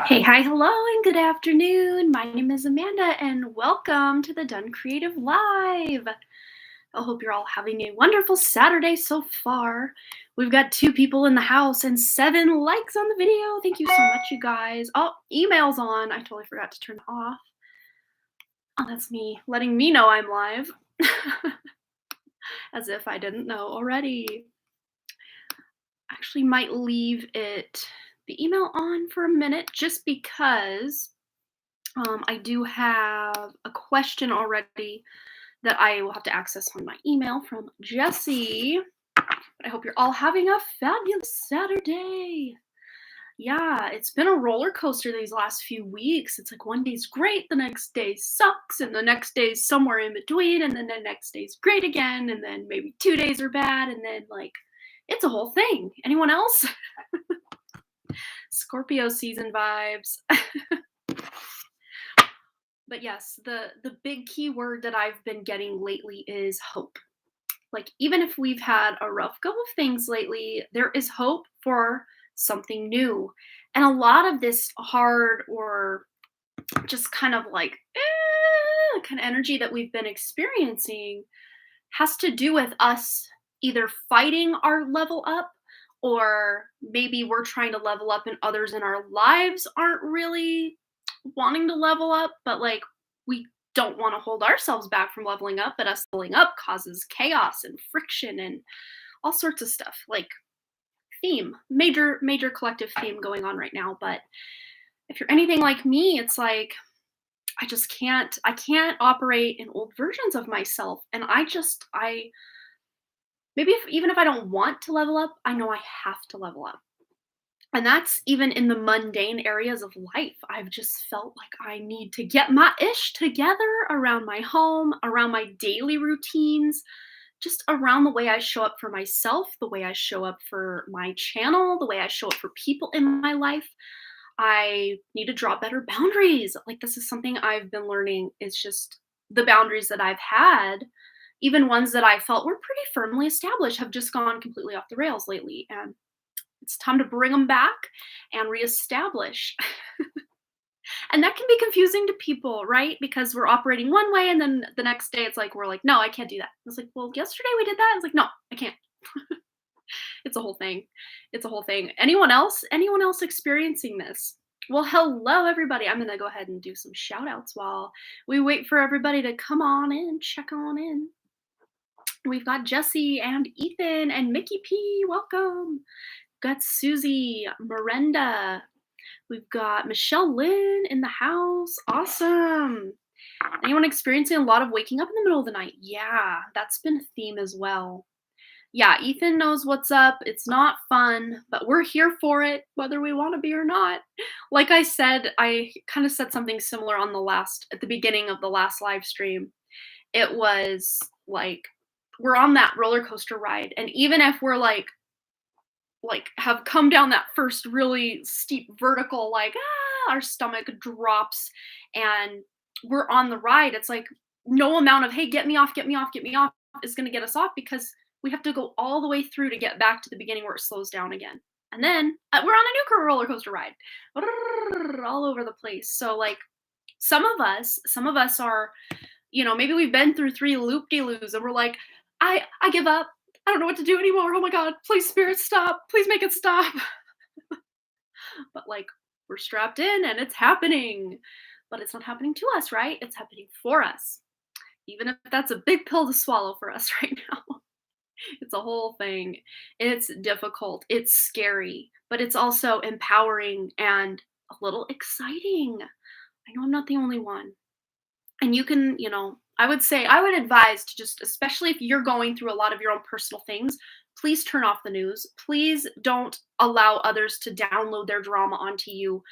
Hey, hi, hello, and good afternoon. My name is Amanda, and welcome to the Done Creative Live. I hope you're all having a wonderful Saturday so far. We've got 2 people in the house and 7 likes on the video. Thank you so much, you guys. Oh, email's on. I totally forgot to turn it off. Oh, that's me letting me know I'm live. As if I didn't know already. Actually might leave the email on for a minute just because I do have a question already that I will have to access on my email from Jessie. But I hope you're all having a fabulous Saturday. Yeah, it's been a roller coaster these last few weeks. It's like one day's great, the next day sucks, and the next day's somewhere in between, and then the next day's great again, and then maybe 2 days are bad, and then like it's a whole thing. Anyone else? Scorpio season vibes. But yes, the big key word that I've been getting lately is hope. Like even if we've had a rough go of things lately, there is hope for something new. And a lot of this hard or just kind of like kind of energy that we've been experiencing has to do with us either fighting our level up, or maybe we're trying to level up and others in our lives aren't really wanting to level up, but like we don't want to hold ourselves back from leveling up, but us leveling up causes chaos and friction and all sorts of stuff. Like major collective theme going on right now. But if you're anything like me, it's like I can't operate in old versions of myself. And I maybe even if I don't want to level up, I know I have to level up. And that's even in the mundane areas of life. I've just felt like I need to get my ish together around my home, around my daily routines, just around the way I show up for myself, the way I show up for my channel, the way I show up for people in my life. I need to draw better boundaries. Like, this is something I've been learning. It's just the boundaries that I've had, even ones that I felt were pretty firmly established, have just gone completely off the rails lately. And it's time to bring them back and reestablish. And that can be confusing to people, right? Because we're operating one way and then the next day it's like we're like, "No, I can't do that." It's like, "Well, yesterday we did that." It's like, "No, I can't." It's a whole thing. It's a whole thing. Anyone else? Anyone else experiencing this? Well, hello everybody. I'm going to go ahead and do some shout outs while we wait for everybody to come on in, check on in. We've got Jesse and Ethan and Mickey P. Welcome. Got Susie, Miranda. We've got Michelle Lynn in the house. Awesome. Anyone experiencing a lot of waking up in the middle of the night? Yeah, that's been a theme as well. Yeah, Ethan knows what's up. It's not fun, but we're here for it, whether we want to be or not. Like I said, I kind of said something similar at the beginning of the last live stream. It was like, we're on that roller coaster ride. And even if we're like have come down that first really steep vertical, like our stomach drops and we're on the ride, it's like no amount of hey, get me off, get me off, get me off is going to get us off, because we have to go all the way through to get back to the beginning where it slows down again. And then we're on a new roller coaster ride all over the place. So like some of us are, maybe we've been through 3 loop-de-loos and we're like, I give up. I don't know what to do anymore. Oh my God, please, spirit, stop. Please make it stop. But like, we're strapped in and it's happening. But it's not happening to us, right? It's happening for us. Even if that's a big pill to swallow for us right now. It's a whole thing. It's difficult. It's scary. But it's also empowering and a little exciting. I know I'm not the only one. And you can, I would advise to just, especially if you're going through a lot of your own personal things, please turn off the news. Please don't allow others to download their drama onto you.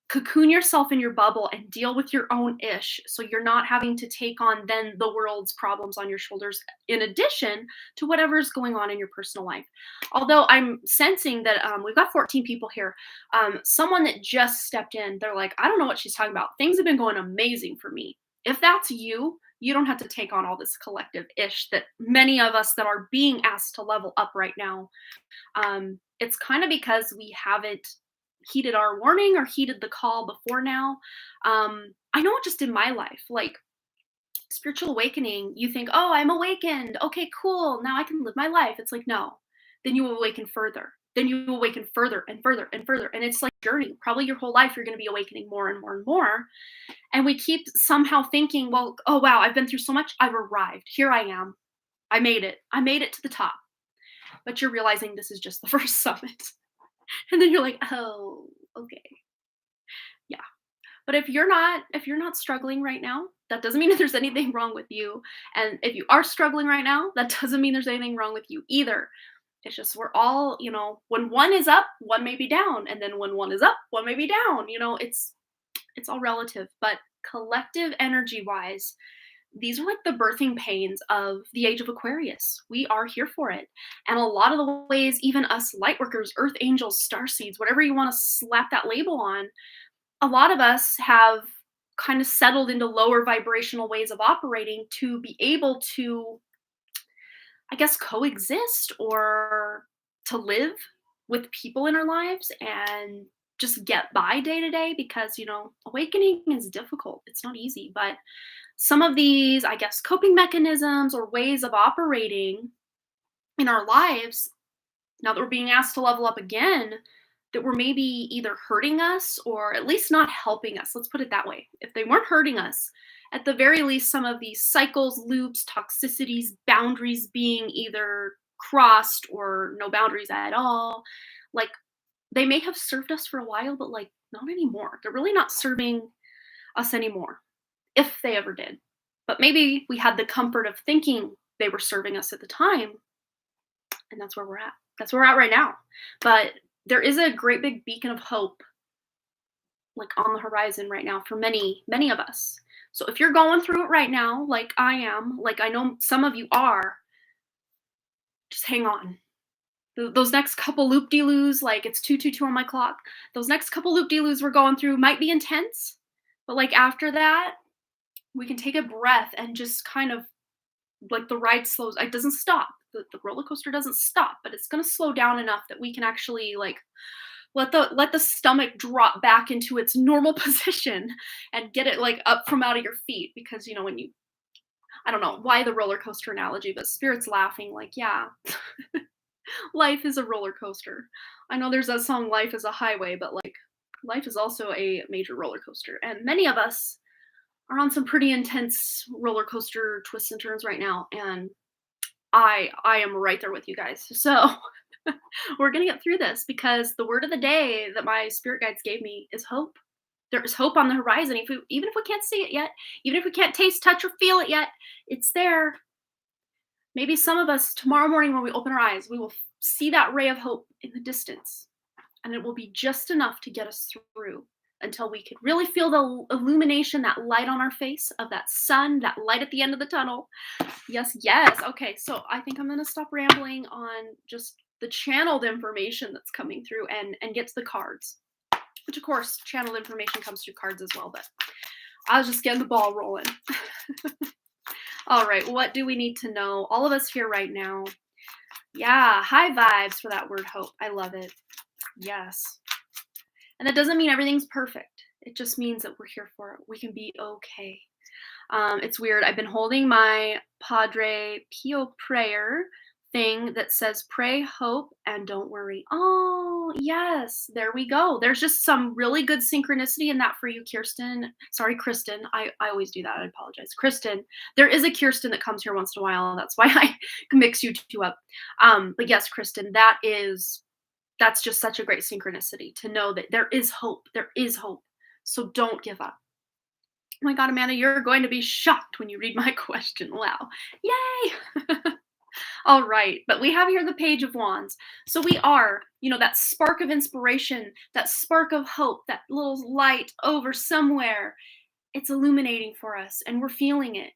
Cocoon yourself in your bubble and deal with your own ish, so you're not having to take on then the world's problems on your shoulders in addition to whatever's going on in your personal life. Although I'm sensing that we've got 14 people here. Someone that just stepped in, they're like, I don't know what she's talking about. Things have been going amazing for me. If that's you, you don't have to take on all this collective ish that many of us that are being asked to level up right now. It's kind of because we haven't heeded our warning or heeded the call before now. I know it just in my life, like spiritual awakening, you think, oh, I'm awakened. Okay, cool. Now I can live my life. It's like, no. Then you awaken further. Then you awaken further and further and further. And it's like a journey. Probably your whole life, you're going to be awakening more and more and more. And we keep somehow thinking, well, oh, wow, I've been through so much. I've arrived. Here I am. I made it. I made it to the top. But you're realizing this is just the first summit. And then you're like, oh, okay. Yeah. But if you're not struggling right now, that doesn't mean that there's anything wrong with you. And if you are struggling right now, that doesn't mean there's anything wrong with you either. It's just we're all, when one is up, one may be down, and then when one is up, one may be down. It's all relative, but collective energy wise, these are like the birthing pains of the age of Aquarius. We are here for it. And a lot of the ways, even us light workers, earth angels, star seeds, whatever you want to slap that label on, a lot of us have kind of settled into lower vibrational ways of operating to be able to, I guess, coexist or to live with people in our lives and just get by day to day because, awakening is difficult. It's not easy. But some of these, I guess, coping mechanisms or ways of operating in our lives, now that we're being asked to level up again, that were maybe either hurting us or at least not helping us. Let's put it that way. If they weren't hurting us, at the very least, some of these cycles, loops, toxicities, boundaries being either crossed or no boundaries at all, like they may have served us for a while, but like not anymore. They're really not serving us anymore, if they ever did. But maybe we had the comfort of thinking they were serving us at the time, and that's where we're at. That's where we're at right now. But there is a great big beacon of hope like on the horizon right now for many, many of us. So if you're going through it right now, like I am, like I know some of you are, just hang on. Those next couple loop-de-loos, like it's 2:22 on my clock. Those next couple loop-de-loos we're going through might be intense, but like after that, we can take a breath and just kind of like the ride slows. It doesn't stop. The roller coaster doesn't stop, but it's going to slow down enough that we can actually like let the stomach drop back into its normal position and get it like up from out of your feet because when you, I don't know why the roller coaster analogy, but spirit's laughing like, yeah. Life is a roller coaster. I know there's that song Life is a Highway, but like life is also a major roller coaster, and many of us are on some pretty intense roller coaster twists and turns right now, and I am right there with you guys. So we're gonna get through this because the word of the day that my spirit guides gave me is hope. There is hope on the horizon. Even if we can't see it yet, even if we can't taste, touch, or feel it yet, it's there. Maybe some of us tomorrow morning when we open our eyes, we will see that ray of hope in the distance, and it will be just enough to get us through until we could really feel the illumination, that light on our face of that sun, that light at the end of the tunnel. Yes, yes. Okay, so I think I'm going to stop rambling on just the channeled information that's coming through and get to the cards, which of course channeled information comes through cards as well, but I was just getting the ball rolling. All right, what do we need to know? All of us here right now. Yeah, high vibes for that word hope. I love it. Yes. And that doesn't mean everything's perfect. It just means that we're here for it. We can be okay. It's weird. I've been holding my Padre Pio prayer thing that says pray, hope, and don't worry. Oh, yes. There we go. There's just some really good synchronicity in that for you, Kirsten. Sorry, Kristen. I always do that. I apologize. Kristen. There is a Kirsten that comes here once in a while. That's why I mix you two up. But yes, Kristen, that's just such a great synchronicity to know that there is hope. There is hope. So don't give up. Oh my God, Amanda, you're going to be shocked when you read my question. Wow. Yay. All right. But we have here the Page of Wands. So we are, that spark of inspiration, that spark of hope, that little light over somewhere. It's illuminating for us and we're feeling it.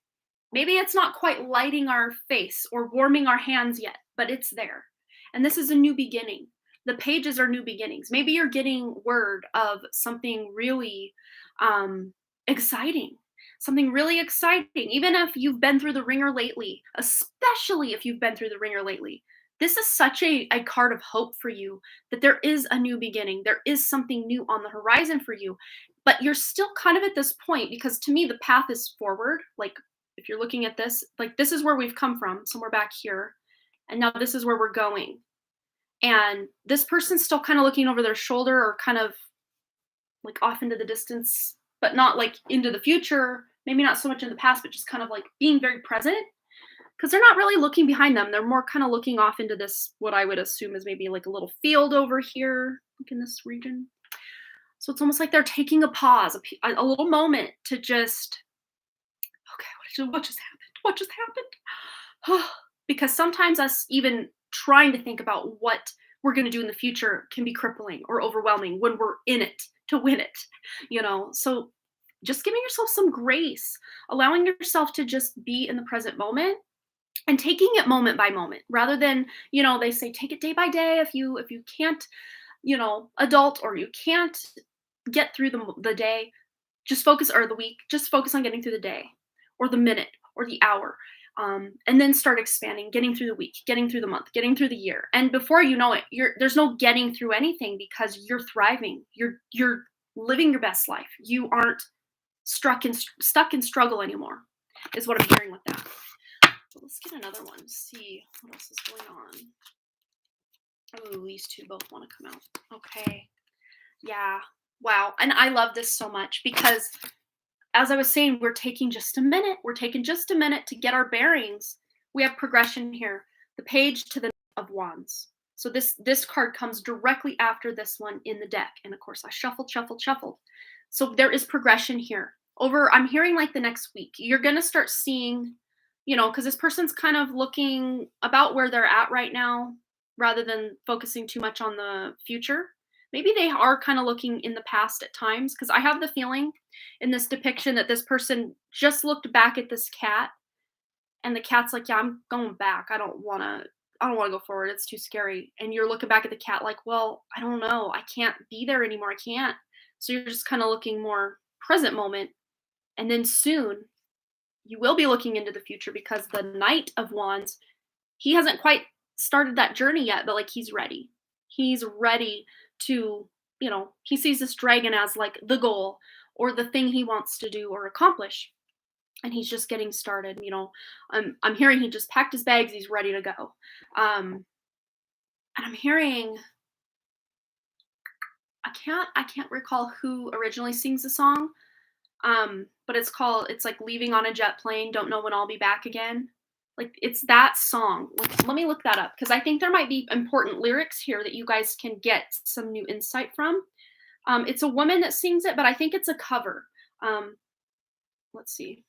Maybe it's not quite lighting our face or warming our hands yet, but it's there. And this is a new beginning. The pages are new beginnings. Maybe you're getting word of something really exciting, something really exciting. Even if you've been through the ringer lately, especially if you've been through the ringer lately, this is such a card of hope for you, that there is a new beginning. There is something new on the horizon for you. But you're still kind of at this point, because to me, the path is forward. Like, if you're looking at this, like, this is where we've come from, somewhere back here. And now this is where we're going. And this person's still kind of looking over their shoulder, or kind of like off into the distance, but not like into the future. Maybe not so much in the past, but just kind of like being very present, because they're not really looking behind them. They're more kind of looking off into this, what I would assume is maybe like a little field over here, like in this region. So it's almost like they're taking a pause, a little moment to just, okay, what just happened? What just happened? Because sometimes us even trying to think about what we're going to do in the future can be crippling or overwhelming when we're in it to win it, So just giving yourself some grace, allowing yourself to just be in the present moment, and taking it moment by moment, rather than, they say take it day by day. If you can't, adult, or you can't get through the day, just focus, or the week, just focus on getting through the day, or the minute, or the hour. And then start expanding, getting through the week, getting through the month, getting through the year. And before you know it, there's no getting through anything, because you're thriving. You're living your best life. You aren't stuck in struggle anymore, is what I'm hearing with that. So let's get another one. See what else is going on. Oh, these two both want to come out. Okay. Yeah. Wow. And I love this so much, because as I was saying, we're taking just a minute. We're taking just a minute to get our bearings. We have progression here. The page to the Knight of Wands. So this card comes directly after this one in the deck. And of course, I shuffled. So there is progression here. I'm hearing like the next week, you're going to start seeing, because this person's kind of looking about where they're at right now, rather than focusing too much on the future. Maybe they are kind of looking in the past at times, because I have the feeling in this depiction that this person just looked back at this cat, and the cat's like, yeah, I'm going back. I don't want to go forward. It's too scary. And you're looking back at the cat like, well, I don't know. I can't be there anymore. I can't. So you're just kind of looking more present moment. And then soon you will be looking into the future, because the Knight of Wands, he hasn't quite started that journey yet, but like he's ready. He's ready to, he sees this dragon as like the goal, or the thing he wants to do or accomplish. And he's just getting started. I'm hearing he just packed his bags. He's ready to go. And I'm hearing, I can't recall who originally sings the song. But it's like Leaving on a Jet Plane, Don't Know When I'll Be Back Again. Like, it's that song. Let me look that up, because I think there might be important lyrics here that you guys can get some new insight from. It's a woman that sings it, but I think it's a cover. Let's see.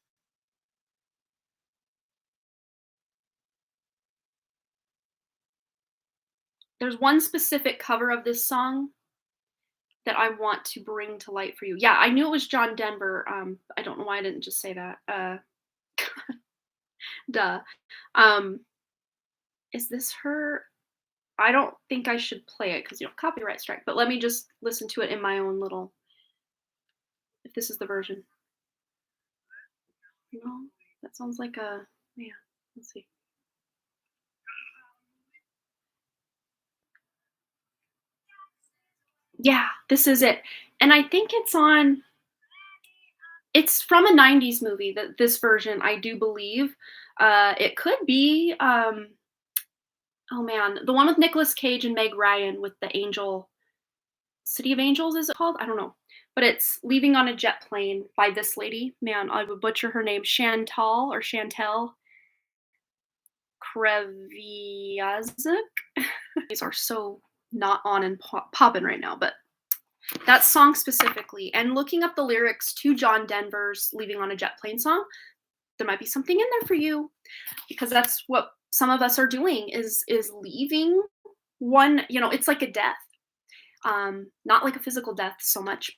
There's one specific cover of this song that I want to bring to light for you. Yeah, I knew it was John Denver. I don't know why I didn't just say that. Duh. Is this her? I don't think I should play it, because copyright strike. But let me just listen to it in my own little. If this is the version. No, that sounds like a. Yeah. Let's see. Yeah, this is it. And I think it's from a 90s movie, that this version, I do believe. It could be, oh man, the one with Nicolas Cage and Meg Ryan, with the angel, City of Angels, is it called? I don't know. But it's Leaving on a Jet Plane by this lady. Man, I would butcher her name. Chantel Kreviazuk. These are so not on and popping right now, but that song specifically, and looking up the lyrics to John Denver's Leaving on a Jet Plane song, there might be something in there for you, because that's what some of us are doing, is leaving one, it's like a death. Not like a physical death so much,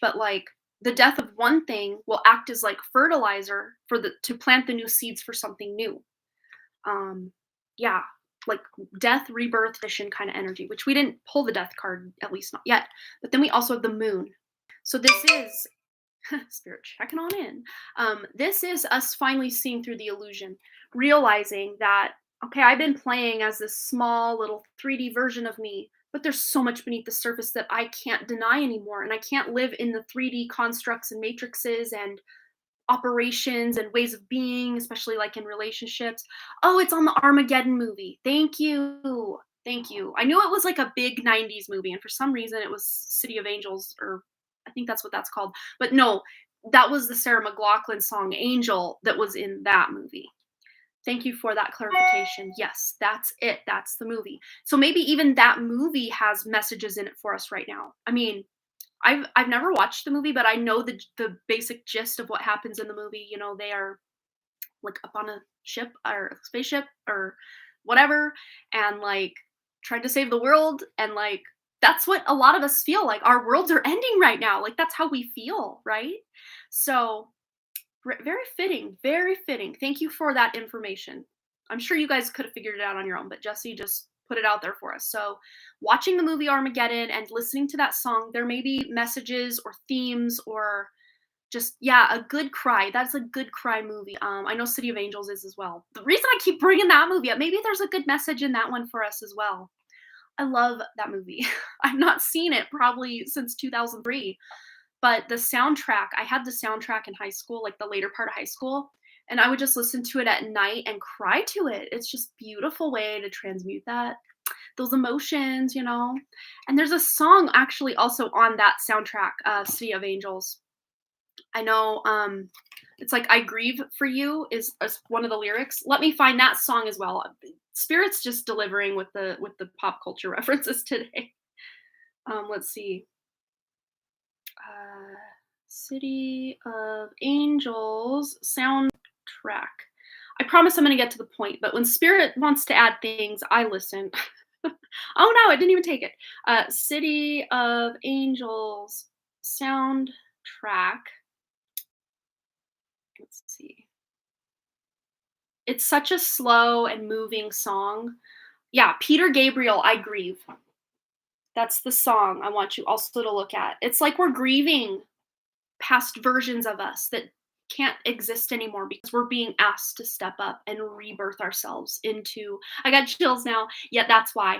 but like the death of one thing will act as like fertilizer to plant the new seeds for something new. Yeah, like death, rebirth, vision kind of energy, which we didn't pull the death card, at least not yet. But then we also have the moon. So this is spirit checking on in. This is us finally seeing through the illusion, realizing that Okay, I've been playing as this small little 3D version of me, but there's so much beneath the surface that I can't deny anymore. And I can't live in the 3D constructs and matrices and operations and ways of being, especially like in relationships. Oh, it's on the Armageddon movie. Thank you. Thank you. I knew it was like a big 90s movie, and for some reason it was City of Angels, or I think that's what that's called. But no, that was the Sarah McLachlan song Angel that was in that movie. Thank you for that clarification. Yes, that's it. That's the movie. So maybe even that movie has messages in it for us right now. I mean, I've never watched the movie, but I know the basic gist of what happens in the movie. You know, they are like up on a ship or a spaceship or whatever, and like trying to save the world, and like that's what a lot of us feel like. Our worlds are ending right now. Like that's how we feel, right? So very fitting, very fitting. Thank you for that information. I'm sure you guys could have figured it out on your own, but Jesse just put it out there for us. So, watching the movie Armageddon and listening to that song, there may be messages or themes or just, yeah, a good cry. That's a good cry movie. I know City of Angels is as well. The reason I keep bringing that movie up, maybe there's a good message in that one for us as well. I love that movie. I've not seen it probably since 2003, but the soundtrack, I had the soundtrack in high school, like the later part of high school, and I would just listen to it at night and cry to it. It's just beautiful way to transmute that those emotions, you know. And there's a song actually also on that soundtrack, City of Angels. I know it's like I grieve for you is one of the lyrics. Let me find that song as well. Spirit's just delivering with the pop culture references today. Let's see. Uh, City of Angels soundtrack. I promise I'm going to get to the point, but when Spirit wants to add things, I listen. Oh no, I didn't even take it. City of Angels soundtrack. Let's see. It's such a slow and moving song. Yeah, Peter Gabriel, I Grieve. That's the song I want you also to look at. It's like we're grieving past versions of us that can't exist anymore because we're being asked to step up and rebirth ourselves into. I got chills now. Yeah, that's why.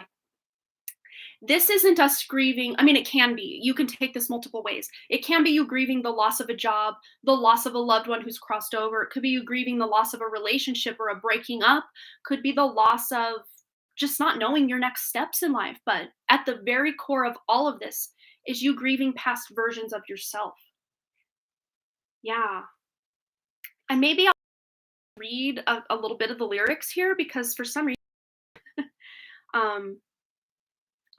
This isn't us grieving. I mean, it can be. You can take this multiple ways. It can be you grieving the loss of a job, the loss of a loved one who's crossed over. It could be you grieving the loss of a relationship or a breaking up. Could be the loss of just not knowing your next steps in life. But at the very core of all of this is you grieving past versions of yourself. Yeah. And maybe I'll read a little bit of the lyrics here because for some reason, um,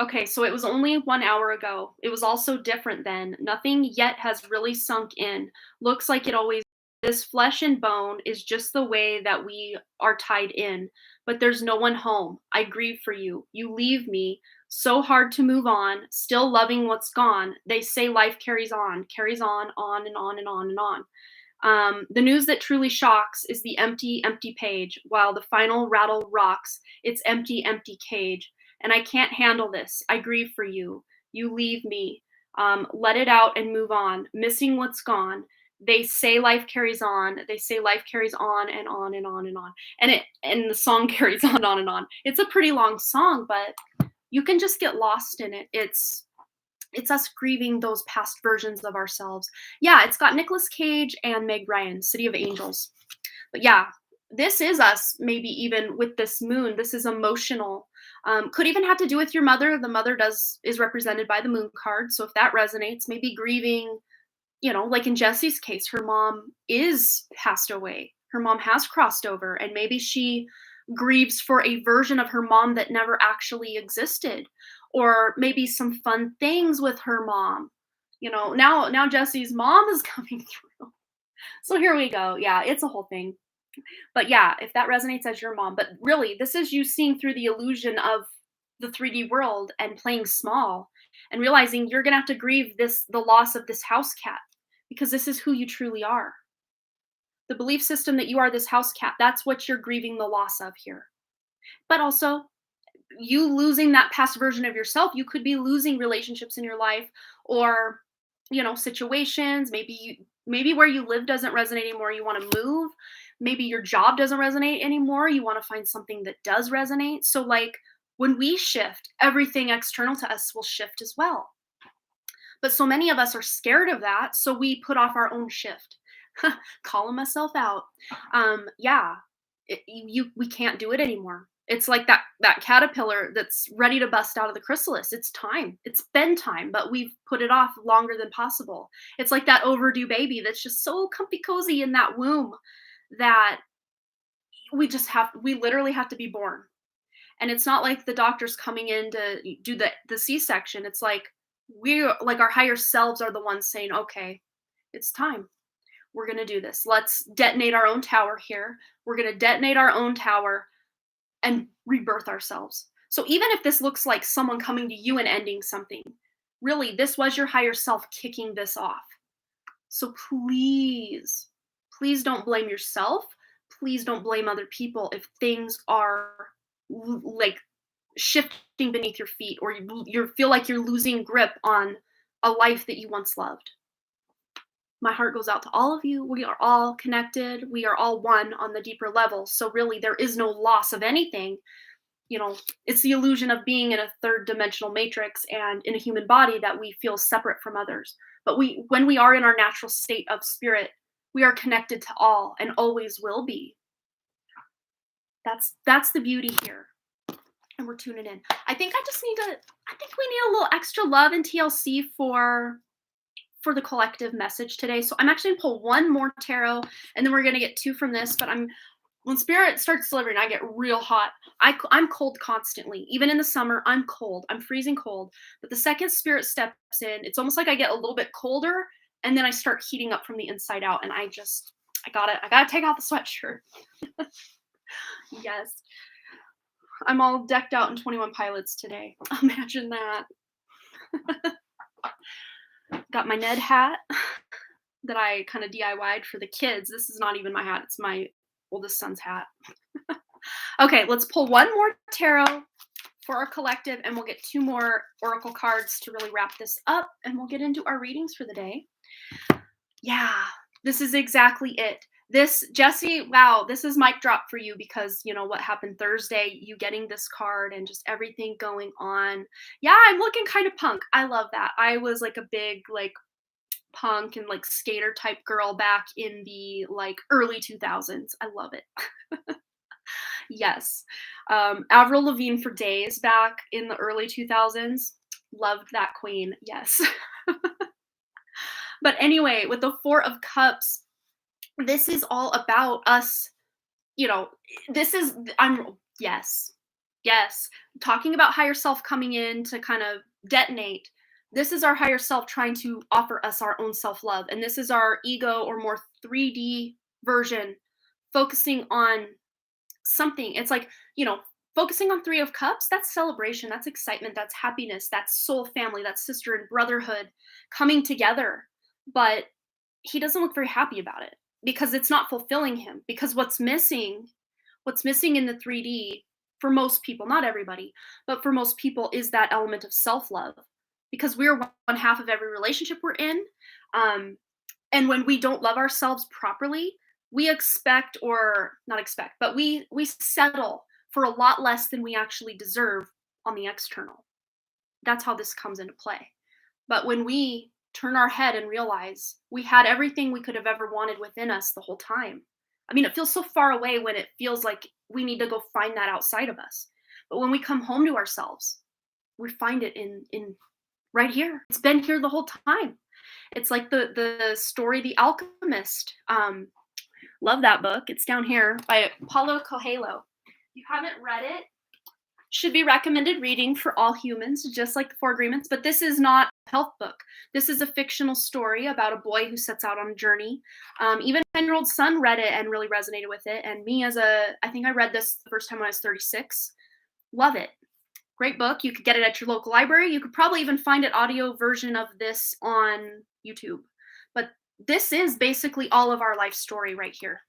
okay, so it was only 1 hour ago. It was also different then. Nothing yet has really sunk in. Looks like it always. This flesh and bone is just the way that we are tied in. But there's no one home. I grieve for you. You leave me. So hard to move on. Still loving what's gone. They say life carries on and on and on and on. The news that truly shocks is the empty, empty page, while the final rattle rocks its empty, empty cage. And I can't handle this. I grieve for you. You leave me. Let it out and move on, missing what's gone. They say life carries on. They say life carries on and on and on and on. And the song carries on and on. It's a pretty long song, but you can just get lost in it. It's us grieving those past versions of ourselves. Yeah, it's got Nicolas Cage and Meg Ryan, City of Angels. But yeah, this is us, maybe even with this moon. This is emotional. Could even have to do with your mother. The mother is represented by the moon card. So if that resonates, maybe grieving, you know, like in Jesse's case, her mom is passed away. Her mom has crossed over, and maybe she grieves for a version of her mom that never actually existed, or maybe some fun things with her mom. You know, now Jesse's mom is coming through. So here we go. Yeah, it's a whole thing. But yeah, if that resonates as your mom, but really, this is you seeing through the illusion of the 3D world and playing small and realizing you're going to have to grieve the loss of this house cat because this is who you truly are. The belief system that you are this house cat, that's what you're grieving the loss of here. But also, you losing that past version of yourself, you could be losing relationships in your life or, you know, situations. Maybe where you live doesn't resonate anymore. You want to move. maybe your job doesn't resonate anymore. You want to find something that does resonate. So, like, when we shift, everything external to us will shift as well. But so many of us are scared of that, so we put off our own shift. Calling myself out. Yeah, we can't do it anymore. It's like that caterpillar that's ready to bust out of the chrysalis. It's time. It's been time, but we've put it off longer than possible. It's like that overdue baby that's just so comfy cozy in that womb that we literally have to be born. And it's not like the doctor's coming in to do the C-section. It's like we're like our higher selves are the ones saying, "Okay, it's time. We're going to do this. Let's detonate our own tower here. We're going to detonate our own tower and rebirth ourselves." So even if this looks like someone coming to you and ending something, really, this was your higher self kicking this off. So please, please don't blame yourself. Please don't blame other people if things are like shifting beneath your feet, or you feel like you're losing grip on a life that you once loved. My heart goes out to all of you. We are all connected. We are all one on the deeper level. So really, there is no loss of anything. It's the illusion of being in a third dimensional matrix and in a human body that we feel separate from others. But when we are in our natural state of spirit, we are connected to all and always will be. That's the beauty here. And we're tuning in. I think we need a little extra love and TLC for the collective message today. So I'm actually gonna pull one more tarot, and then we're gonna get two from this. But when spirit starts delivering, I get real hot. I'm cold constantly. Even in the summer, I'm cold. I'm freezing cold. But the second spirit steps in, it's almost like I get a little bit colder, and then I start heating up from the inside out. And I gotta take off the sweatshirt. Yes. I'm all decked out in 21 Pilots today. Imagine that. Got my Ned hat that I kind of DIY'd for the kids. This is not even my hat. It's my oldest son's hat. Okay, let's pull one more tarot for our collective, and we'll get two more oracle cards to really wrap this up, and we'll get into our readings for the day. Yeah, this is exactly it. This, Jesse, wow, this is mic drop for you, because what happened Thursday, you getting this card and just everything going on. Yeah, I'm looking kind of punk. I love that. I was like a big punk and skater type girl back in the early 2000s. I love it. Yes. Avril Lavigne for days back in the early 2000s. Loved that queen. Yes. But anyway, with the Four of Cups, this is all about us. Yes. Talking about higher self coming in to kind of detonate. This is our higher self trying to offer us our own self-love. And this is our ego, or more 3D version, focusing on something. It's focusing on Three of Cups. That's celebration. That's excitement. That's happiness. That's soul family. That's sister and brotherhood coming together. But he doesn't look very happy about it, because it's not fulfilling him. Because what's missing in the 3D for most people, not everybody, but for most people, is that element of self-love. Because we're one half of every relationship we're in. And when we don't love ourselves properly, we expect, or not expect, but we settle for a lot less than we actually deserve on the external. That's how this comes into play. But when we turn our head and realize we had everything we could have ever wanted within us the whole time. I mean, it feels so far away when it feels like we need to go find that outside of us. But when we come home to ourselves, we find it in right here. It's been here the whole time. It's like the story, The Alchemist. Love that book. It's down here by Paulo Coelho. If you haven't read it, should be recommended reading for all humans, just like the Four Agreements. But this is not a health book. This is a fictional story about a boy who sets out on a journey. Even my 10-year-old son read it and really resonated with it. And me I think I read this the first time when I was 36. Love it. Great book. You could get it at your local library. You could probably even find an audio version of this on YouTube. But this is basically all of our life story right here.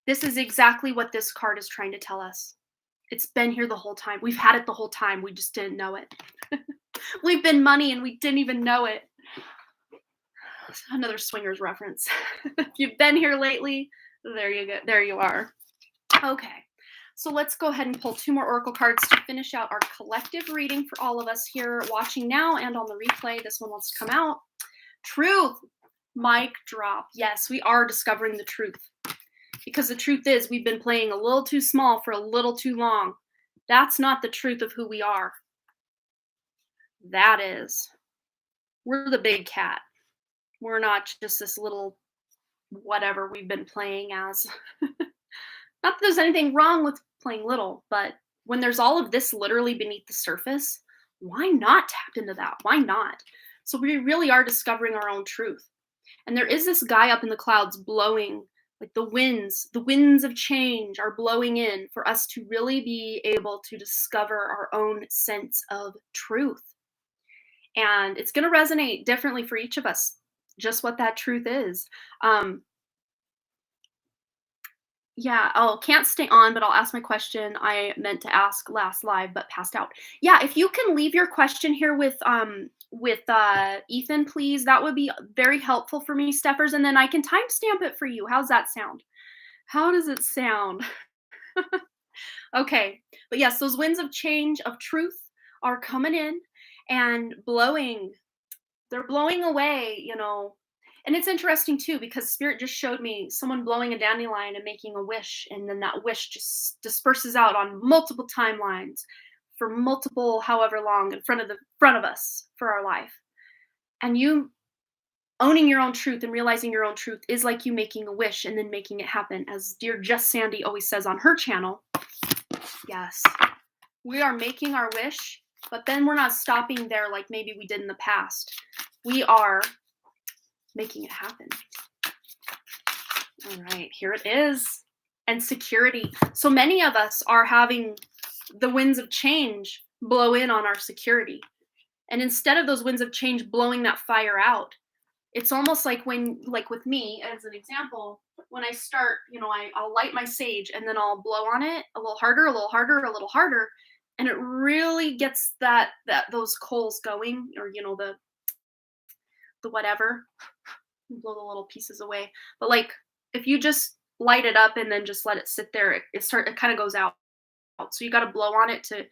This is exactly what this card is trying to tell us. It's been here the whole time. We've had it the whole time. We just didn't know it. We've been money and we didn't even know it. Another Swingers reference. If you've been here lately, There you go. There you are. Okay. So let's go ahead and pull two more oracle cards to finish out our collective reading for all of us here watching now and on the replay. This one wants to come out. Truth. Mic drop. Yes, we are discovering the truth. Because the truth is, we've been playing a little too small for a little too long. That's not the truth of who we are. That is. We're the big cat. We're not just this little whatever we've been playing as. Not that there's anything wrong with playing little, but when there's all of this literally beneath the surface, why not tap into that? Why not? So we really are discovering our own truth. And there is this guy up in the clouds blowing, like the winds of change are blowing in for us to really be able to discover our own sense of truth. And it's going to resonate differently for each of us, just what that truth is. Yeah, oh, can't stay on, but I'll ask my question I meant to ask last live but passed out. Yeah, if you can leave your question here with Ethan, please, that would be very helpful for me, Steffers, and then I can timestamp it for you. How's that sound? How does it sound? Okay. But yes, those winds of change of truth are coming in and blowing. They're blowing away, and it's interesting too because spirit just showed me someone blowing a dandelion and making a wish, and then that wish just disperses out on multiple timelines for multiple however long in front of us for our life. And you owning your own truth and realizing your own truth is like you making a wish and then making it happen, as dear Just Sandy always says on her channel. Yes, we are making our wish, but then we're not stopping there like maybe we did in the past. We are making it happen. All right, here it is. And security. So many of us are having the winds of change blow in on our security. And instead of those winds of change blowing that fire out, it's almost like like with me, as an example, when I start, I'll light my sage and then I'll blow on it a little harder, a little harder, a little harder. And it really gets those coals going, or, the whatever, blow the little pieces away. But like, if you just light it up and then just let it sit there, it kind of goes out. So you got to blow on it to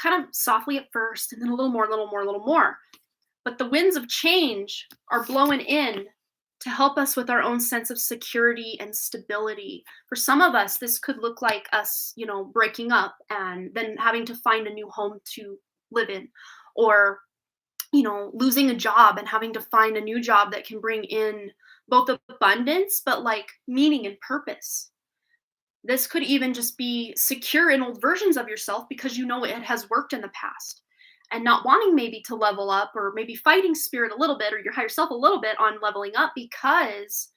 kind of softly at first, and then a little more, a little more, a little more. But the winds of change are blowing in to help us with our own sense of security and stability. For some of us, this could look like us, breaking up and then having to find a new home to live in, or losing a job and having to find a new job that can bring in both abundance, but like meaning and purpose. This could even just be secure in old versions of yourself because it has worked in the past, and not wanting maybe to level up, or maybe fighting spirit a little bit or your higher self a little bit on leveling up because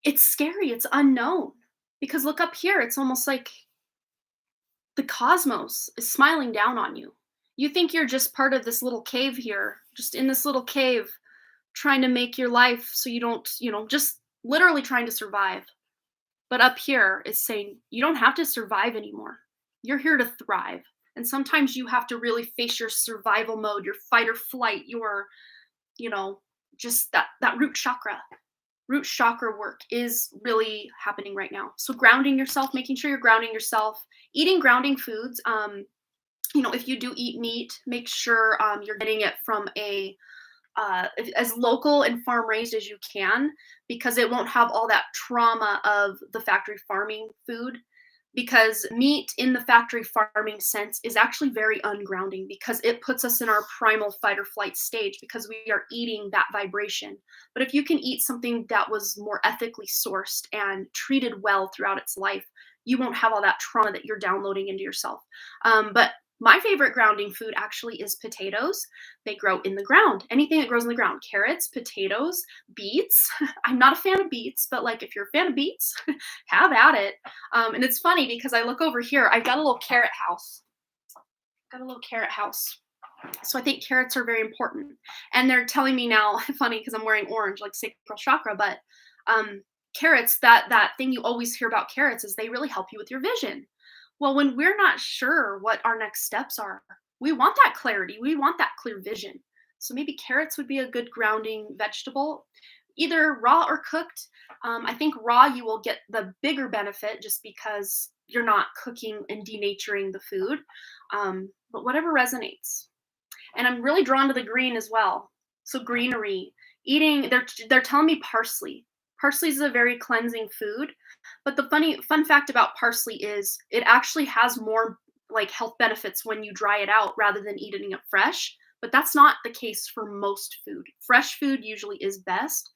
it's scary, it's unknown. Because look up here, it's almost like the cosmos is smiling down on you. You think you're just part of this little cave here, just in this little cave, trying to make your life so you don't, just literally trying to survive. But up here is saying you don't have to survive anymore. You're here to thrive. And sometimes you have to really face your survival mode, your fight or flight, your, just that root chakra. Root chakra work is really happening right now. So grounding yourself, making sure you're grounding yourself, eating grounding foods. If you do eat meat, make sure you're getting it from as local and farm raised as you can, because it won't have all that trauma of the factory farming food. Because meat in the factory farming sense is actually very ungrounding, because it puts us in our primal fight or flight stage because we are eating that vibration. But if you can eat something that was more ethically sourced and treated well throughout its life, you won't have all that trauma that you're downloading into yourself. But my favorite grounding food actually is potatoes. They grow in the ground. Anything that grows in the ground. Carrots, potatoes, beets. I'm not a fan of beets, but like if you're a fan of beets, have at it. And it's funny because I look over here. I've got a little carrot house. So I think carrots are very important. And they're telling me now, funny because I'm wearing orange, like sacral chakra, but carrots, that thing you always hear about carrots is they really help you with your vision. Well, when we're not sure what our next steps are, we want that clarity. We want that clear vision. So maybe carrots would be a good grounding vegetable. either raw or cooked. I think raw you will get the bigger benefit just because you're not cooking and denaturing the food. But whatever resonates. And I'm really drawn to the green as well. So greenery, eating. They're telling me parsley. Parsley is a very cleansing food. But the fun fact about parsley is it actually has more like health benefits when you dry it out rather than eating it fresh. But that's not the case for most food. Fresh food usually is best.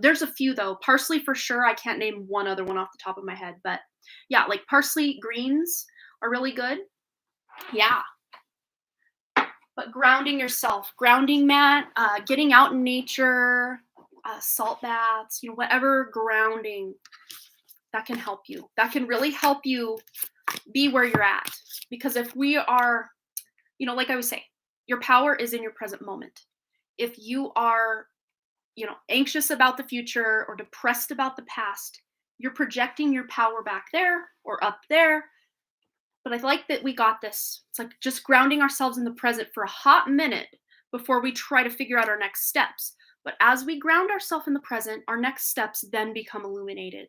There's a few though. Parsley for sure. I can't name one other one off the top of my head, but yeah, like parsley greens are really good. Yeah. But grounding yourself, grounding mat, getting out in nature, salt baths, whatever grounding that can help you. That can really help you be where you're at. Because if we are, like I was saying, your power is in your present moment. If you are, anxious about the future or depressed about the past, you're projecting your power back there or up there. But I like that we got this. It's like just grounding ourselves in the present for a hot minute before we try to figure out our next steps. But as we ground ourselves in the present, our next steps then become illuminated.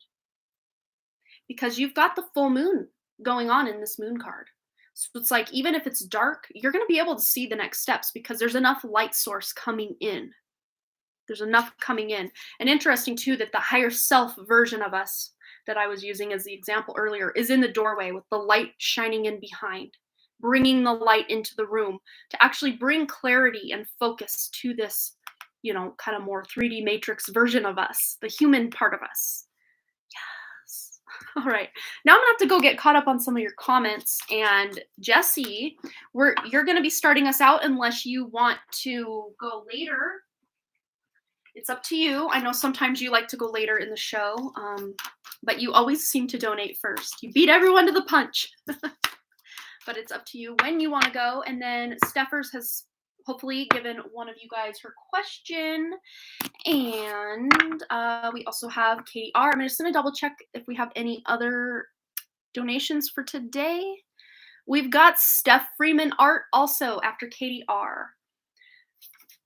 Because you've got the full moon going on in this moon card. So it's like, even if it's dark, you're going to be able to see the next steps because there's enough light source coming in. There's enough coming in. And interesting too, that the higher self version of us that I was using as the example earlier is in the doorway with the light shining in behind, bringing the light into the room to actually bring clarity and focus to this, kind of more 3D matrix version of us, the human part of us. Yes. All right. Now I'm gonna have to go get caught up on some of your comments. And Jesse, you're gonna be starting us out unless you want to go later. It's up to you. I know sometimes you like to go later in the show, but you always seem to donate first. You beat everyone to the punch. But it's up to you when you want to go. And then Steffers has hopefully given one of you guys her question. And we also have Katie R. I'm just going to double check if we have any other donations for today. We've got Steph Freeman art also after Katie R.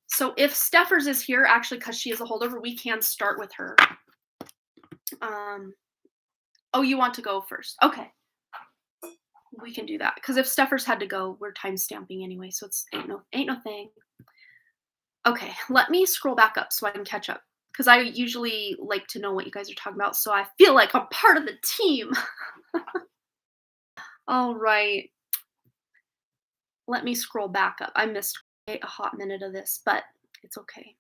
So if Steffers is here, actually, because she is a holdover, we can start with her. Oh, you want to go first? Okay. We can do that. Because if Steffers had to go, we're time stamping anyway, so it's ain't no thing. Okay, let me scroll back up so I can catch up. Because I usually like to know what you guys are talking about, so I feel like I'm part of the team. All right. Let me scroll back up. I missed a hot minute of this, but it's okay.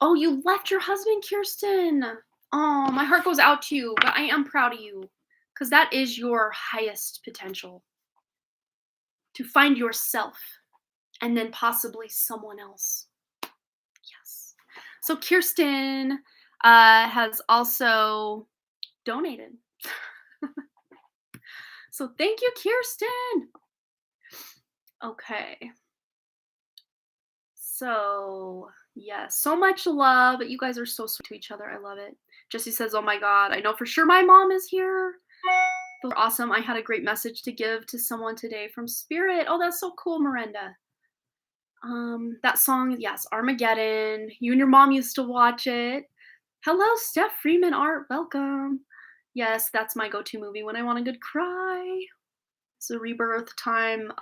Oh, you left your husband, Kirsten. Oh, my heart goes out to you, but I am proud of you because that is your highest potential, to find yourself and then possibly someone else. Yes. So Kirsten has also donated. So thank you, Kirsten. Okay. So, yes, so much love. You guys are so sweet to each other. I love it. Jesse says, oh my God, I know for sure my mom is here. Those are awesome. I had a great message to give to someone today from Spirit. Oh, that's so cool, Miranda. That song, yes, Armageddon. You and your mom used to watch it. Hello, Steph Freeman art. Welcome. Yes, that's my go-to movie when I want a good cry. It's a rebirth time.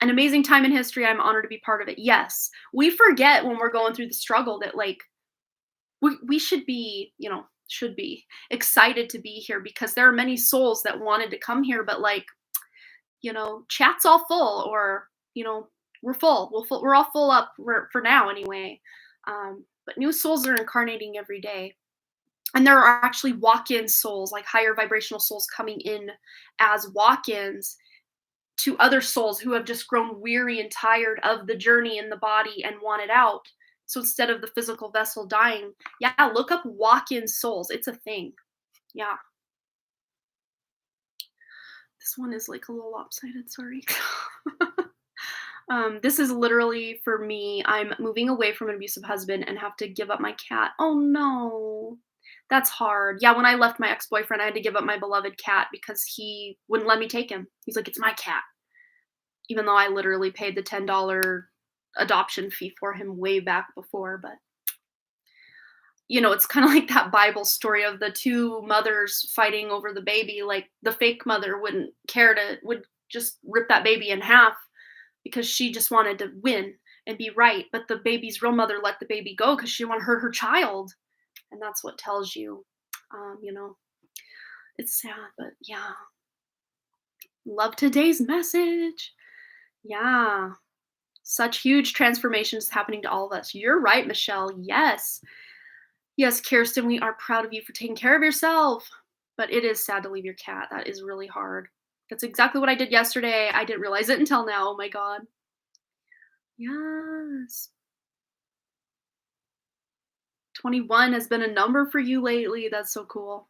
An amazing time in history. I'm honored to be part of it. Yes, we forget when we're going through the struggle that like we should be, excited to be here because there are many souls that wanted to come here, but like, chat's all full, or we're full. We're all full up for now anyway. But new souls are incarnating every day. And there are actually walk-in souls, like higher vibrational souls coming in as walk-ins to other souls who have just grown weary and tired of the journey in the body and want it out. So instead of the physical vessel dying, yeah, look up walk-in souls. It's a thing. Yeah. This one is like a little lopsided, sorry. This is literally for me. I'm moving away from an abusive husband and have to give up my cat. Oh no. That's hard. Yeah, when I left my ex-boyfriend, I had to give up my beloved cat because he wouldn't let me take him. He's like, it's my cat. Even though I literally paid the $10 adoption fee for him way back before, but it's kind of like that Bible story of the two mothers fighting over the baby. Like the fake mother would just rip that baby in half because she just wanted to win and be right. But the baby's real mother let the baby go because she didn't want to hurt her child. And that's what tells you, you know, it's sad, but yeah. Love today's message. Yeah. Such huge transformations happening to all of us. You're right, Michelle. Yes. Yes, Kirsten, we are proud of you for taking care of yourself. But it is sad to leave your cat. That is really hard. That's exactly what I did yesterday. I didn't realize it until now. Oh my God. Yes. 21 has been a number for you lately. That's so cool.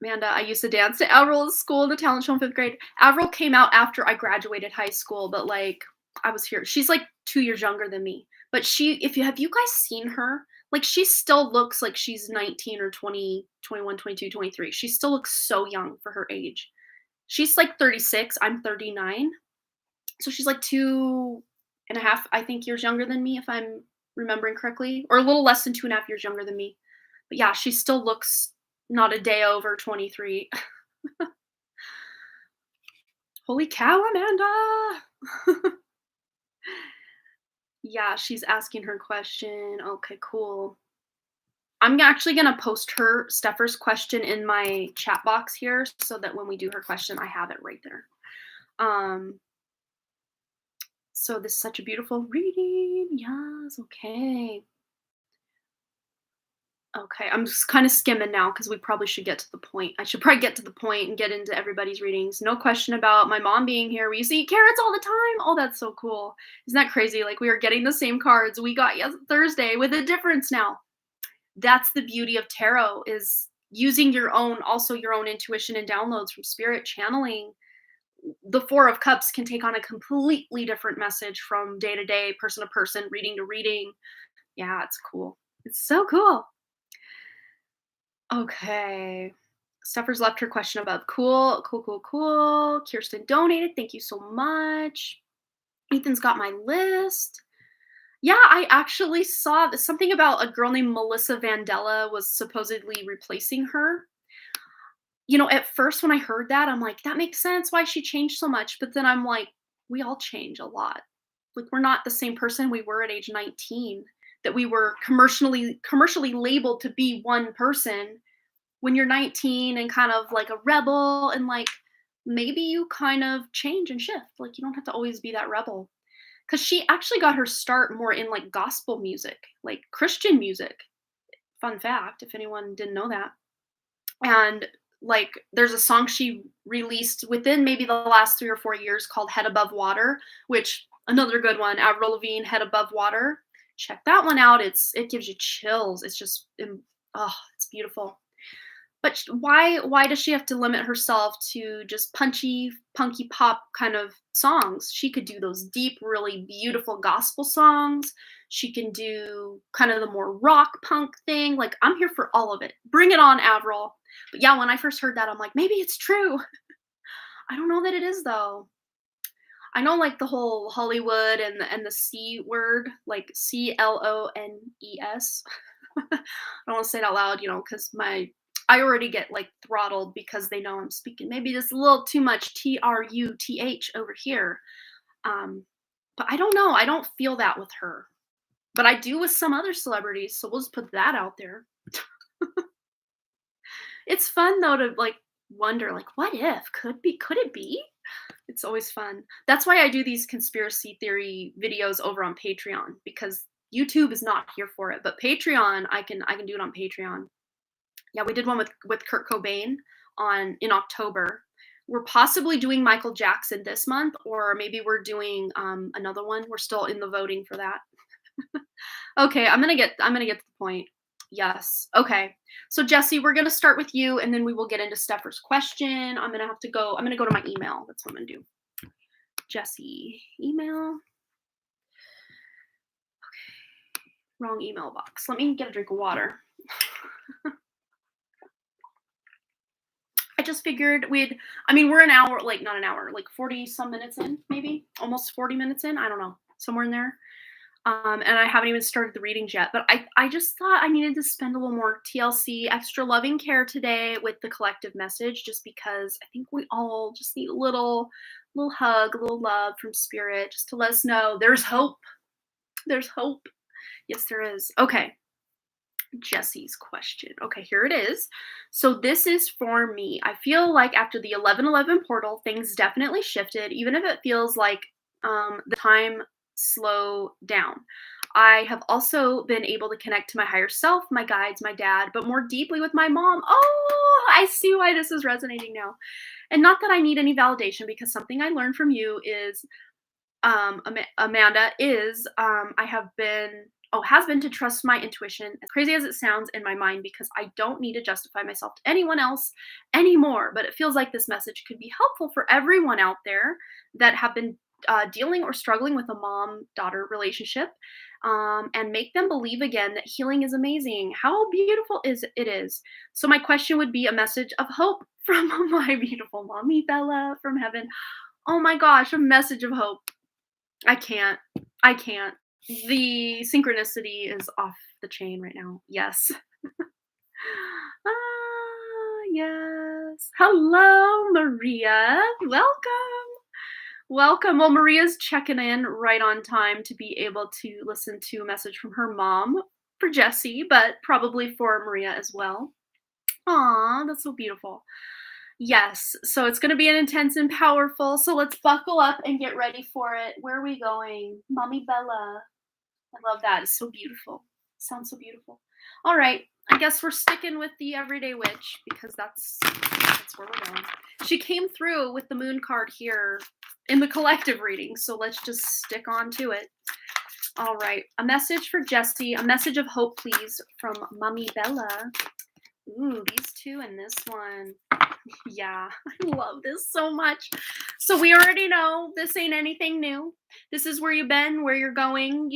Amanda, I used to dance to Avril's school, the talent show in 5th grade. Avril came out after I graduated high school, but like I was here. She's like 2 years younger than me. But have you guys seen her? Like she still looks like she's 19 or 20, 21, 22, 23. She still looks so young for her age. She's like 36. I'm 39. So she's like 2.5, I think, years younger than me, if I'm remembering correctly, or a little less than 2.5 years younger than me. But yeah, she still looks not a day over 23. Holy cow, Amanda! Yeah, she's asking her question. Okay, cool. I'm actually gonna post Stepher's question in my chat box here so that when we do her question, I have it right there. So this is such a beautiful reading. Yes, okay. Okay, I'm just kind of skimming now because we probably should get to the point. I should probably get to the point and get into everybody's readings. No question about my mom being here. We used to eat carrots all the time. Oh, that's so cool. Isn't that crazy? Like we are getting the same cards we got Thursday with a difference now. That's the beauty of tarot, is using your own intuition and downloads from spirit, channeling. The Four of Cups can take on a completely different message from day to day, person to person, reading to reading. Yeah, it's cool. It's so cool. Okay. Stepher's left her question above. Cool, cool, cool, cool. Kirsten donated. Thank you so much. Ethan's got my list. Yeah, I actually saw something about a girl named Melissa Vandella was supposedly replacing her. At first when I heard that, I'm like, that makes sense why she changed so much. But then I'm like, we all change a lot. Like we're not the same person we were at age 19, that we were commercially labeled to be one person. When you're 19 and kind of like a rebel, and like maybe you kind of change and shift. Like you don't have to always be that rebel. Because she actually got her start more in like gospel music, like Christian music. Fun fact, if anyone didn't know that. And like there's a song she released within maybe the last 3 or 4 years called Head Above Water, which another good one, Avril Lavigne, Head Above Water. Check that one out. It gives you chills. It's just, it's beautiful. But why does she have to limit herself to just punchy, punky pop kind of songs? She could do those deep, really beautiful gospel songs. She can do kind of the more rock punk thing. Like, I'm here for all of it. Bring it on, Avril. But yeah, when I first heard that, I'm like, maybe it's true. I don't know that it is, though. I know like the whole Hollywood and the C word, like CLONES. I don't want to say it out loud, because I already get like throttled because they know I'm speaking maybe just a little too much TRUTH over here. But I don't know. I don't feel that with her. But I do with some other celebrities, so we'll just put that out there. It's fun though to like wonder, like, what if? Could it be? It's always fun. That's why I do these conspiracy theory videos over on Patreon, because YouTube is not here for it. But Patreon, I can do it on Patreon. Yeah, we did one with Kurt Cobain in October. We're possibly doing Michael Jackson this month, or maybe we're doing another one. We're still in the voting for that. Okay, I'm gonna get to the point. Yes. Okay. So Jesse, we're gonna start with you, and then we will get into Stepher's question. I'm gonna go to my email. That's what I'm gonna do. Jesse, email. Okay. Wrong email box. Let me get a drink of water. I just figured we're an hour, like not an hour, like 40 some minutes in, maybe almost 40 minutes in. I don't know, somewhere in there. And I haven't even started the readings yet, but I just thought I needed to spend a little more TLC, extra loving care today with the collective message, just because I think we all just need a little hug, a little love from spirit, just to let us know there's hope. There's hope. Yes, there is. Okay. Jesse's question. Okay, here it is. So this is for me. I feel like after the 11/11 portal, things definitely shifted, even if it feels like the time slow down. I have also been able to connect to my higher self, my guides, my dad, but more deeply with my mom. Oh, I see why this is resonating now. And not that I need any validation, because something I learned from you is Amanda, is I have been has been to trust my intuition, as crazy as it sounds, in my mind, because I don't need to justify myself to anyone else anymore. But it feels like this message could be helpful for everyone out there that have been dealing or struggling with a mom-daughter relationship, and make them believe again that healing is amazing. How beautiful is it is. So my question would be a message of hope from my beautiful mommy Bella from heaven. Oh my gosh, a message of hope. I can't. I can't. The synchronicity is off the chain right now. Yes. Yes. Hello, Maria. Welcome. Welcome. Well, Maria's checking in right on time to be able to listen to a message from her mom for Jesse, but probably for Maria as well. Aw, that's so beautiful. Yes, so it's going to be an intense and powerful. So let's buckle up and get ready for it. Where are we going? Mommy Bella. I love that. It's so beautiful. Sounds so beautiful. All right. I guess we're sticking with the everyday witch, because that's where we're going. She came through with the moon card here in the collective reading, so let's just stick on to it. All right. A message for Jesse. A message of hope, please, from Mommy Bella. Ooh, these two and this one. Yeah, I love this so much. So we already know this ain't anything new. This is where you've been, where you're going,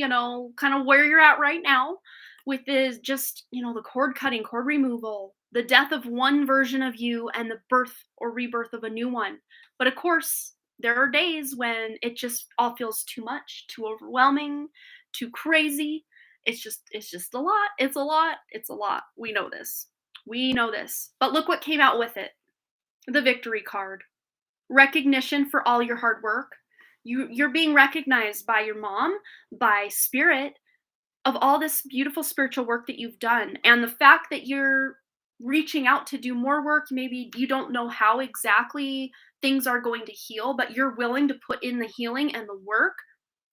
kind of where you're at right now, with this just, the cord cutting, cord removal, the death of one version of you and the birth or rebirth of a new one. But of course, there are days when it just all feels too much, too overwhelming, too crazy. It's just a lot. It's a lot. It's a lot. We know this. We know this. But look what came out with it. The victory card. Recognition for all your hard work. You're being recognized by your mom, by spirit, of all this beautiful spiritual work that you've done. And the fact that you're reaching out to do more work, maybe you don't know how exactly things are going to heal, but you're willing to put in the healing and the work,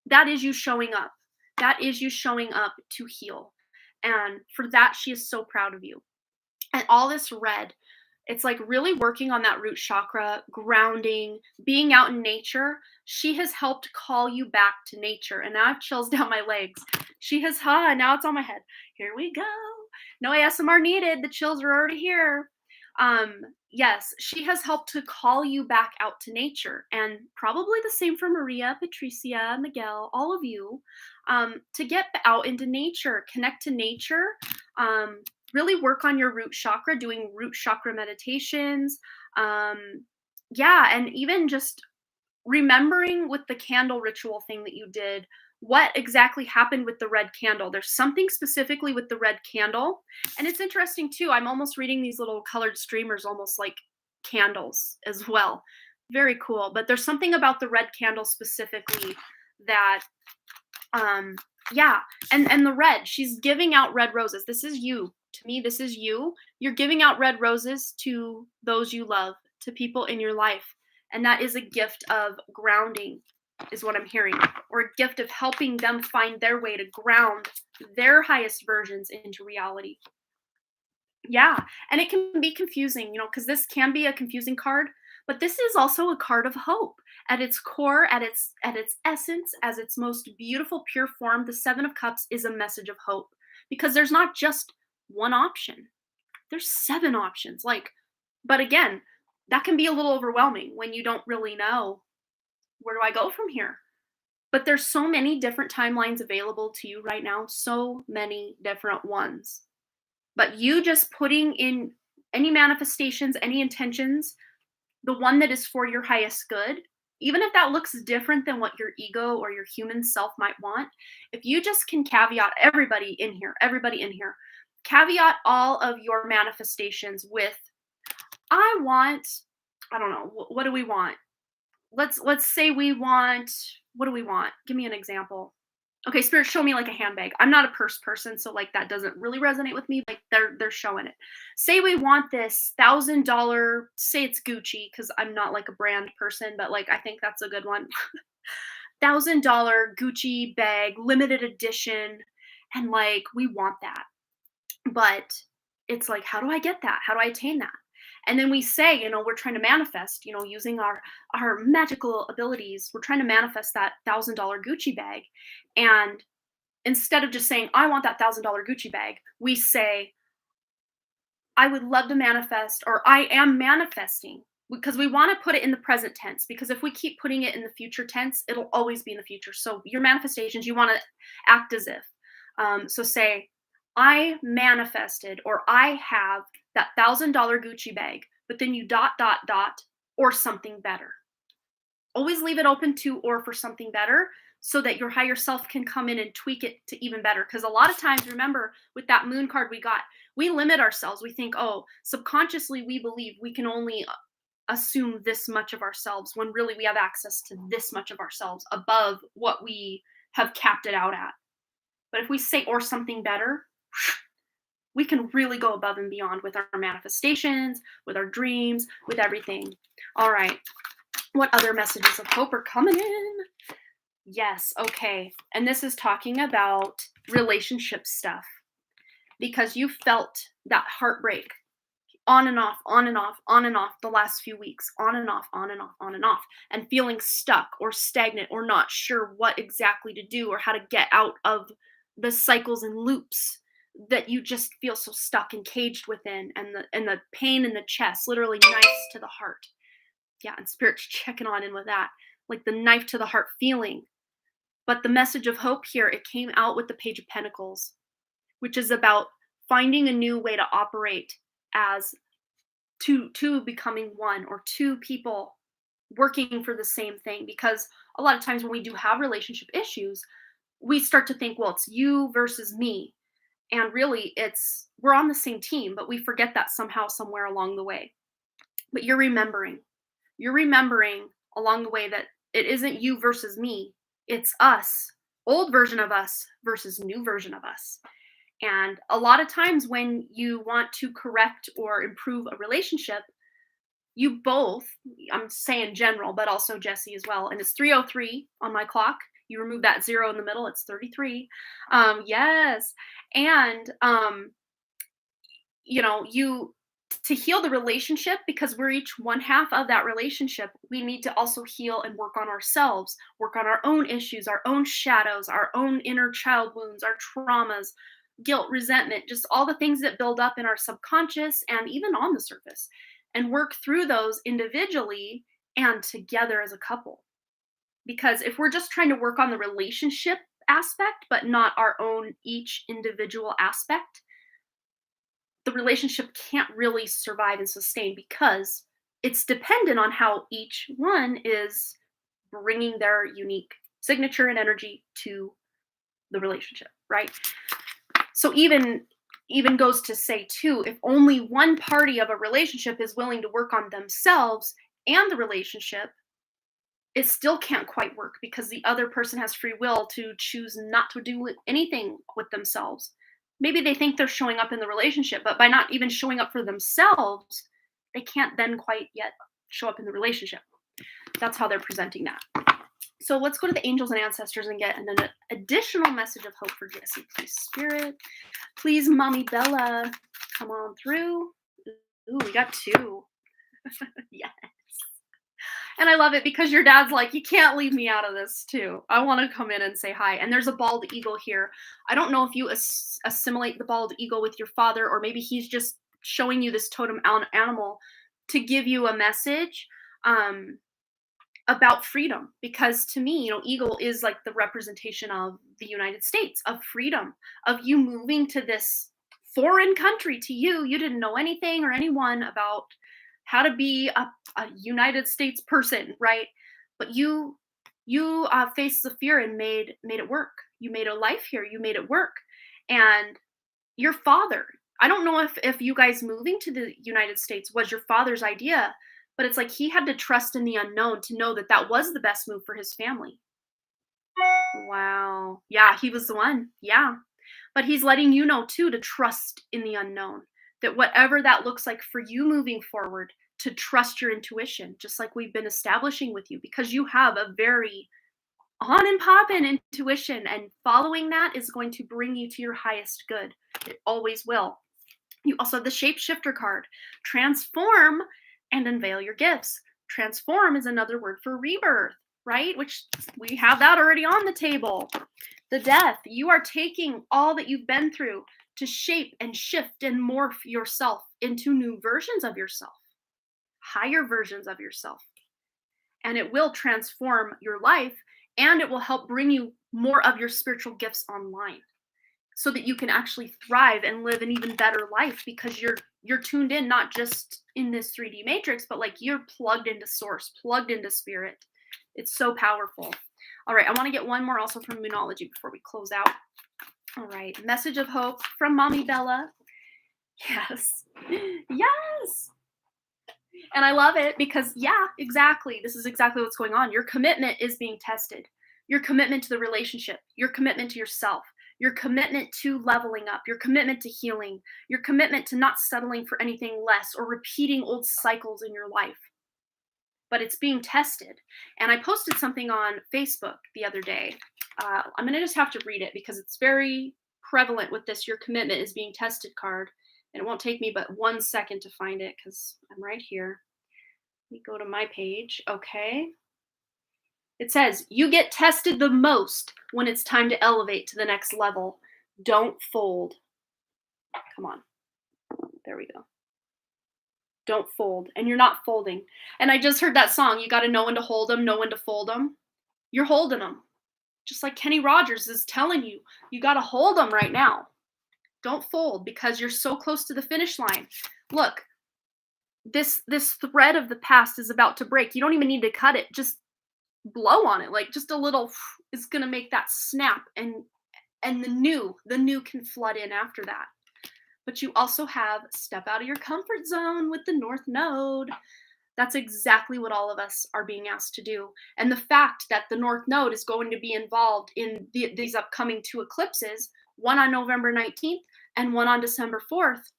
that is you showing up. That is you showing up to heal. And for that, she is so proud of you. And all this red, it's like really working on that root chakra, grounding, being out in nature. She has helped call you back to nature. And now I have chills down my legs. She has, now it's on my head. Here we go. No ASMR needed. The chills are already here. Yes, she has helped to call you back out to nature. And probably the same for Maria, Patricia, Miguel, all of you, to get out into nature, connect to nature, really work on your root chakra, doing root chakra meditations. And even just remembering with the candle ritual thing that you did, what exactly happened with the red candle. There's something specifically with the red candle. And it's interesting too. I'm almost reading these little colored streamers, almost like candles as well. Very cool. But there's something about the red candle specifically that, and the red, she's giving out red roses. This is you. To me, this is you. You're giving out red roses to those you love, to people in your life. And that is a gift of grounding, is what I'm hearing, or a gift of helping them find their way to ground their highest versions into reality. Yeah, and it can be confusing, because this can be a confusing card, but this is also a card of hope. At its core, at its essence, as its most beautiful pure form, the 7 of Cups is a message of hope, because there's not just one option. There's 7 options. But again, that can be a little overwhelming when you don't really know, where do I go from here? But there's so many different timelines available to you right now, so many different ones. But you just putting in any manifestations, any intentions, the one that is for your highest good, even if that looks different than what your ego or your human self might want, if you just can caveat everybody in here, caveat all of your manifestations with, I want, I don't know, what do we want? Let's say we want, what do we want? Give me an example. Okay, spirit, show me like a handbag. I'm not a purse person, so like that doesn't really resonate with me. Like they're showing it. Say we want this $1,000. Say it's Gucci because I'm not like a brand person, but like I think that's a good one. $1,000 Gucci bag, limited edition, and like we want that. But it's like, how do I get that? How do I attain that? And then we say, we're trying to manifest, using our magical abilities, we're trying to manifest that $1,000 Gucci bag. And instead of just saying, I want that $1,000 Gucci bag, we say, I would love to manifest, or I am manifesting, because we want to put it in the present tense. Because if we keep putting it in the future tense, it'll always be in the future. So your manifestations, you want to act as if. So say, I manifested, or I have that $1,000 Gucci bag, but then you ... or something better. Always leave it open to or for something better, so that your higher self can come in and tweak it to even better. Because a lot of times, remember, with that moon card we got, we limit ourselves. We think, oh, subconsciously we believe we can only assume this much of ourselves, when really we have access to this much of ourselves above what we have capped it out at. But if we say or something better, we can really go above and beyond with our manifestations, with our dreams, with everything. All right. What other messages of hope are coming in? Yes. Okay. And this is talking about relationship stuff, because you felt that heartbreak on and off, on and off, on and off the last few weeks, on and off, on and off, on and off, and feeling stuck or stagnant or not sure what exactly to do or how to get out of the cycles and loops that you just feel so stuck and caged within, and the pain in the chest, literally knives to the heart. Yeah, and spirit's checking on in with that, like the knife to the heart feeling. But the message of hope here, it came out with the Page of Pentacles, which is about finding a new way to operate as two becoming one, or two people working for the same thing. Because a lot of times when we do have relationship issues, we start to think, well, it's you versus me. And really, we're on the same team, but we forget that somehow, somewhere along the way. But you're remembering along the way that it isn't you versus me. It's us, old version of us versus new version of us. And a lot of times when you want to correct or improve a relationship, you both, I'm saying general, but also Jesse as well. And it's 3:03 on my clock. You remove that 0 in the middle, it's 33. Yes. And, you, to heal the relationship, because we're each one half of that relationship, we need to also heal and work on ourselves, work on our own issues, our own shadows, our own inner child wounds, our traumas, guilt, resentment, just all the things that build up in our subconscious and even on the surface, and work through those individually and together as a couple. Because if we're just trying to work on the relationship aspect, but not our own each individual aspect, the relationship can't really survive and sustain, because it's dependent on how each one is bringing their unique signature and energy to the relationship, right? So even goes to say too, if only one party of a relationship is willing to work on themselves and the relationship, it still can't quite work, because the other person has free will to choose not to do anything with themselves. Maybe they think they're showing up in the relationship, but by not even showing up for themselves, they can't then quite yet show up in the relationship. That's how they're presenting that. So let's go to the angels and ancestors and get an additional message of hope for Jesse. Please, Spirit. Please, Mommy Bella, come on through. Ooh, we got 2. Yes. And I love it, because your dad's like, you can't leave me out of this too. I want to come in and say hi. And there's a bald eagle here. I don't know if you assimilate the bald eagle with your father, or maybe he's just showing you this totem animal to give you a message about freedom. Because to me, eagle is like the representation of the United States, of freedom, of you moving to this foreign country to you. You didn't know anything or anyone about how to be a United States person, right? but you faced the fear and made it work. You made a life here. You made it work. And your father, I don't know if you guys moving to the United States was your father's idea, but it's like he had to trust in the unknown to know that that was the best move for his family. Wow. Yeah, he was the one. Yeah. But he's letting you know too to trust in the unknown. That whatever that looks like for you moving forward, to trust your intuition, just like we've been establishing with you, because you have a very on and poppin' intuition, and following that is going to bring you to your highest good. It always will. You also have the shapeshifter card. Transform and unveil your gifts. Transform is another word for rebirth, right? Which we have that already on the table. The death. You are taking all that you've been through to shape and shift and morph yourself into new versions of yourself, higher versions of yourself. And it will transform your life, and it will help bring you more of your spiritual gifts online so that you can actually thrive and live an even better life, because you're tuned in, not just in this 3D matrix, but like you're plugged into source, plugged into spirit. It's so powerful. All right, I want to get one more also from Moonology before we close out. All right, message of hope from Mommy Bella. Yes. Yes. And I love it because, yeah, exactly. This is exactly what's going on. Your commitment is being tested. Your commitment to the relationship, your commitment to yourself, your commitment to leveling up, your commitment to healing, your commitment to not settling for anything less or repeating old cycles in your life. But it's being tested. And I posted something on Facebook the other day. I'm going to just have to read it because it's very prevalent with this your commitment is being tested card. And it won't take me but 1 second to find it because I'm right here. Let me go to my page. Okay. It says, you get tested the most when it's time to elevate to the next level. Don't fold. Come on. There we go. Don't fold. And you're not folding. And I just heard that song. You got to know when to hold them, know when to fold them. You're holding them. Just like Kenny Rogers is telling you, you got to hold them right now. Don't fold because you're so close to the finish line. Look, this thread of the past is about to break. You don't even need to cut it. Just blow on it. Like just a little is going to make that snap, and the new can flood in after that. But you also have step out of your comfort zone with the North Node. That's exactly what all of us are being asked to do. And the fact that the North Node is going to be involved in these upcoming 2 eclipses, one on November 19th and one on December 4th,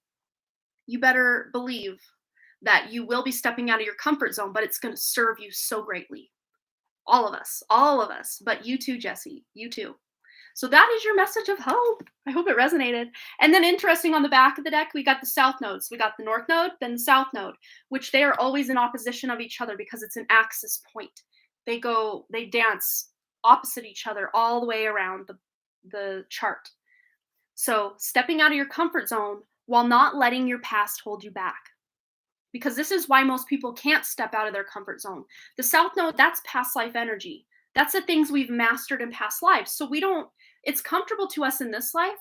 you better believe that you will be stepping out of your comfort zone, but it's going to serve you so greatly. All of us, but you too, Jesse, you too. So that is your message of hope. I hope it resonated. And then interesting, on the back of the deck, we got the South Nodes. We got the North Node, then the South Node, which they are always in opposition of each other because it's an axis point. They dance opposite each other all the way around the chart. So stepping out of your comfort zone while not letting your past hold you back. Because this is why most people can't step out of their comfort zone. The South Node, that's past life energy. That's the things we've mastered in past lives. So it's comfortable to us in this life,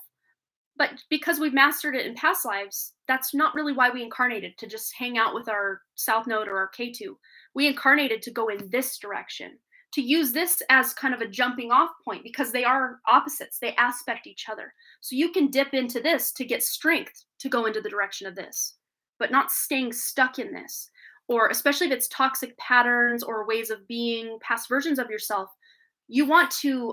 but because we've mastered it in past lives, that's not really why we incarnated, to just hang out with our South Node or our K2. We incarnated to go in this direction, to use this as kind of a jumping off point, because they are opposites. They aspect each other. So you can dip into this to get strength to go into the direction of this, but not staying stuck in this. Or especially if it's toxic patterns or ways of being, past versions of yourself, you want to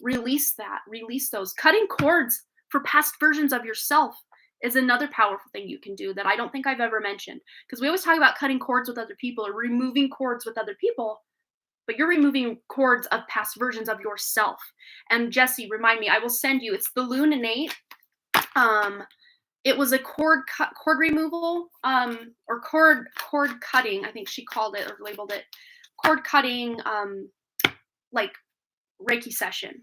release those. Cutting cords for past versions of yourself is another powerful thing you can do that I don't think I've ever mentioned. Because we always talk about cutting cords with other people or removing cords with other people, but you're removing cords of past versions of yourself. And Jesse, remind me, I will send you, it's the Luninate. It was a cord removal, or cord cutting, I think she called it or labeled it, cord cutting, like Reiki session.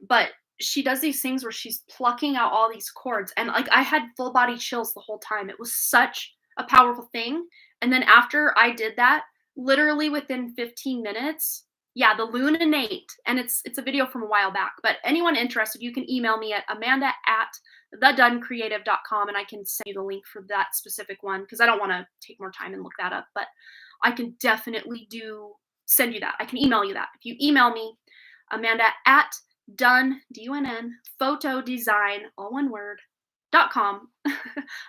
But she does these things where she's plucking out all these cords, and like I had full body chills the whole time. It was such a powerful thing. And then after I did that, literally within 15 minutes, yeah, the Luninate, and it's a video from a while back, but anyone interested, you can email me at amanda@theDoneCreative.com, and I can send you the link for that specific one, because I don't want to take more time and look that up, but I can definitely do send you that. I can email you that. If you email me, Amanda at done, D-U-N-N, photodesign, all one word, .com.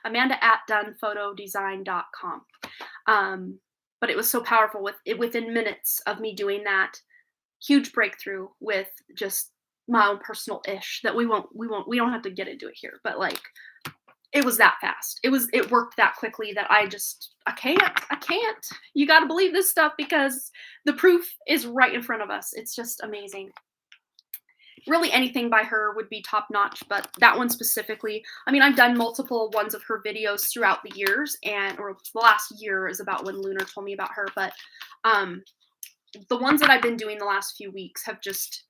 Amanda at donephotodesign.com. But it was so powerful within minutes of me doing that. Huge breakthrough with just my own personal ish that we don't have to get into it here, but like it was that fast. It worked that quickly that I can't. You got to believe this stuff because the proof is right in front of us. It's just amazing. Really anything by her would be top notch, but that one specifically, I mean, I've done multiple ones of her videos throughout the years, or the last year is about when Lunar told me about her, but the ones that I've been doing the last few weeks have just,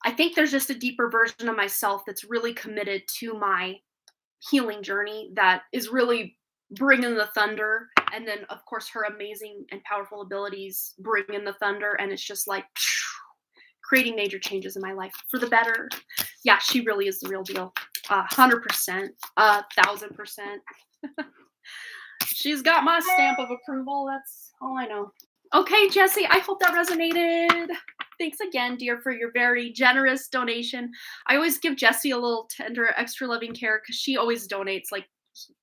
I think there's just a deeper version of myself that's really committed to my healing journey that is really bringing the thunder. And then, of course, her amazing and powerful abilities bring in the thunder. And it's just like creating major changes in my life for the better. Yeah, she really is the real deal. 100%, 1,000%. She's got my stamp of approval. That's all I know. Okay, Jessie, I hope that resonated. Thanks again, dear, for your very generous donation. I always give Jessie a little tender, extra loving care because she always donates like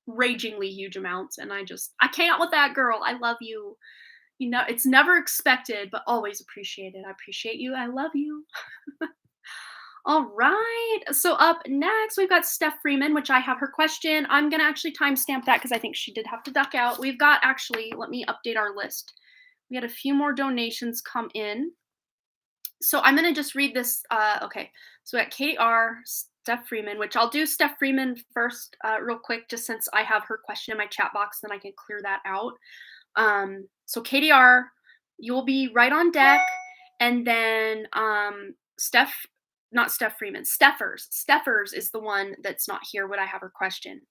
ragingly huge amounts. And I can't with that, girl. I love you. You know, it's never expected, but always appreciated. I appreciate you. I love you. All right. So up next, we've got Steph Freeman, which I have her question. I'm going to actually timestamp that because I think she did have to duck out. We've got let me update our list. We had a few more donations come in. So I'm going to just read this. Okay. So we got Katie R., Steph Freeman, which I'll do Steph Freeman first real quick, just since I have her question in my chat box, then I can clear that out. So Katie R., you'll be right on deck. And then not Steph Freeman, Steffers is the one that's not here when I have her question.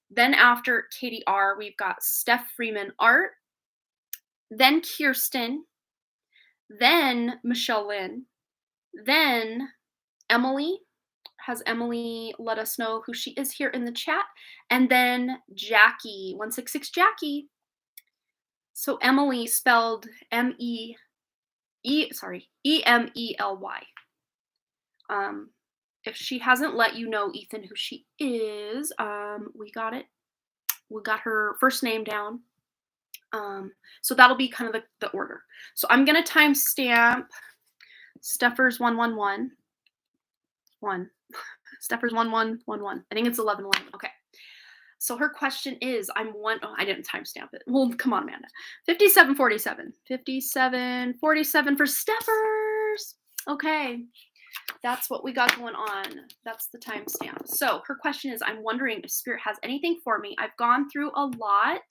Then after Katie R., we've got Steph Freeman Art, then Kirsten, then Michelle Lynn, then Emily. Has Emily let us know who she is here in the chat? And then Jackie, 166 Jackie. So Emily spelled Emely. If she hasn't let you know, Ethan, who she is, we got it. We got her first name down. So that'll be kind of the order. So I'm going to timestamp Steffers 111. Steffers 1111. I think it's 1111. Okay. So her question is, I didn't timestamp it. Well, come on, Amanda. 5747. 5747 for Steffers. Okay. That's what we got going on. That's the timestamp. So her question is, I'm wondering if Spirit has anything for me. I've gone through a lot.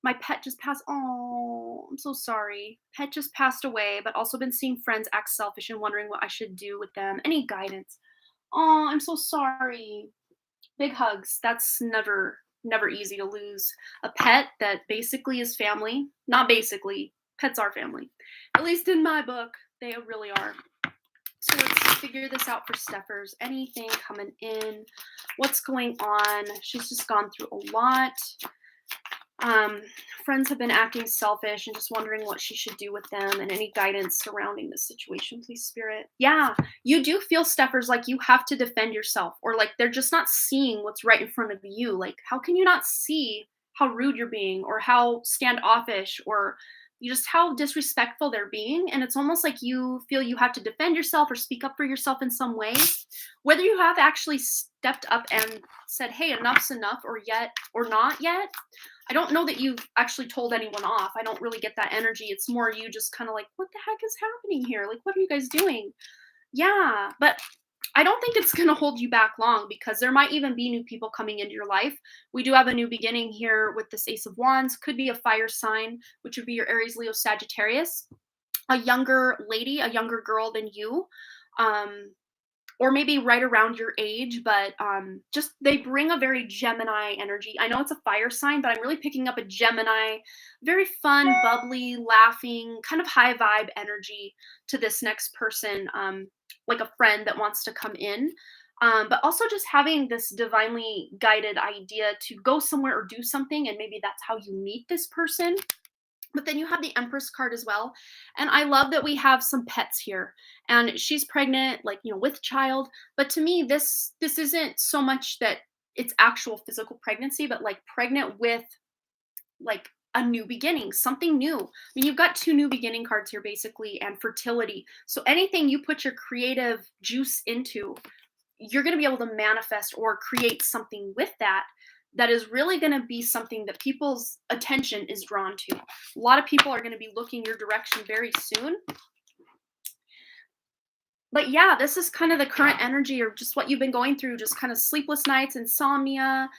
My pet just passed. Oh, I'm so sorry. Pet just passed away, but also been seeing friends act selfish and wondering what I should do with them. Any guidance? Oh, I'm so sorry. Big hugs. That's never easy to lose a pet that basically is family. Not basically. Pets are family. At least in my book, they really are. So let's figure this out for Steffers. Anything coming in? What's going on? She's just gone through a lot. Friends have been acting selfish and just wondering what she should do with them, and any guidance surrounding this situation, please, Spirit. Yeah, you do feel, Steffers, like you have to defend yourself, or like they're just not seeing what's right in front of you. Like, how can you not see how rude you're being, or how standoffish, or just how disrespectful they're being? And it's almost like you feel you have to defend yourself or speak up for yourself in some way, whether you have actually stepped up and said, hey, enough's enough, or not yet. I don't know that you've actually told anyone off. I don't really get that energy. It's more you just kind of like, what the heck is happening here? Like, what are you guys doing? Yeah, but I don't think it's going to hold you back long, because there might even be new people coming into your life. We do have a new beginning here with this Ace of Wands. Could be a fire sign, which would be your Aries, Leo, Sagittarius. A younger lady, a younger girl than you. Or maybe right around your age, but just they bring a very Gemini energy. I know it's a fire sign, but I'm really picking up a Gemini, very fun, bubbly, laughing, kind of high vibe energy to this next person, like a friend that wants to come in. But also just having this divinely guided idea to go somewhere or do something, and maybe that's how you meet this person. But then you have the Empress card as well. And I love that we have some pets here. And she's pregnant, like, with child. But to me, this isn't so much that it's actual physical pregnancy, but like pregnant with like a new beginning, something new. I mean, you've got two new beginning cards here basically, and fertility. So anything you put your creative juice into, you're going to be able to manifest or create something with that that is really going to be something that people's attention is drawn to. A lot of people are going to be looking your direction very soon. But yeah, this is kind of the current energy or just what you've been going through, just kind of sleepless nights, insomnia,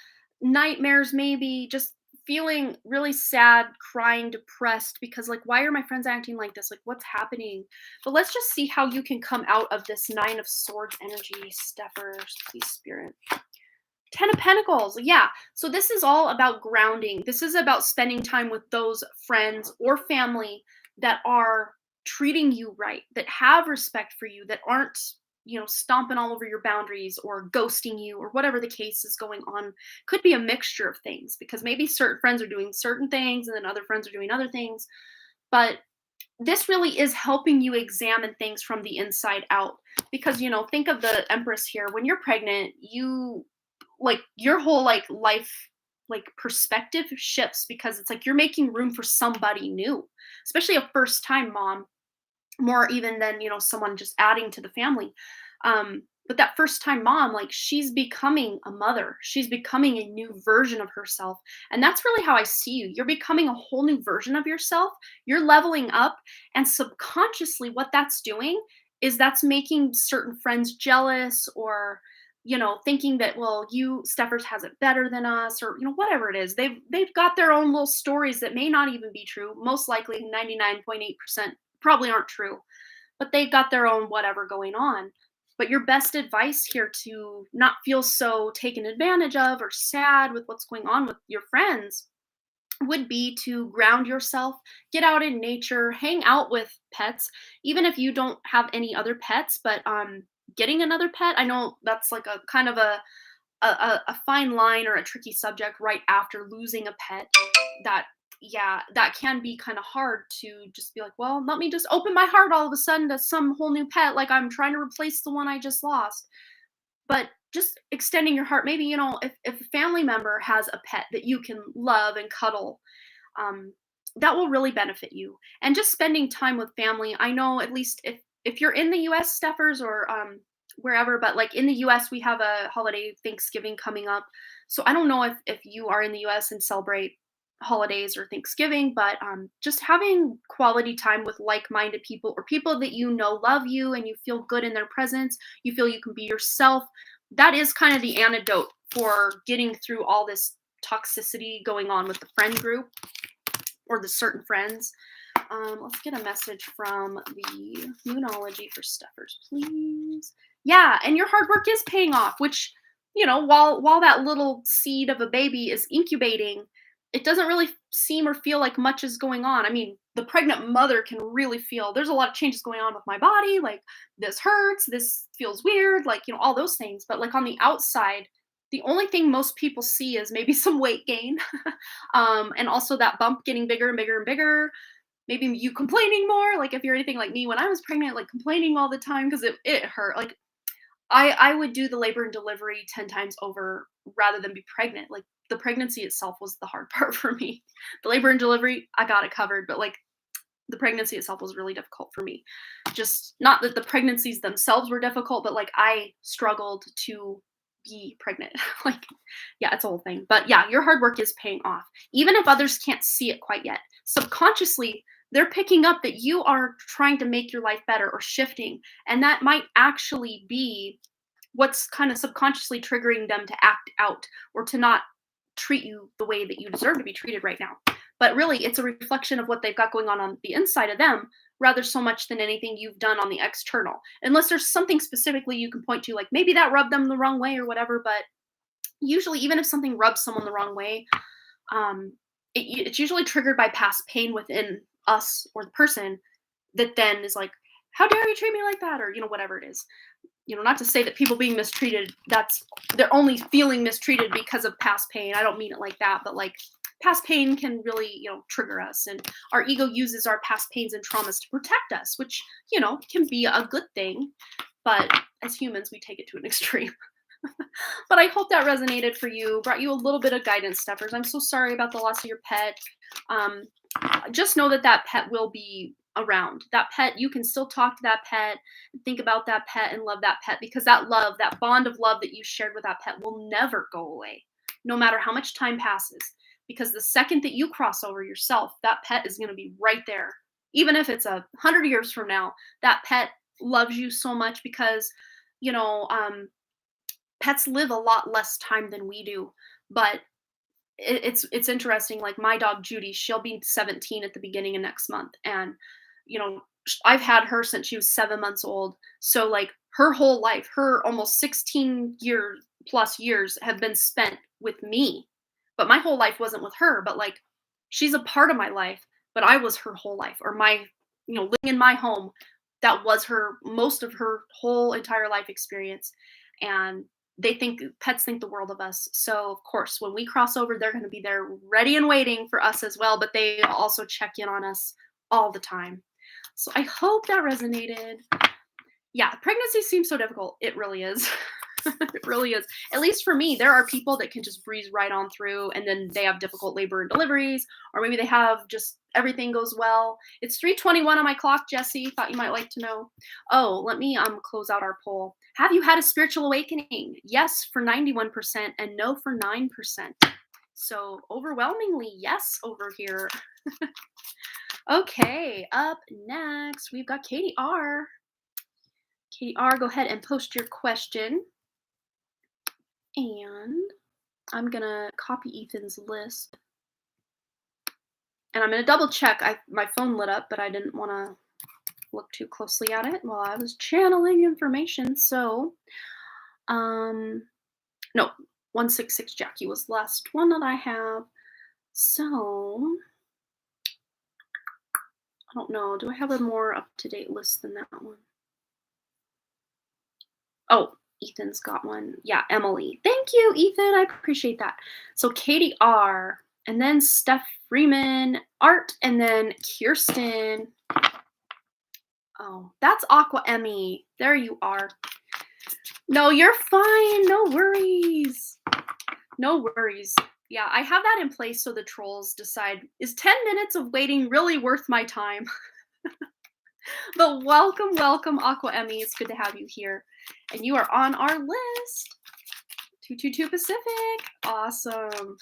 nightmares, maybe just feeling really sad, crying, depressed because, like, why are my friends acting like this? Like, what's happening? But let's just see how you can come out of this Nine of Swords energy, Steffers, please, Spirit. Ten of Pentacles, yeah. So this is all about grounding. This is about spending time with those friends or family that are treating you right, that have respect for you, that aren't, stomping all over your boundaries or ghosting you or whatever the case is going on. Could be a mixture of things because maybe certain friends are doing certain things and then other friends are doing other things. But this really is helping you examine things from the inside out because, think of the Empress here. When you're pregnant, your whole life perspective shifts because it's like you're making room for somebody new, especially a first time mom, more even than someone just adding to the family. But that first time mom, like, she's becoming a mother, she's becoming a new version of herself, and that's really how I see you. You're becoming a whole new version of yourself, you're leveling up, and subconsciously what that's doing is that's making certain friends jealous or thinking that, well, Steffers has it better than us, or whatever it is. They've got their own little stories that may not even be true. Most likely 99.8% probably aren't true, but they've got their own whatever going on. But your best advice here to not feel so taken advantage of or sad with what's going on with your friends would be to ground yourself, get out in nature, hang out with pets, even if you don't have any other pets. But getting another pet, I know that's like a kind of a fine line or a tricky subject right after losing a pet. That Yeah, that can be kind of hard to just be like, well, let me just open my heart all of a sudden to some whole new pet, like I'm trying to replace the one I just lost. But just extending your heart, maybe, if a family member has a pet that you can love and cuddle, um, that will really benefit you. And just spending time with family. I know, at least if you're in the US, Steffers, or wherever, but like in the US, we have a holiday, Thanksgiving, coming up. So I don't know if you are in the US and celebrate holidays or Thanksgiving, but just having quality time with like-minded people or people that love you and you feel good in their presence, you feel you can be yourself. That is kind of the antidote for getting through all this toxicity going on with the friend group or the certain friends. Let's get a message from the Moonology for Steffers, please. Yeah, and your hard work is paying off, which, while that little seed of a baby is incubating, it doesn't really seem or feel like much is going on. I mean, the pregnant mother can really feel there's a lot of changes going on with my body. Like, this hurts, this feels weird, like, all those things. But like on the outside, the only thing most people see is maybe some weight gain, and also that bump getting bigger and bigger and bigger. Maybe you complaining more, like if you're anything like me when I was pregnant, like complaining all the time because it hurt. Like, I would do the labor and delivery 10 times over rather than be pregnant. Like, the pregnancy itself was the hard part for me. The labor and delivery, I got it covered, but like the pregnancy itself was really difficult for me. Just not that the pregnancies themselves were difficult, but like I struggled to be pregnant. Like, yeah, it's a whole thing. But yeah, your hard work is paying off. Even if others can't see it quite yet, subconsciously, they're picking up that you are trying to make your life better or shifting. And that might actually be what's kind of subconsciously triggering them to act out or to not treat you the way that you deserve to be treated right now. But really, it's a reflection of what they've got going on the inside of them, rather so much than anything you've done on the external. Unless there's something specifically you can point to, like maybe that rubbed them the wrong way or whatever. But usually, even if something rubs someone the wrong way, it's usually triggered by past pain within us or the person that then is like, how dare you treat me like that? Or, whatever it is. Not to say that people being mistreated, they're only feeling mistreated because of past pain. I don't mean it like that, but like past pain can really, trigger us, and our ego uses our past pains and traumas to protect us, which, can be a good thing. But as humans, we take it to an extreme. But I hope that resonated for you, brought you a little bit of guidance, Steppers. I'm so sorry about the loss of your pet. Um, just know that that pet will be around. That pet, you can still talk to that pet, think about that pet, and love that pet, because that love, that bond of love that you shared with that pet will never go away, no matter how much time passes. Because the second that you cross over yourself, that pet is going to be right there. Even if it's 100 years from now, that pet loves you so much because, you know, pets live a lot less time than we do. But it's interesting. Like my dog Judy, she'll be 17 at the beginning of next month, and I've had her since she was 7 months old. So like her whole life, her almost 16 years plus have been spent with me. But my whole life wasn't with her. But like she's a part of my life, but I was her whole life, or my living in my home. That was her most of her whole entire life experience, and pets think the world of us. So of course, when we cross over, they're going to be there ready and waiting for us as well, but they also check in on us all the time. So I hope that resonated. Yeah, pregnancy seems so difficult. It really is. It really is. At least for me, there are people that can just breeze right on through, and then they have difficult labor and deliveries, or maybe they have just everything goes well. It's 3:21 on my clock, Jesse. Thought you might like to know. Oh, let me close out our poll. Have you had a spiritual awakening? Yes for 91% and no for 9%. So overwhelmingly yes over here. Okay, up next we've got Katie R. Katie R, go ahead and post your question. And I'm going to copy Ethan's list. And I'm going to double check. My phone lit up, but I didn't want to look too closely at it while I was channeling information. So, no, 166 Jackie was the last one that I have. So, I don't know. Do I have a more up-to-date list than that one? Oh, Ethan's got one. Yeah, Emily. Thank you, Ethan. I appreciate that. So Katie R, and then Steph Freeman, Art, and then Kirsten. Oh, that's Aqua Emmy. There you are. No, you're fine. No worries. No worries. Yeah, I have that in place so the trolls decide, is 10 minutes of waiting really worth my time? But welcome, Aqua Emmy. It's good to have you here. And you are on our list. 222 Pacific. Awesome.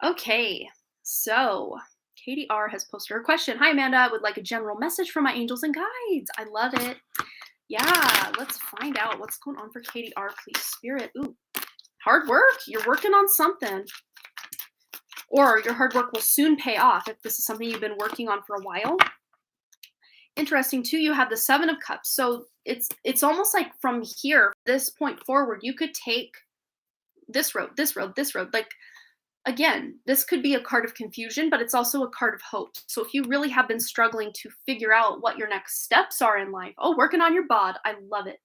Okay, so Katie R has posted her question. Hi, Amanda. I would like a general message from my angels and guides. I love it. Yeah, let's find out what's going on for Katie R, please. Spirit. Ooh, hard work. You're working on something. Or your hard work will soon pay off if this is something you've been working on for a while. Interesting too, you have the 7 of Cups. So it's almost like from here, this point forward, you could take this road. Like, again, this could be a card of confusion, but it's also a card of hope. So if you really have been struggling to figure out what your next steps are in life, working on your bod, I love it.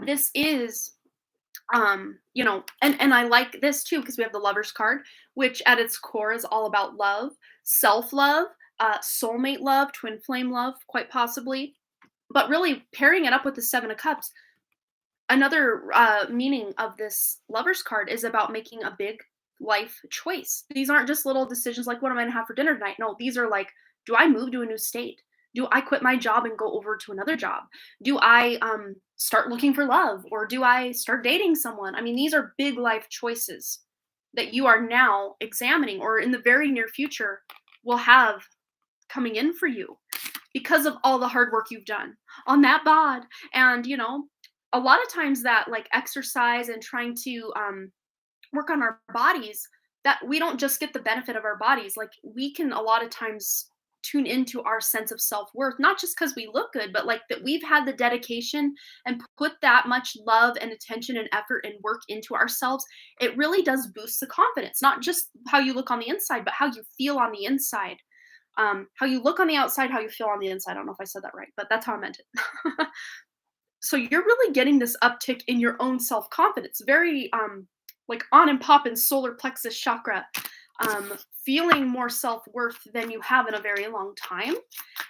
This is and I like this too, because we have the Lover's card, which at its core is all about love, self-love, soulmate love, twin flame love, quite possibly. But really pairing it up with the 7 of Cups, another meaning of this Lover's card is about making a big life choice. These aren't just little decisions like, what am I gonna have for dinner tonight? No, these are like, do I move to a new state? Do I quit my job and go over to another job? Do I start looking for love, or do I start dating someone? I mean, these are big life choices that you are now examining, or in the very near future will have coming in for you because of all the hard work you've done on that bod. And, a lot of times that like exercise and trying to work on our bodies, that we don't just get the benefit of our bodies. Like we can a lot of times tune into our sense of self-worth, not just because we look good, but like that we've had the dedication and put that much love and attention and effort and work into ourselves. It really does boost the confidence, not just how you look on the inside, but how you feel on the inside. How you look on the outside, how you feel on the inside. I don't know if I said that right, but that's how I meant it. So you're really getting this uptick in your own self-confidence, very like on and pop in solar plexus chakra, um, feeling more self-worth than you have in a very long time.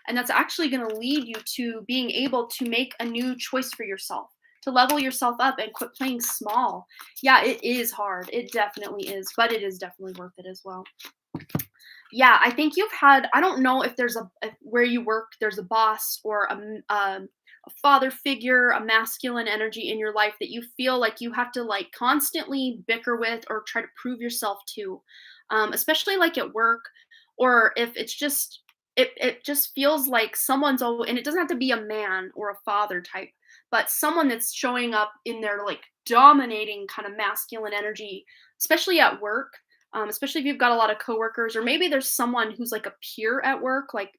And that's actually going to lead you to being able to make a new choice for yourself, to level yourself up and quit playing small. Yeah, it is hard. It definitely is, but it is definitely worth it as well. Yeah, I think you've had, I don't know if there's where you work, there's a boss or a father figure, a masculine energy in your life that you feel like you have to like constantly bicker with or try to prove yourself to, especially like at work, or if it's just, it just feels like someone's always, and it doesn't have to be a man or a father type, but someone that's showing up in their like dominating kind of masculine energy, especially at work, especially if you've got a lot of coworkers, or maybe there's someone who's like a peer at work, like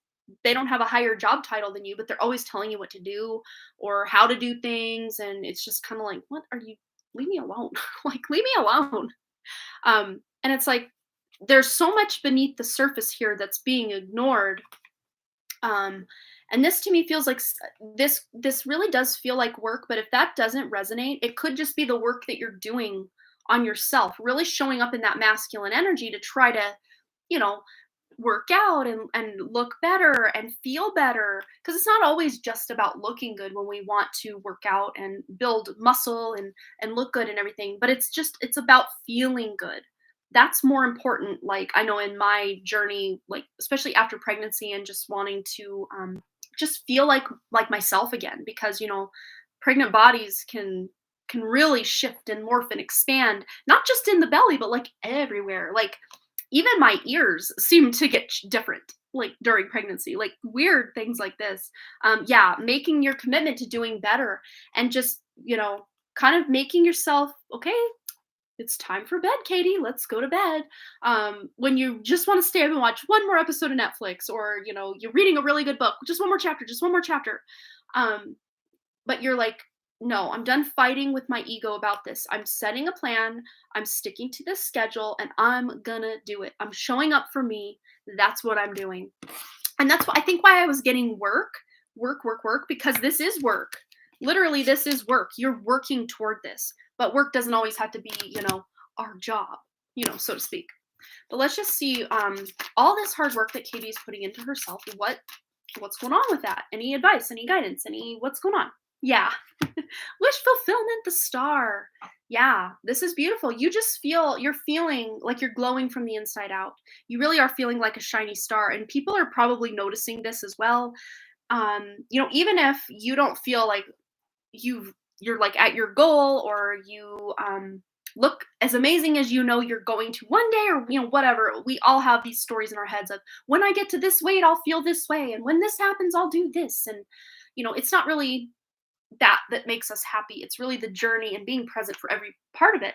they don't have a higher job title than you, but they're always telling you what to do or how to do things, and it's just kind of like, what are you? Leave me alone. Like, leave me alone. And it's like there's so much beneath the surface here that's being ignored. Um, and this to me feels like this really does feel like work, but if that doesn't resonate, it could just be the work that you're doing on yourself, really showing up in that masculine energy to try to, you know, work out and look better and feel better, because it's not always just about looking good when we want to work out and build muscle and look good and everything, but it's about feeling good. That's more important. Like, I know in my journey, like especially after pregnancy and just wanting to just feel like myself again, because pregnant bodies can really shift and morph and expand, not just in the belly but like everywhere. Like, even my ears seem to get different, like during pregnancy, like weird things like this. Yeah, making your commitment to doing better, and just kind of making yourself okay, it's time for bed, Katie. Let's go to bed. When you just want to stay up and watch one more episode of Netflix, or you're reading a really good book, just one more chapter, just one more chapter. Um, but you're like, no, I'm done fighting with my ego about this. I'm setting a plan. I'm sticking to this schedule, and I'm gonna do it. I'm showing up for me. That's what I'm doing. And that's what I think why I was getting work, because this is work. Literally, this is work. You're working toward this. But work doesn't always have to be, our job, so to speak. But let's just see all this hard work that Katie is putting into herself. What's going on with that? Any advice, any guidance, what's going on? Yeah. Wish fulfillment, the star. Yeah, this is beautiful. You're feeling like you're glowing from the inside out. You really are feeling like a shiny star, and people are probably noticing this as well. Even if you don't feel like you're like at your goal, or you look as amazing as you're going to one day, or whatever. We all have these stories in our heads of, when I get to this weight I'll feel this way, and when this happens I'll do this. And it's not really that makes us happy. It's really the journey and being present for every part of it.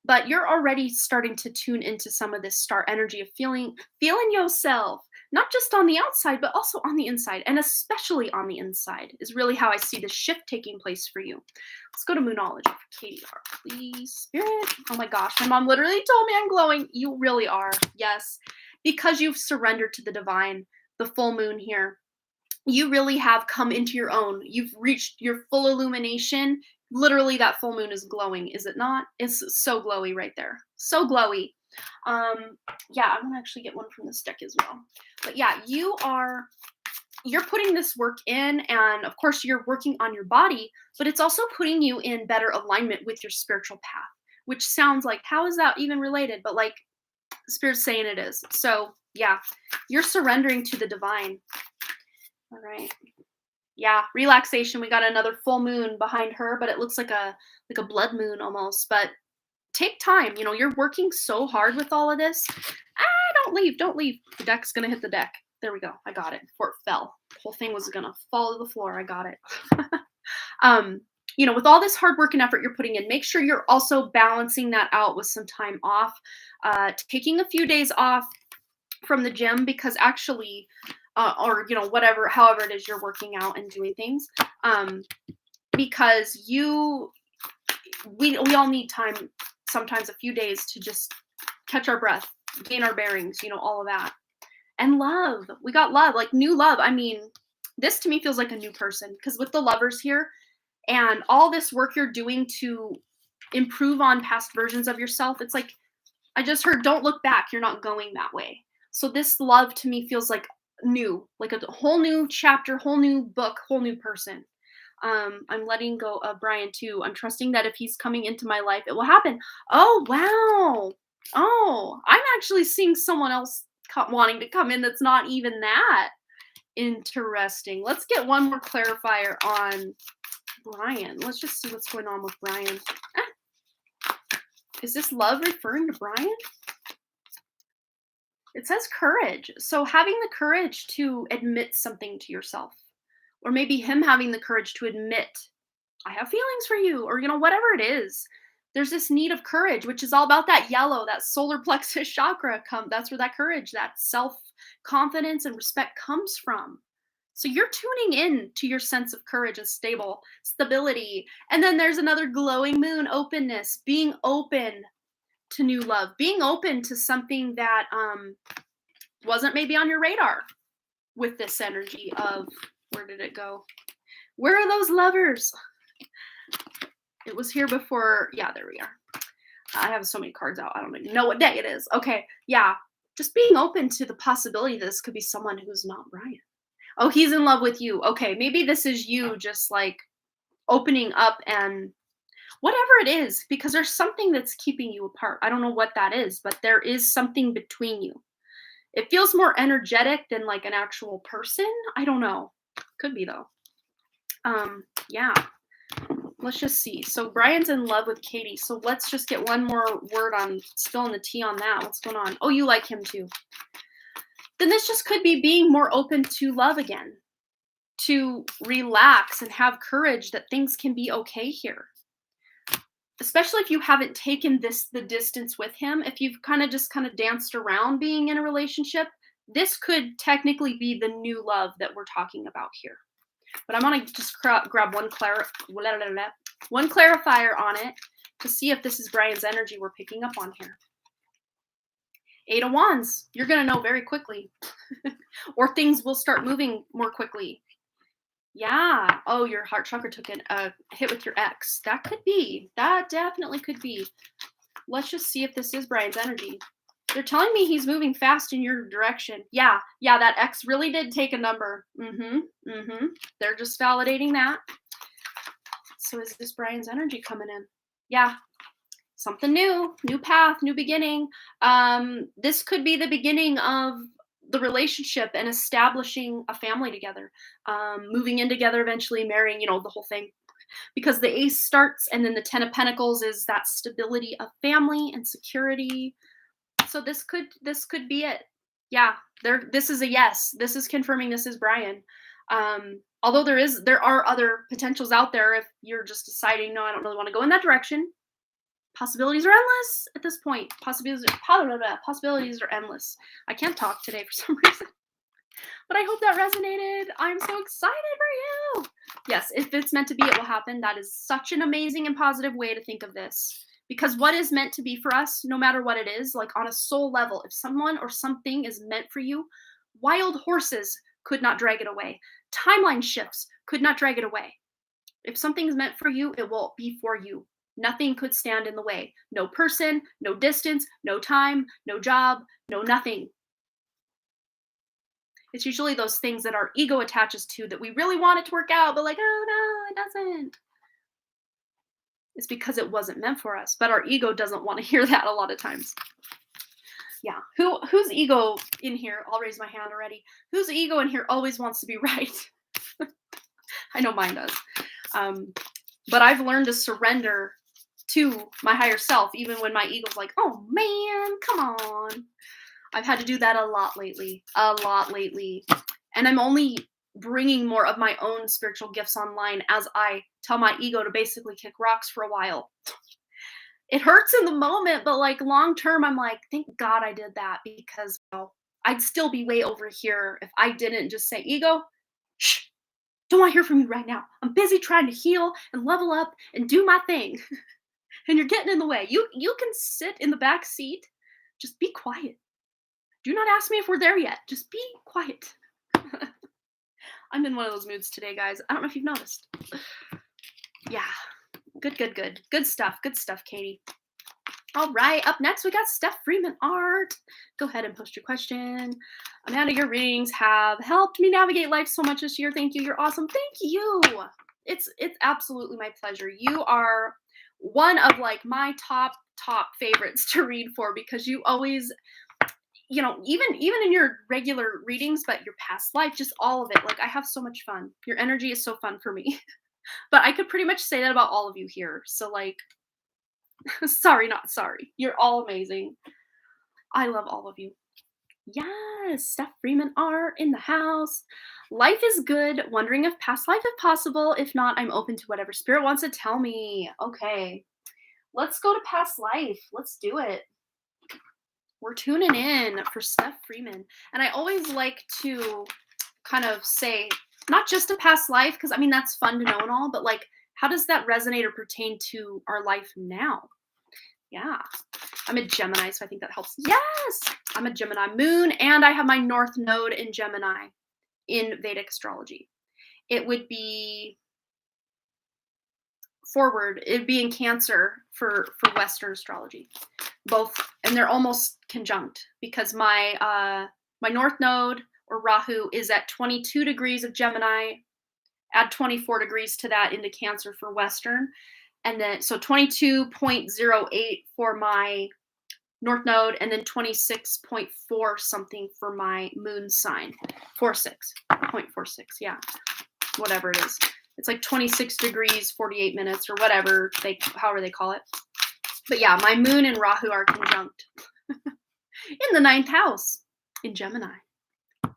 But you're already starting to tune into some of this star energy of feeling yourself, not just on the outside but also on the inside, and especially on the inside is really how I see this shift taking place for you. Let's go to Moonology for Katie R, please, spirit. Oh my gosh, my mom literally told me I'm glowing. You really are. Yes, because you've surrendered to the divine. The full moon here, you really have come into your own. You've reached your full illumination. Literally, that full moon is glowing, is it not? It's so glowy right there. So glowy. Yeah, I'm gonna actually get one from this deck as well. But yeah, you're putting this work in, and of course you're working on your body, but it's also putting you in better alignment with your spiritual path, which sounds like, how is that even related? But like, Spirit's saying it is. So yeah, you're surrendering to the divine. All right. Yeah, relaxation. We got another full moon behind her, but it looks like a blood moon almost. But take time. You're working so hard with all of this. Don't leave. The deck's gonna hit the deck. There we go. I got it before it fell. The whole thing was gonna fall to the floor. I got it. With all this hard work and effort you're putting in, make sure you're also balancing that out with some time off, taking a few days off from the gym, because actually, or whatever, however it is you're working out and doing things, because we all need time, sometimes a few days, to just catch our breath, gain our bearings, all of that. And love, we got love, like new love. I mean, this to me feels like a new person, because with the lovers here, and all this work you're doing to improve on past versions of yourself, it's like I just heard, don't look back. You're not going that way. So this love to me feels like new, like a whole new chapter, whole new book, whole new person. I'm letting go of Brian too. I'm trusting that if he's coming into my life, it will happen. Oh, wow. Oh, I'm actually seeing someone else wanting to come in that's not even that. Interesting. Let's get one more clarifier on Brian. Let's just see what's going on with Brian. Is this love referring to Brian? It says courage. So having the courage to admit something to yourself, or maybe him having the courage to admit, I have feelings for you, or, whatever it is. There's this need of courage, which is all about that yellow, that solar plexus chakra. That's where that courage, that self-confidence and respect comes from. So you're tuning in to your sense of courage and stability. And then there's another glowing moon, openness, being open to new love, being open to something that wasn't maybe on your radar with this energy of, where did it go? Where are those lovers? It was here before. Yeah, there we are. I have so many cards out. I don't even know what day it is. Okay. Yeah. Just being open to the possibility that this could be someone who's not Brian. Oh, he's in love with you. Okay. Maybe this is you just like opening up and whatever it is, because there's something that's keeping you apart. I don't know what that is, but there is something between you. It feels more energetic than like an actual person. I don't know. Could be though. Yeah. Let's just see. So Brian's in love with Katie. So let's just get one more word on spilling the tea on that. What's going on? Oh, you like him too. Then this just could be being more open to love again, to relax and have courage that things can be okay here. Especially if you haven't taken the distance with him, if you've kind of danced around being in a relationship, this could technically be the new love that we're talking about here. But I'm going to just grab one clarifier on it to see if this is Brian's energy we're picking up on here. 8 of Wands, you're going to know very quickly. Or things will start moving more quickly. Yeah. Oh, your heart chakra took a hit with your ex. That could be. That definitely could be. Let's just see if this is Brian's energy. They're telling me he's moving fast in your direction. Yeah. Yeah, that ex really did take a number. They're just validating that. So is this Brian's energy coming in? Yeah. Something new. New path, new beginning. This could be the beginning of the relationship and establishing a family together, moving in together, eventually marrying, the whole thing. Because the Ace starts, and then the 10 of Pentacles is that stability of family and security. So this could be it. Yeah, this is a yes. This is confirming this is Brian. Although there are other potentials out there if you're just deciding, no, I don't really want to go in that direction. Possibilities are endless at this point. Possibilities are endless. I can't talk today for some reason. But I hope that resonated. I'm so excited for you. Yes, if it's meant to be, it will happen. That is such an amazing and positive way to think of this. Because what is meant to be for us, no matter what it is, like on a soul level, if someone or something is meant for you, wild horses could not drag it away. Timeline shifts could not drag it away. If something is meant for you, it will be for you. Nothing could stand in the way. No person, no distance, no time, no job, no nothing. It's usually those things that our ego attaches to that we really want it to work out, but like, oh no, it doesn't. It's because it wasn't meant for us, but our ego doesn't want to hear that a lot of times. Yeah. Whose ego in here? I'll raise my hand already. Whose ego in here always wants to be right? I know mine does. But I've learned to surrender to my higher self, even when my ego's like, oh man, come on. I've had to do that a lot lately. And I'm only bringing more of my own spiritual gifts online as I tell my ego to basically kick rocks for a while. It hurts in the moment, but like long term, I'm like, thank God I did that, because I'd still be way over here if I didn't just say, ego, shh, don't want to hear from you right now. I'm busy trying to heal and level up and do my thing. And you're getting in the way. You can sit in the back seat. Just be quiet. Do not ask me if we're there yet. Just be quiet. I'm in one of those moods today, guys. I don't know if you've noticed. Yeah. Good, good, good. Good stuff. Good stuff, Katie. All right. Up next, we got Steph Freeman art. Go ahead and post your question. Amanda, your readings have helped me navigate life so much this year. Thank you. You're awesome. Thank you. It's absolutely my pleasure. You are one of like my top favorites to read for, because you always, even in your regular readings, but your past life, just all of it. Like, I have so much fun. Your energy is so fun for me. But I could pretty much say that about all of you here. So like, sorry, not sorry. You're all amazing. I love all of you. Yes, Steph Freeman art in the house. Life is good. Wondering if past life is possible. If not, I'm open to whatever spirit wants to tell me. Okay, let's go to past life. Let's do it. We're tuning in for Steph Freeman. And I always like to kind of say, not just a past life, because I mean, that's fun to know and all, but like, how does that resonate or pertain to our life now? Yeah. I'm a Gemini, so I think that helps. Yes! I'm a Gemini moon, and I have my North Node in Gemini in Vedic astrology. It would be forward. It'd be in Cancer for Western astrology. Both, and they're almost conjunct, because my North Node, or Rahu, is at 22 degrees of Gemini. Add 24 degrees to that into Cancer for Western. And then, so 22.08 for my North Node, and then 26.4 something for my moon sign. 0.46, yeah. Whatever it is. It's like 26 degrees, 48 minutes, or whatever, however they call it. But yeah, my moon and Rahu are conjunct in the 9th house in Gemini,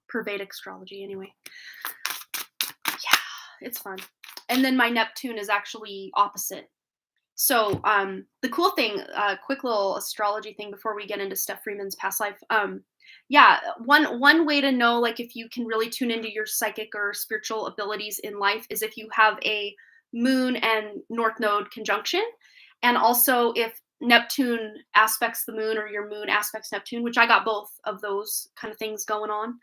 per Vedic astrology anyway. Yeah, it's fun. And then my Neptune is actually opposite. So the cool thing, quick little astrology thing before we get into Steph Freeman's past life. Yeah, one way to know, like, if you can really tune into your psychic or spiritual abilities in life is if you have a moon and North Node conjunction, and also if Neptune aspects the moon, or your moon aspects Neptune, which I got both of those kind of things going on.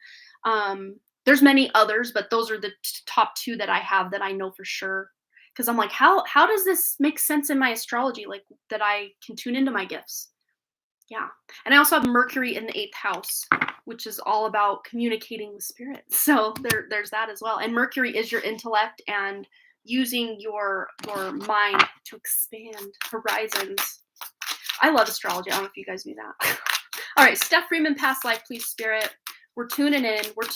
There's many others, but those are the top two that I have that I know for sure. Because I'm like, how does this make sense in my astrology? Like, that I can tune into my gifts. Yeah. And I also have Mercury in the 8th house, which is all about communicating with spirit. So there's that as well. And Mercury is your intellect and using your mind to expand horizons. I love astrology. I don't know if you guys knew that. All right, Steph Freeman, past life, please, spirit. We're tuning in. What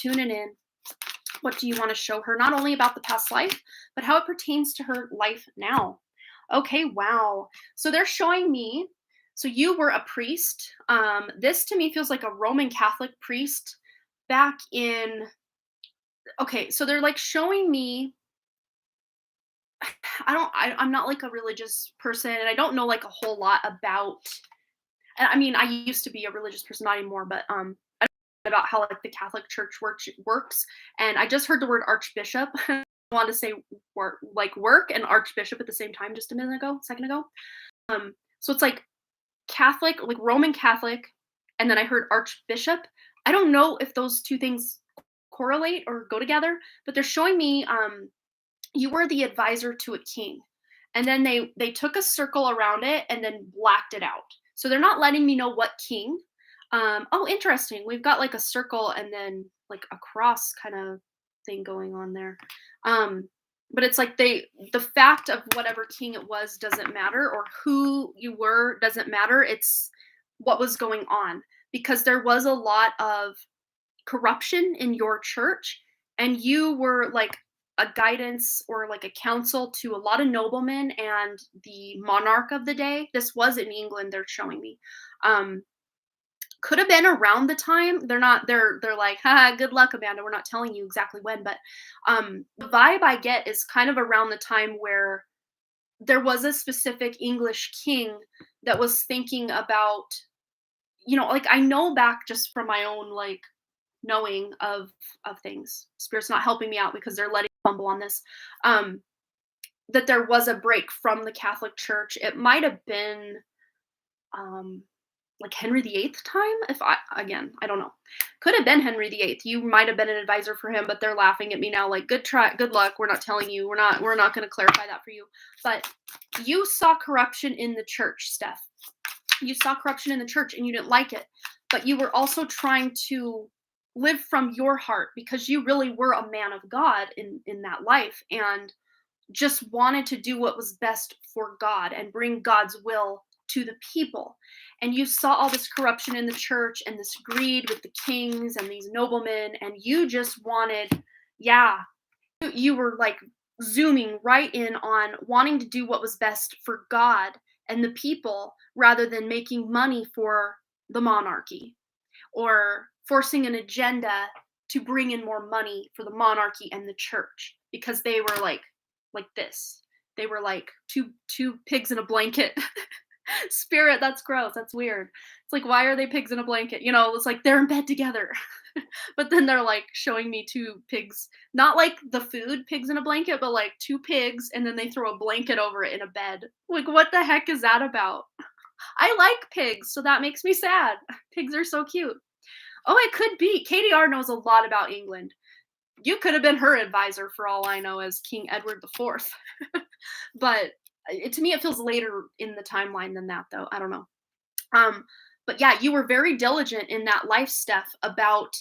do you want to show her? Not only about the past life, but how it pertains to her life now. Okay, wow. So they're showing me, so you were a priest. This to me feels like a Roman Catholic priest back in, okay, so they're like showing me, I'm not like a religious person, and I don't know like a whole lot about, and I mean, I used to be a religious person, not anymore, but about how like the Catholic Church works. And I just heard the word archbishop. I wanted to say work and archbishop at the same time just a second ago. So it's like Catholic, like Roman Catholic, and then I heard archbishop. I don't know if those two things correlate or go together, but they're showing me you were the advisor to a king. And then they took a circle around it and then blacked it out. So they're not letting me know what king. Oh, interesting. We've got like a circle and then like a cross kind of thing going on there. But it's like the fact of whatever king it was doesn't matter, or who you were doesn't matter. It's what was going on, because there was a lot of corruption in your church, and you were like a guidance or like a counsel to a lot of noblemen and the monarch of the day. This was in England, they're showing me. Could have been around the time. They're like, haha, good luck, Amanda. We're not telling you exactly when, but the vibe I get is kind of around the time where there was a specific English king that was thinking about, like, I know back just from my own like knowing of things. Spirit's not helping me out because they're letting me fumble on this. That there was a break from the Catholic Church. It might have been like Henry VIII time. If I again, I don't know. Could have been Henry VIII. You might have been an advisor for him, but they're laughing at me now like good try, good luck. We're not telling you. We're not going to clarify that for you. But you saw corruption in the church, Steph. You saw corruption in the church and you didn't like it. But you were also trying to live from your heart because you really were a man of God in that life and just wanted to do what was best for God and bring God's will to the people. And you saw all this corruption in the church and this greed with the kings and these noblemen, and you just wanted, yeah, you were like zooming right in on wanting to do what was best for God and the people rather than making money for the monarchy or forcing an agenda to bring in more money for the monarchy and the church because they were like this. They were like two pigs in a blanket. Spirit, that's gross. That's weird. It's like, why are they pigs in a blanket? You know, it's like they're in bed together. But then they're like showing me two pigs, not like the food pigs in a blanket, but like two pigs, and then they throw a blanket over it in a bed. Like, what the heck is that about? I like pigs, so that makes me sad. Pigs are so cute. Oh, it could be. KDR knows a lot about England. You could have been her advisor for all I know as King Edward IV. But to me, it feels later in the timeline than that, though. I don't know. Um, but yeah, you were very diligent in that life, Steph, about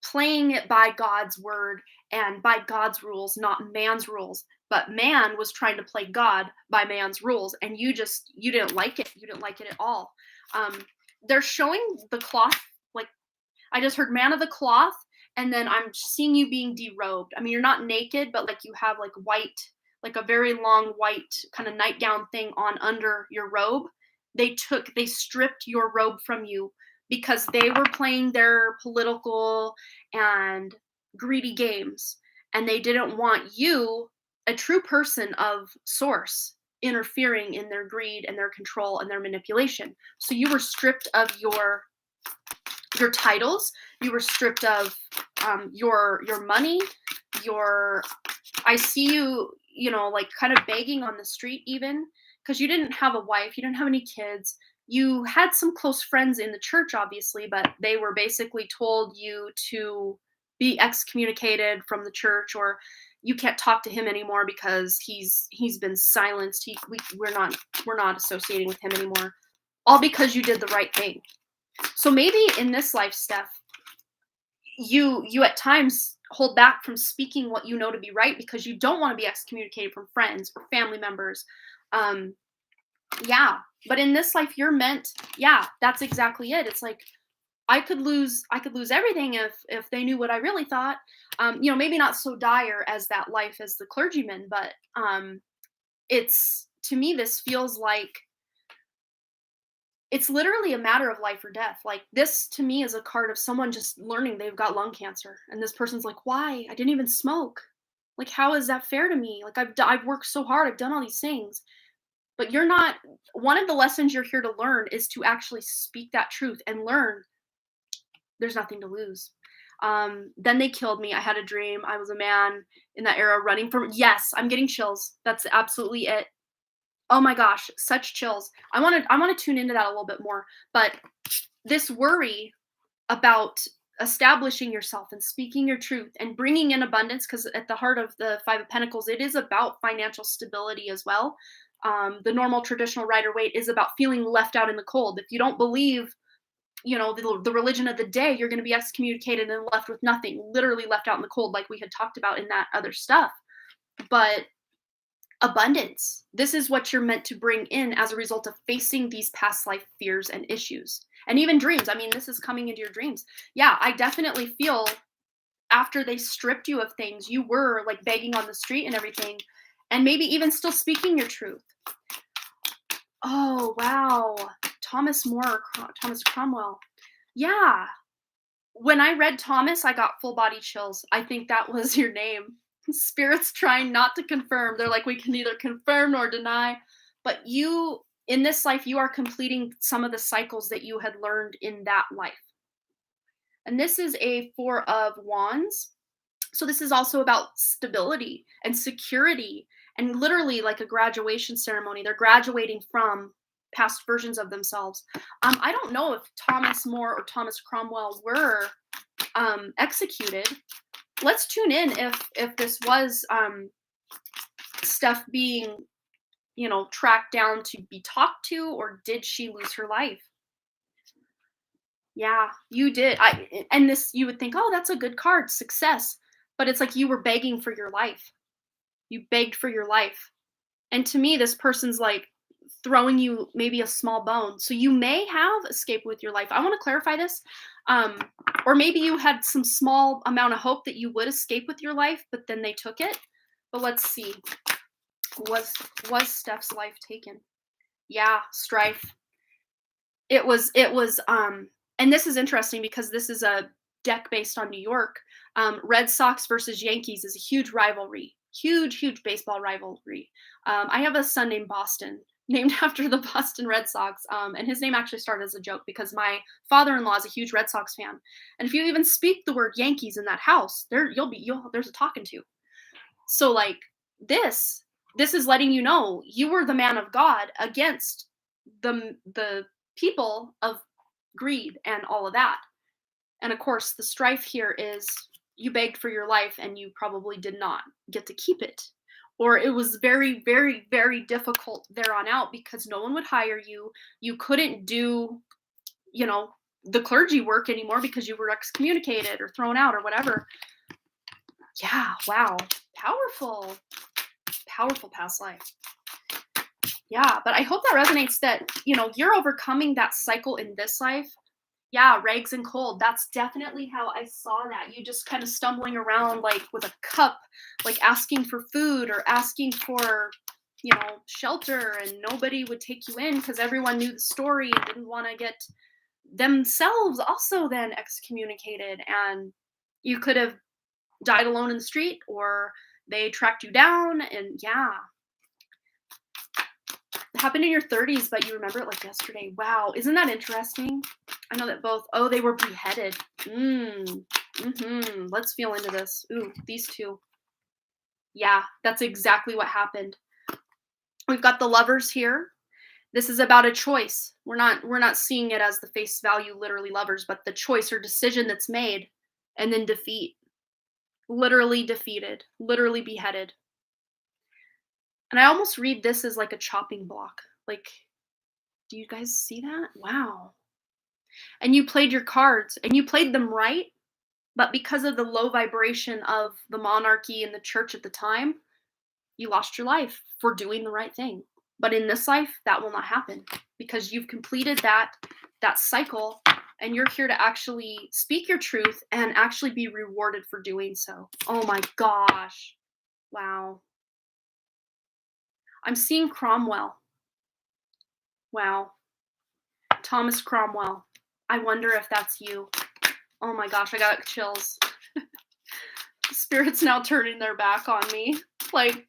playing it by God's word and by God's rules, not man's rules. But man was trying to play God by man's rules, and you didn't like it. You didn't like it at all. They're showing the cloth, like I just heard man of the cloth, and then I'm seeing you being derobed. I mean, you're not naked, but like you have like white, like a very long white kind of nightgown thing on under your robe. They stripped your robe from you because they were playing their political and greedy games, and they didn't want you, a true person of source, interfering in their greed and their control and their manipulation. So you were stripped of your titles. You were stripped of your money. Your I see you, you know, like kind of begging on the street even because you didn't have a wife, you didn't have any kids. You had some close friends in the church, obviously, but they were basically told you to be excommunicated from the church or you can't talk to him anymore because he's been silenced. We're not associating with him anymore. All because you did the right thing. So maybe in this life, Steph, you at times hold back from speaking what you know to be right because you don't want to be excommunicated from friends or family members. Yeah, but in this life you're meant, yeah, that's exactly it. It's like I could lose everything if they knew what I really thought. You know, maybe not so dire as that life as the clergyman, but it's to me this feels like it's literally a matter of life or death. Like this to me is a card of someone just learning they've got lung cancer, and this person's like, "Why? I didn't even smoke. Like, how is that fair to me? Like, I've worked so hard. I've done all these things." But you're not. One of the lessons you're here to learn is to actually speak that truth and learn. There's nothing to lose. Then they killed me. I had a dream. I was a man in that era running from. Yes, I'm getting chills. That's absolutely it. Oh my gosh, such chills. I want to tune into that a little bit more. But this worry about establishing yourself and speaking your truth and bringing in abundance, because at the heart of the Five of Pentacles, it is about financial stability as well. The normal traditional Rider Waite is about feeling left out in the cold. If you don't believe, you know, the religion of the day, you're going to be excommunicated and left with nothing, literally left out in the cold, like we had talked about in that other stuff. But abundance. This is what you're meant to bring in as a result of facing these past life fears and issues. And even dreams. I mean, this is coming into your dreams. Yeah, I definitely feel after they stripped you of things, you were like begging on the street and everything, and maybe even still speaking your truth. Oh, wow. Thomas Cromwell. Yeah. When I read Thomas, I got full body chills. I think that was your name. Spirit's trying not to confirm. They're like, we can neither confirm nor deny. But you, in this life, you are completing some of the cycles that you had learned in that life. And this is a Four of Wands. So this is also about stability and security and literally like a graduation ceremony. They're graduating from past versions of themselves. I don't know if Thomas More or Thomas Cromwell were executed. Let's tune in if this was Steph being, tracked down to be talked to, or did she lose her life? Yeah, you did. And this, you would think, oh, that's a good card, success. But it's like you were begging for your life. You begged for your life. And to me, this person's like throwing you maybe a small bone. So you may have escaped with your life. I want to clarify this. Or maybe you had some small amount of hope that you would escape with your life, but then they took it. But let's see. Was Steph's life taken? Yeah, strife. It was and this is interesting because this is a deck based on New York. Red Sox versus Yankees is a huge rivalry. Huge baseball rivalry. I have a son named Boston, named after the Boston Red Sox. And his name actually started as a joke because my father-in-law is a huge Red Sox fan. And if you even speak the word Yankees in that house, there's a talking to. So like this is letting you know you were the man of God against the people of greed and all of that. And of course, the strife here is you begged for your life and you probably did not get to keep it. Or it was very, very, very difficult there on out because no one would hire you. You couldn't do, the clergy work anymore because you were excommunicated or thrown out or whatever. Yeah, wow. Powerful past life. Yeah, but I hope that resonates that, you're overcoming that cycle in this life. Yeah, rags and cold. That's definitely how I saw that. You just kind of stumbling around like with a cup, like asking for food or asking for, shelter, and nobody would take you in because everyone knew the story and didn't want to get themselves also then excommunicated. And you could have died alone in the street or they tracked you down. And yeah, it happened in your 30s, but you remember it like yesterday. Wow, isn't that interesting? I know that both, they were beheaded. Let's feel into this. Ooh, these two. Yeah, that's exactly what happened. We've got the lovers here. This is about a choice. We're not seeing it as the face value, literally lovers, but the choice or decision that's made, and then defeat. Literally defeated, literally beheaded. And I almost read this as like a chopping block. Like, do you guys see that? Wow. And you played your cards and you played them right, but because of the low vibration of the monarchy and the church at the time, you lost your life for doing the right thing. But in this life, that will not happen because you've completed that cycle and you're here to actually speak your truth and actually be rewarded for doing so. Oh my gosh. Wow. I'm seeing Cromwell. Wow. Thomas Cromwell. I wonder if that's you. Oh my gosh, I got chills. Spirit's now turning their back on me. Like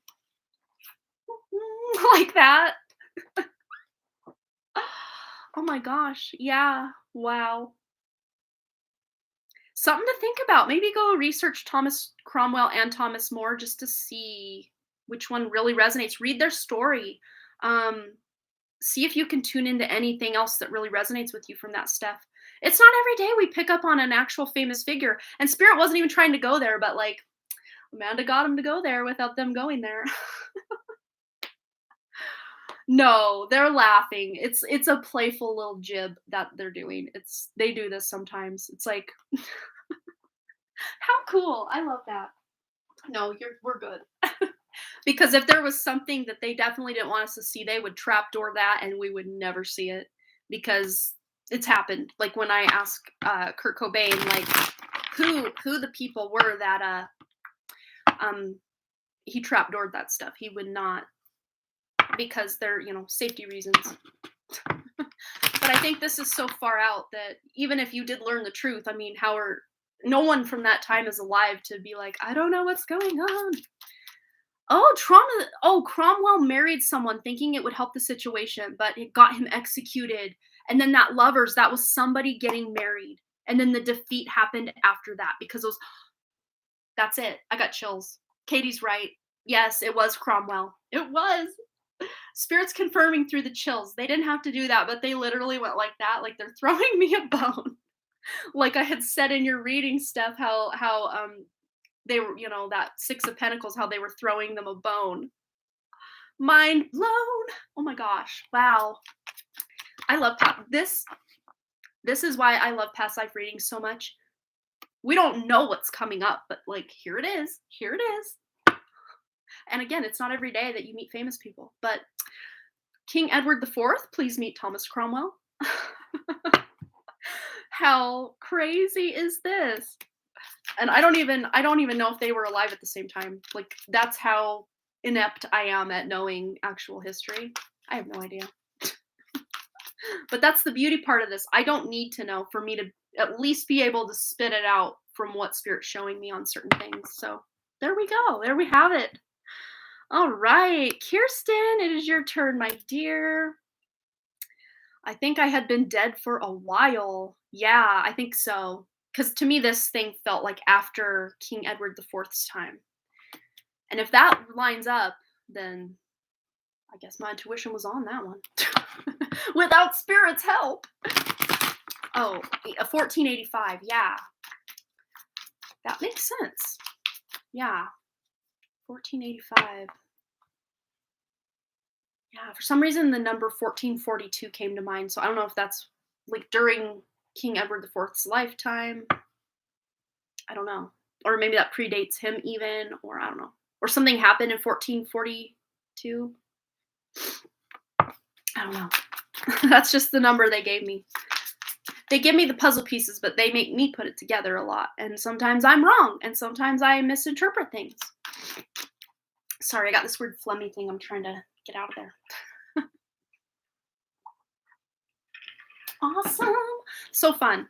that. Oh my gosh. Yeah. Wow. Something to think about. Maybe go research Thomas Cromwell and Thomas More just to see which one really resonates. Read their story. See if you can tune into anything else that really resonates with you from that stuff. It's not every day we pick up on an actual famous figure. And Spirit wasn't even trying to go there, but like Amanda got him to go there without them going there. No, they're laughing. It's a playful little jib that they're doing. They do this sometimes. It's like how cool. I love that. No, we're good. Because if there was something that they definitely didn't want us to see, they would trapdoor that and we would never see it because it's happened. Like when I asked Kurt Cobain, like who the people were that he trapdoored that stuff. He would not, because they're, safety reasons. But I think this is so far out that even if you did learn the truth, I mean, no one from that time is alive to be like, I don't know what's going on. Cromwell married someone thinking it would help the situation, but it got him executed. And then that lovers, that was somebody getting married. And then the defeat happened after that because that's it. I got chills. Katie's right. Yes, it was Cromwell. It was. Spirits confirming through the chills. They didn't have to do that, but they literally went like that, like they're throwing me a bone. Like I had said in your reading, Steph, how they were, that Six of Pentacles, how they were throwing them a bone. Mind blown. Oh my gosh. Wow. I love this. This is why I love past life readings so much. We don't know what's coming up, but like, here it is. Here it is. And again, it's not every day that you meet famous people, but King Edward IV, please meet Thomas Cromwell. How crazy is this? And I don't even know if they were alive at the same time. Like, that's how inept I am at knowing actual history. I have no idea. But that's the beauty part of this. I don't need to know for me to at least be able to spit it out from what Spirit's showing me on certain things. So there we go. There we have it. All right, Kirsten, it is your turn, my dear. I think I had been dead for a while. Yeah, I think so. Because to me, this thing felt like after King Edward IV's time. And if that lines up, then I guess my intuition was on that one. Without Spirit's help. Oh, 1485. Yeah. That makes sense. Yeah. 1485. Yeah, for some reason the number 1442 came to mind. So I don't know if that's like during King Edward IV's lifetime. I don't know. Or maybe that predates him even, or I don't know. Or something happened in 1442. I don't know. That's just the number they gave me. They give me the puzzle pieces, but they make me put it together a lot. And sometimes I'm wrong, and sometimes I misinterpret things. Sorry, I got this weird phlegmy thing I'm trying to get out of there. Awesome. So fun.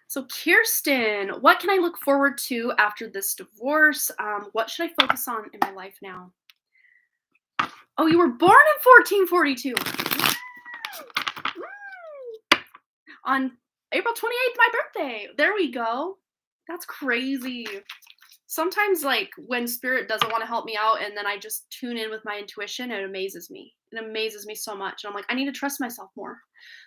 So Kirsten, what can I look forward to after this divorce? What should I focus on in my life now? Oh, you were born in 1442. On April 28th, my birthday. There we go. That's crazy. Sometimes, like, when Spirit doesn't want to help me out and then I just tune in with my intuition, it amazes me. It amazes me so much. And I'm like, I need to trust myself more.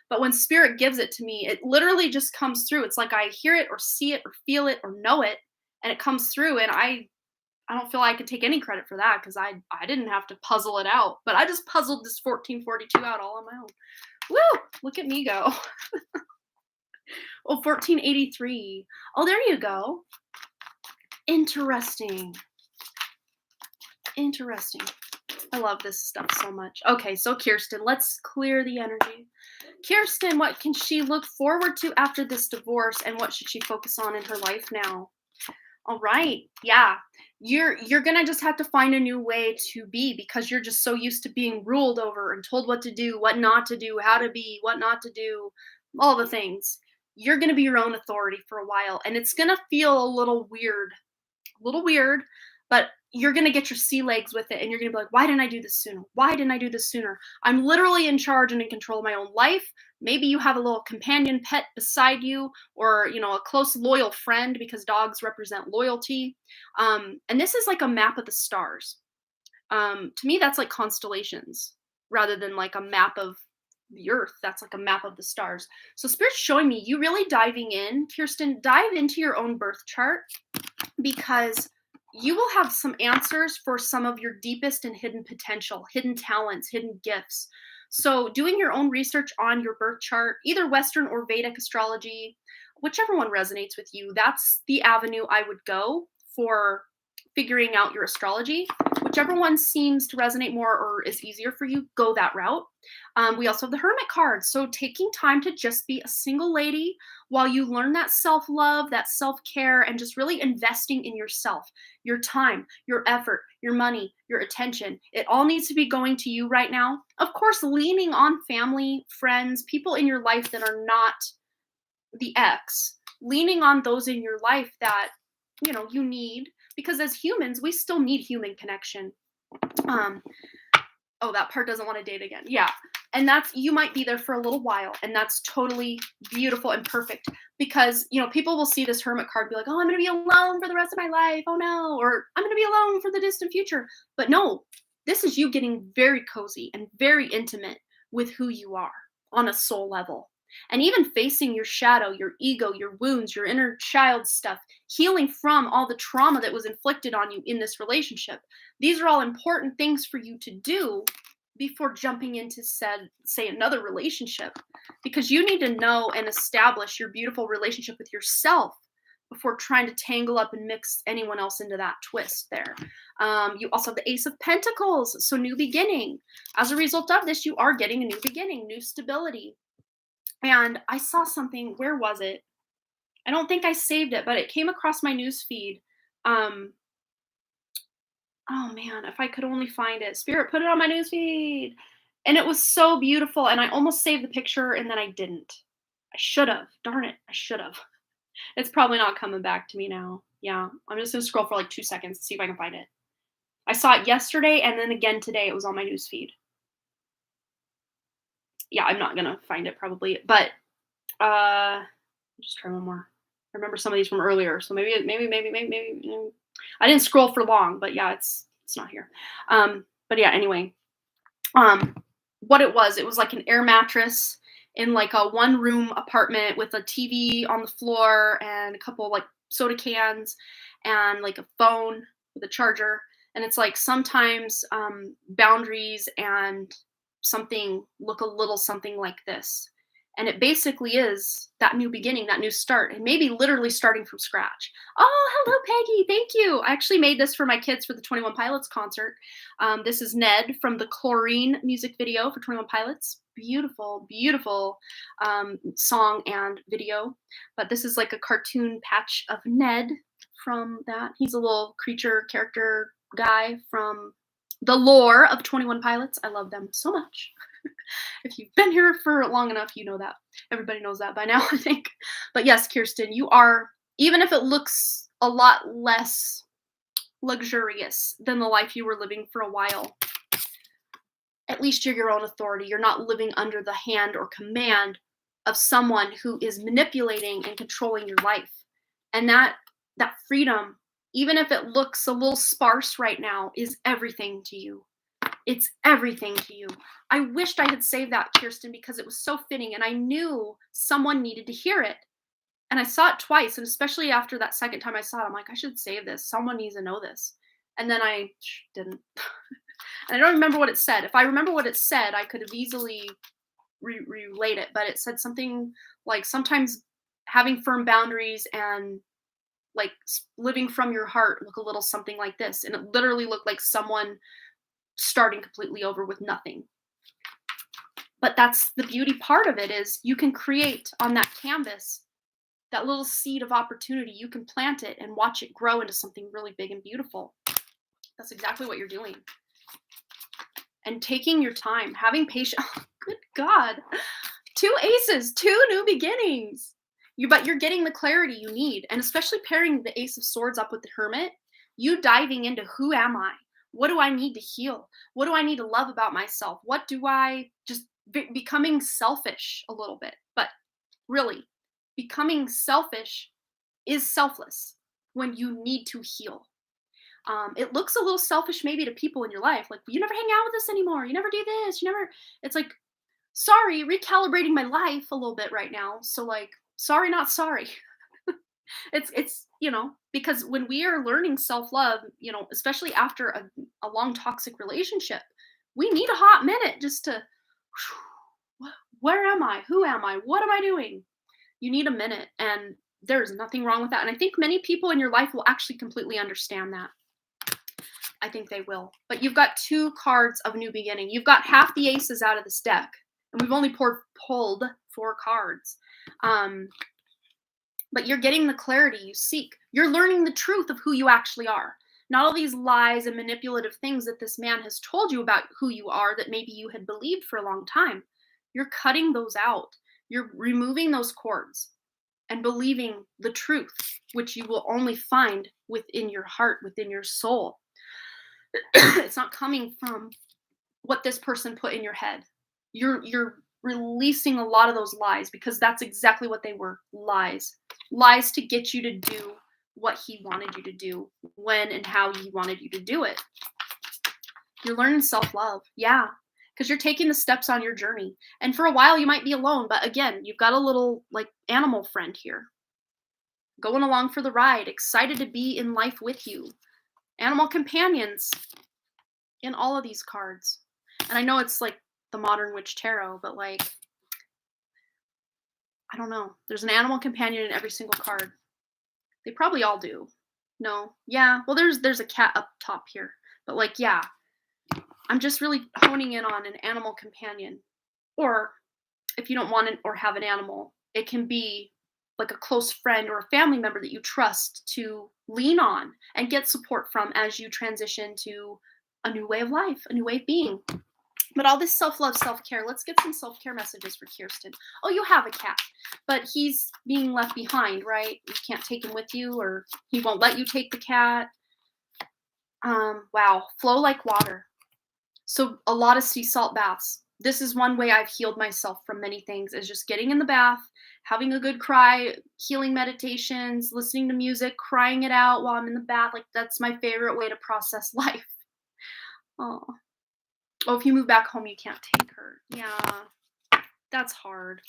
But when Spirit gives it to me, it literally just comes through. It's like I hear it or see it or feel it or know it, and it comes through. And I don't feel I could take any credit for that because I didn't have to puzzle it out. But I just puzzled this 1442 out all on my own. Woo! Look at me go. Oh, 1483. Oh, there you go. Interesting. Interesting. I love this stuff so much. Okay, so Kirsten, let's clear the energy. Kirsten, what can she look forward to after this divorce, and what should she focus on in her life now? All right. Yeah. You're going to just have to find a new way to be, because you're just so used to being ruled over and told what to do, what not to do, how to be, what not to do, all the things. You're going to be your own authority for a while, and it's going to feel a little weird, but you're going to get your sea legs with it, and you're going to be like, why didn't I do this sooner? Why didn't I do this sooner? I'm literally in charge and in control of my own life. Maybe you have a little companion pet beside you, or, a close, loyal friend, because dogs represent loyalty. And this is like a map of the stars. To me, that's like constellations rather than like a map of the earth. That's like a map of the stars. So Spirit's showing me you really diving in. Kirsten, dive into your own birth chart, because you will have some answers for some of your deepest and hidden potential, hidden talents, hidden gifts. So doing your own research on your birth chart, either Western or Vedic astrology, whichever one resonates with you, that's the avenue I would go for figuring out your astrology. Whichever one seems to resonate more or is easier for you, go that route. We also have the Hermit Cards. So taking time to just be a single lady while you learn that self-love, that self-care, and just really investing in yourself, your time, your effort, your money, your attention. It all needs to be going to you right now. Of course, leaning on family, friends, people in your life that are not the ex, leaning on those in your life that, you need, because as humans, we still need human connection. Oh, that part doesn't want to date again. Yeah. And you might be there for a little while, and that's totally beautiful and perfect, because, people will see this Hermit card, be like, oh, I'm going to be alone for the rest of my life. Oh no. Or I'm going to be alone for the distant future. But no, This is you getting very cozy and very intimate with who you are on a soul level. And even facing your shadow, your ego, your wounds, your inner child stuff, healing from all the trauma that was inflicted on you in this relationship. These are all important things for you to do before jumping into say another relationship, because you need to know and establish your beautiful relationship with yourself before trying to tangle up and mix anyone else into that twist there. You also have the Ace of Pentacles, so new beginning. As a result of this, you are getting a new beginning, new stability. And I saw something, where was it? I don't think I saved it, but it came across my news feed. Oh man, if I could only find it. Spirit put it on my news feed. And it was so beautiful. And I almost saved the picture and then I didn't. I should have. Darn it. I should have. It's probably not coming back to me now. Yeah. I'm just going to scroll for like 2 seconds to see if I can find it. I saw it yesterday and then again today. It was on my news feed. Yeah, I'm not going to find it probably. But just try one more. I remember some of these from earlier. So maybe. I didn't scroll for long, but yeah, it's not here. But yeah, anyway. What it was like an air mattress in like a 1-room apartment with a TV on the floor and a couple like soda cans and like a phone with a charger. And it's like sometimes boundaries and something look a little something like this. And it basically is that new beginning, that new start, and maybe literally starting from scratch. Oh, hello, Peggy. Thank you. I actually made this for my kids for the 21 Pilots concert. This is Ned from the Chlorine music video for 21 Pilots. Beautiful, beautiful song and video. But this is like a cartoon patch of Ned from that. He's a little creature character guy from the lore of 21 Pilots. I love them so much. If you've been here for long enough, you know that. Everybody knows that by now, I think. But yes, Kirsten, you are, even if it looks a lot less luxurious than the life you were living for a while, at least you're your own authority. You're not living under the hand or command of someone who is manipulating and controlling your life. And that freedom, even if it looks a little sparse right now, is everything to you. It's everything to you. I wished I had saved that, Kirsten, because it was so fitting and I knew someone needed to hear it. And I saw it twice, and especially after that second time I saw it, I'm like, I should save this. Someone needs to know this. And then I didn't. And I don't remember what it said. If I remember what it said, I could have easily relate it. But it said something like sometimes having firm boundaries and like living from your heart look a little something like this. And it literally looked like someone starting completely over with nothing. But that's the beauty part of it, is you can create on that canvas that little seed of opportunity. You can plant it and watch it grow into something really big and beautiful. That's exactly what you're doing. And taking your time, having patience. Oh, good God. 2 aces, 2 new beginnings. But you're getting the clarity you need. And especially pairing the Ace of Swords up with the Hermit, you diving into who am I? What do I need to heal? What do I need to love about myself? What do I just becoming selfish a little bit? But really, becoming selfish is selfless when you need to heal. It looks a little selfish maybe to people in your life. Like, you never hang out with us anymore. You never do this. It's like, sorry, recalibrating my life a little bit right now. So like, sorry, not sorry. It's because when we are learning self-love, especially after a long toxic relationship, we need a hot minute just to, where am I? Who am I? What am I doing? You need a minute, and there's nothing wrong with that. And I think many people in your life will actually completely understand that. I think they will. But you've got 2 cards of new beginning. You've got half the aces out of this deck, and we've only pulled 4 cards. But you're getting the clarity you seek. You're learning the truth of who you actually are. Not all these lies and manipulative things that this man has told you about who you are that maybe you had believed for a long time. You're cutting those out. You're removing those cords and believing the truth, which you will only find within your heart, within your soul. It's not coming from what this person put in your head. You're releasing a lot of those lies, because that's exactly what they were. Lies to get you to do what he wanted you to do, when and how he wanted you to do it. You're learning self-love. Yeah. Because you're taking the steps on your journey. And for a while, you might be alone. But again, you've got a little like animal friend here going along for the ride, excited to be in life with you. Animal companions in all of these cards. And I know it's like the Modern Witch Tarot, but like, I don't know. There's an animal companion in every single card. They probably all do. No. Yeah. Well, there's a cat up top here. But like, yeah. I'm just really honing in on an animal companion. Or if you don't want it or have an animal, it can be like a close friend or a family member that you trust to lean on and get support from as you transition to a new way of life, a new way of being. But all this self-love, self-care, let's get some self-care messages for Kirsten. Oh, you have a cat, but he's being left behind, right? You can't take him with you, or he won't let you take the cat. Wow, flow like water. So a lot of sea salt baths. This is one way I've healed myself from many things, is just getting in the bath, having a good cry, healing meditations, listening to music, crying it out while I'm in the bath. Like, that's my favorite way to process life. Oh. Oh, if you move back home, you can't take her. Yeah, that's hard.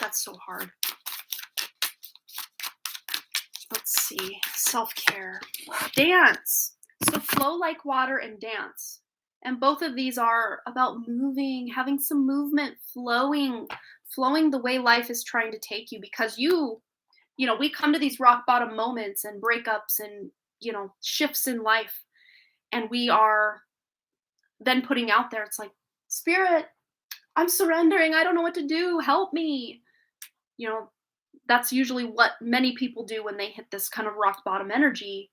That's so hard. Let's see. Self-care. Dance. So flow like water and dance. And both of these are about moving, having some movement, flowing the way life is trying to take you, because you know, we come to these rock bottom moments and breakups and, you know, shifts in life, and we are then putting out there, it's like, Spirit, I'm surrendering. I don't know what to do. Help me. You know, that's usually what many people do when they hit this kind of rock bottom energy.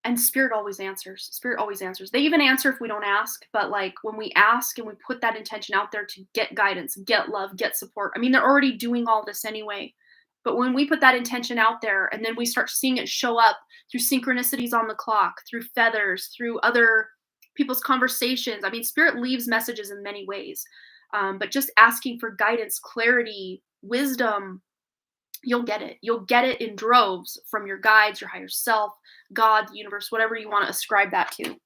And Spirit always answers. Spirit always answers. They even answer if we don't ask. But like, when we ask and we put that intention out there to get guidance, get love, get support, I mean, they're already doing all this anyway. But when we put that intention out there and then we start seeing it show up through synchronicities on the clock, through feathers, through other people's conversations. I mean, Spirit leaves messages in many ways. But just asking for guidance, clarity, wisdom, you'll get it. You'll get it in droves from your guides, your higher self, God, the universe, whatever you want to ascribe that to.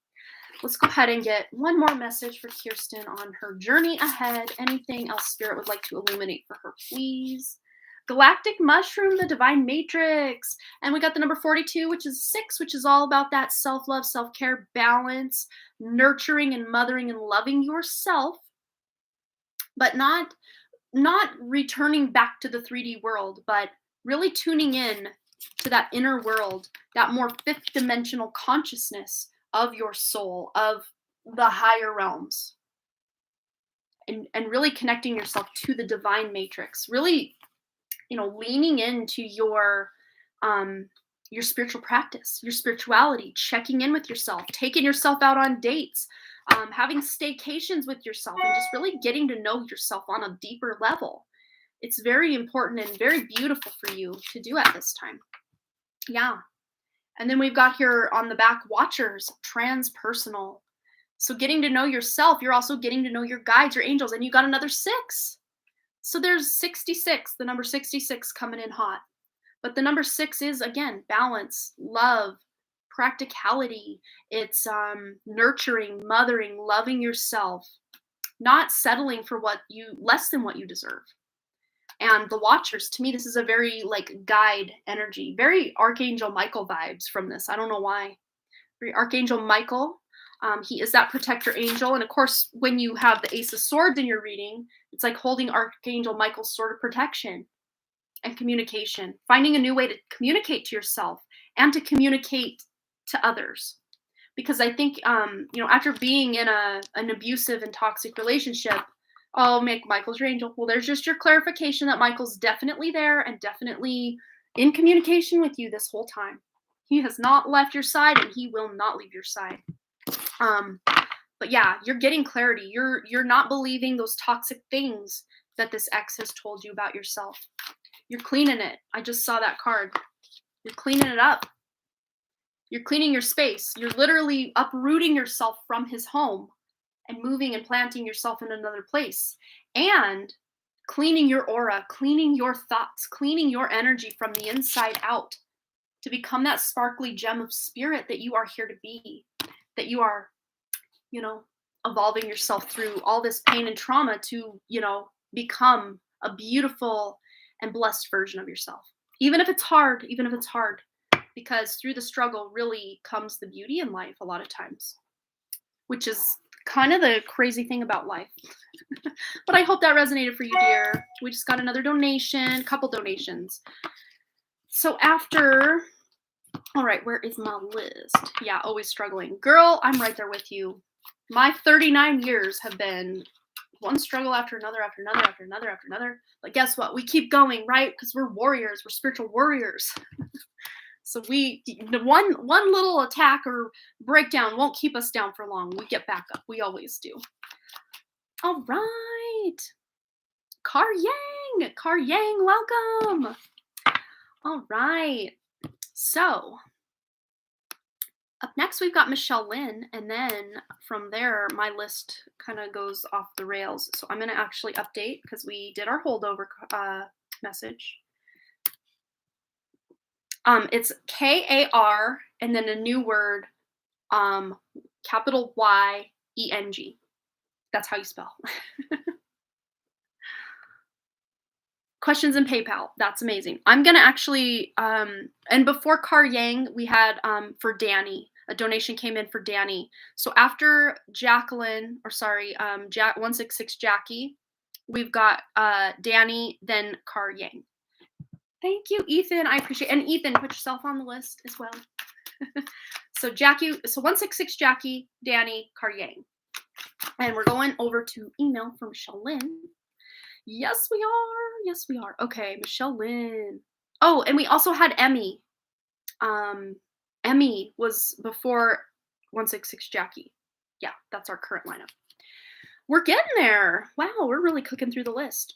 Let's go ahead and get one more message for Kirsten on her journey ahead. Anything else Spirit would like to illuminate for her, please? Galactic Mushroom, the Divine Matrix. And we got the number 42, which is 6, which is all about that self-love, self-care, balance, nurturing and mothering and loving yourself, but not returning back to the 3D world, but really tuning in to that inner world, that more fifth dimensional consciousness of your soul, of the higher realms, and really connecting yourself to the divine matrix, really, you know, leaning into your spiritual practice, your spirituality, checking in with yourself, taking yourself out on dates, having staycations with yourself, and just really getting to know yourself on a deeper level. It's very important and very beautiful for you to do at this time. Yeah. And then we've got here on the back, Watchers, transpersonal. So getting to know yourself, you're also getting to know your guides, your angels, and you got another 6. So there's 66, the number 66 coming in hot. But the number 6 is, again, balance, love, practicality. It's nurturing, mothering, loving yourself, not settling for less than what you deserve. And the Watchers, to me, this is a very like guide energy, very Archangel Michael vibes from this. I don't know why. Very Archangel Michael. He is that protector angel. And of course, when you have the Ace of Swords in your reading, it's like holding Archangel Michael's sword of protection and communication, finding a new way to communicate to yourself and to communicate to others. Because I think, after being in an abusive and toxic relationship, oh, make Michael's your angel. Well, there's just your clarification that Michael's definitely there and definitely in communication with you this whole time. He has not left your side, and he will not leave your side. But yeah, you're getting clarity. You're not believing those toxic things that this ex has told you about yourself. You're cleaning it. I just saw that card. You're cleaning it up. You're cleaning your space. You're literally uprooting yourself from his home and moving and planting yourself in another place, and cleaning your aura, cleaning your thoughts, cleaning your energy from the inside out to become that sparkly gem of spirit that you are here to be, that you are evolving yourself through all this pain and trauma to, become a beautiful and blessed version of yourself. Even if it's hard, because through the struggle really comes the beauty in life a lot of times, which is kind of the crazy thing about life. But I hope that resonated for you, dear. We just got another donation, couple donations. So all right, where is my list? Yeah, always struggling. Girl, I'm right there with you. My 39 years have been one struggle after another, after another, after another, after another. But guess what? We keep going, right? Because we're warriors. We're spiritual warriors. So one little attack or breakdown won't keep us down for long. We get back up. We always do. All right. Car Yang, welcome. All right. So up next, we've got Michelle Lynn, and then from there, my list kind of goes off the rails. So I'm going to actually update because we did our holdover message. It's Kar and then a new word, capital Yeng. That's how you spell. Questions in PayPal. That's amazing. I'm going to actually, and before Car Yang, we had for Danny. A donation came in for Danny. So after Jacqueline, 166 Jackie, we've got Danny, then Car Yang. Thank you, Ethan. I appreciate it. And Ethan, put yourself on the list as well. So 166 Jackie, Danny, Car Yang. And we're going over to email from Michelle Lynn. Yes, we are. Okay, Michelle Lynn. Oh, and we also had Emmy. Emmy was before 166 Jackie. Yeah, that's our current lineup. We're getting there. Wow, we're really cooking through the list.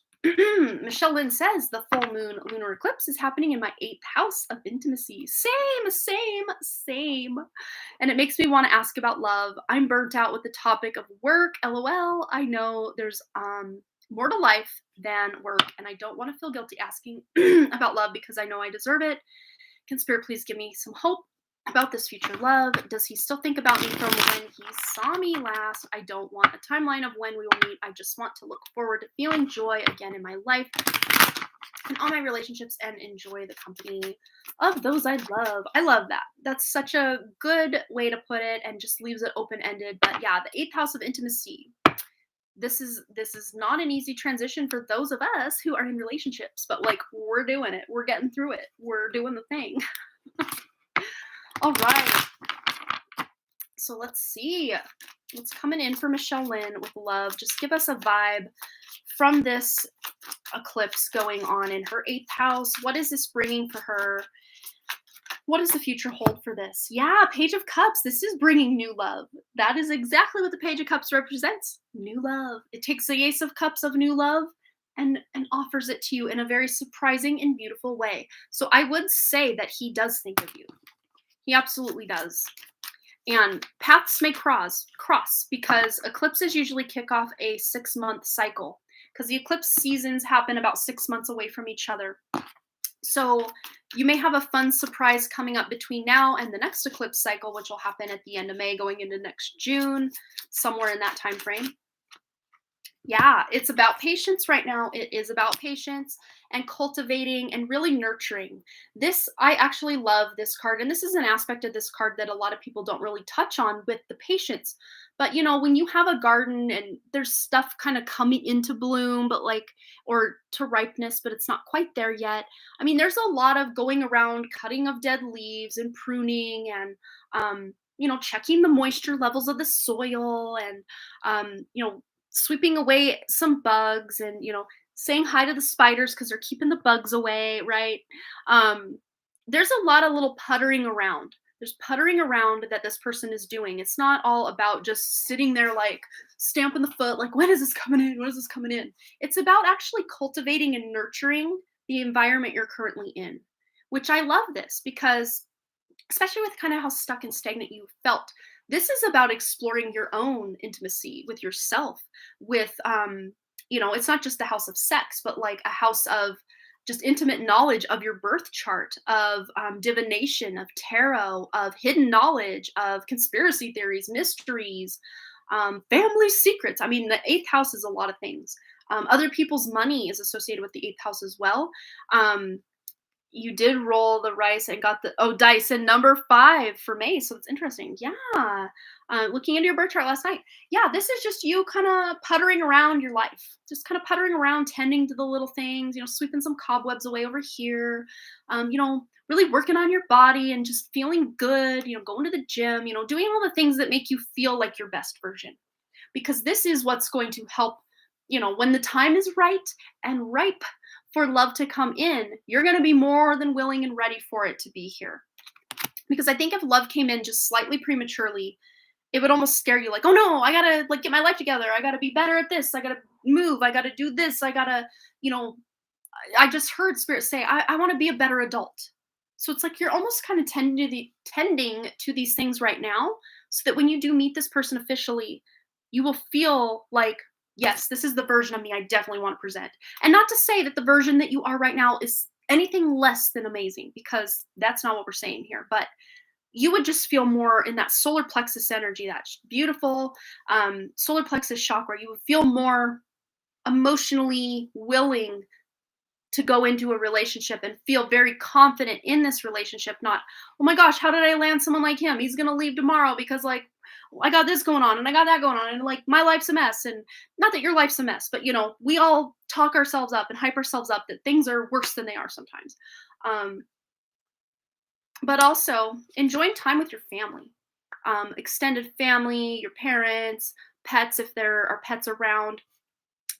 Michelle Lynn says the full moon lunar eclipse is happening in my 8th house of intimacy. Same. And it makes me want to ask about love. I'm burnt out with the topic of work. LOL. I know there's more to life than work, and I don't want to feel guilty asking about love because I know I deserve it. Can Spirit please give me some hope about this future love? Does he still think about me from when he saw me last? I don't want a timeline of when we will meet. I just want to look forward to feeling joy again in my life and all my relationships and enjoy the company of those I love. I love that. That's such a good way to put it and just leaves it open-ended. But yeah, the 8th house of intimacy. This is not an easy transition for those of us who are in relationships, but like we're doing it. We're getting through it. We're doing the thing. All right. So let's see what's coming in for Michelle Lynn with love. Just give us a vibe from this eclipse going on in her 8th house. What is this bringing for her? What does the future hold for this? Yeah, Page of Cups. This is bringing new love. That is exactly what the Page of Cups represents. New love. It takes the Ace of Cups of new love and offers it to you in a very surprising and beautiful way. So I would say that he does think of you. He absolutely does. And paths may cross because eclipses usually kick off a 6-month cycle because the eclipse seasons happen about 6 months away from each other. So you may have a fun surprise coming up between now and the next eclipse cycle, which will happen at the end of May going into next June, somewhere in that time frame. Yeah, it's about patience right now. It is about patience and cultivating and really nurturing. I actually love this card. And this is an aspect of this card that a lot of people don't really touch on with the patience. But, when you have a garden and there's stuff kind of coming into bloom, or to ripeness, but it's not quite there yet. I mean, there's a lot of going around, cutting of dead leaves and pruning and, checking the moisture levels of the soil and, sweeping away some bugs and, saying hi to the spiders because they're keeping the bugs away, right? There's a lot of little puttering around. There's puttering around that this person is doing. It's not all about just sitting there like stamping the foot, like, when is this coming in? When is this coming in? It's about actually cultivating and nurturing the environment you're currently in, which I love this because, especially with kind of how stuck and stagnant you felt, this is about exploring your own intimacy with yourself, with, it's not just the house of sex, but like a house of just intimate knowledge of your birth chart, of divination, of tarot, of hidden knowledge, of conspiracy theories, mysteries, family secrets. I mean, the eighth house is a lot of things. Other people's money is associated with the eighth house as well. Um, you did roll the rice and got the dice and number 5 for May, so it's interesting. Yeah. Looking into your birth chart last night. Yeah, this is just you kind of puttering around your life, just kind of puttering around, tending to the little things, sweeping some cobwebs away over here, really working on your body and just feeling good, going to the gym, doing all the things that make you feel like your best version. Because this is what's going to help, when the time is right and ripe for love to come in, you're going to be more than willing and ready for it to be here. Because I think if love came in just slightly prematurely, it would almost scare you, like, oh no, I gotta get my life together, I gotta be better at this, I gotta move, I gotta do this, I gotta, you know, I just heard spirit say, I want to be a better adult. So it's like you're almost kind of tending to these things right now, so that when you do meet this person officially, you will feel like, yes, this is the version of me I definitely want to present. And not to say that the version that you are right now is anything less than amazing, because that's not what we're saying here. But you would just feel more in that solar plexus energy, that beautiful solar plexus chakra. You would feel more emotionally willing to go into a relationship and feel very confident in this relationship. Not, oh my gosh, how did I land someone like him? He's going to leave tomorrow because, like, I got this going on and I got that going on and, like, my life's a mess. And not that your life's a mess, but we all talk ourselves up and hype ourselves up that things are worse than they are sometimes. Um, but also enjoying time with your family, extended family, your parents, pets, if there are pets around,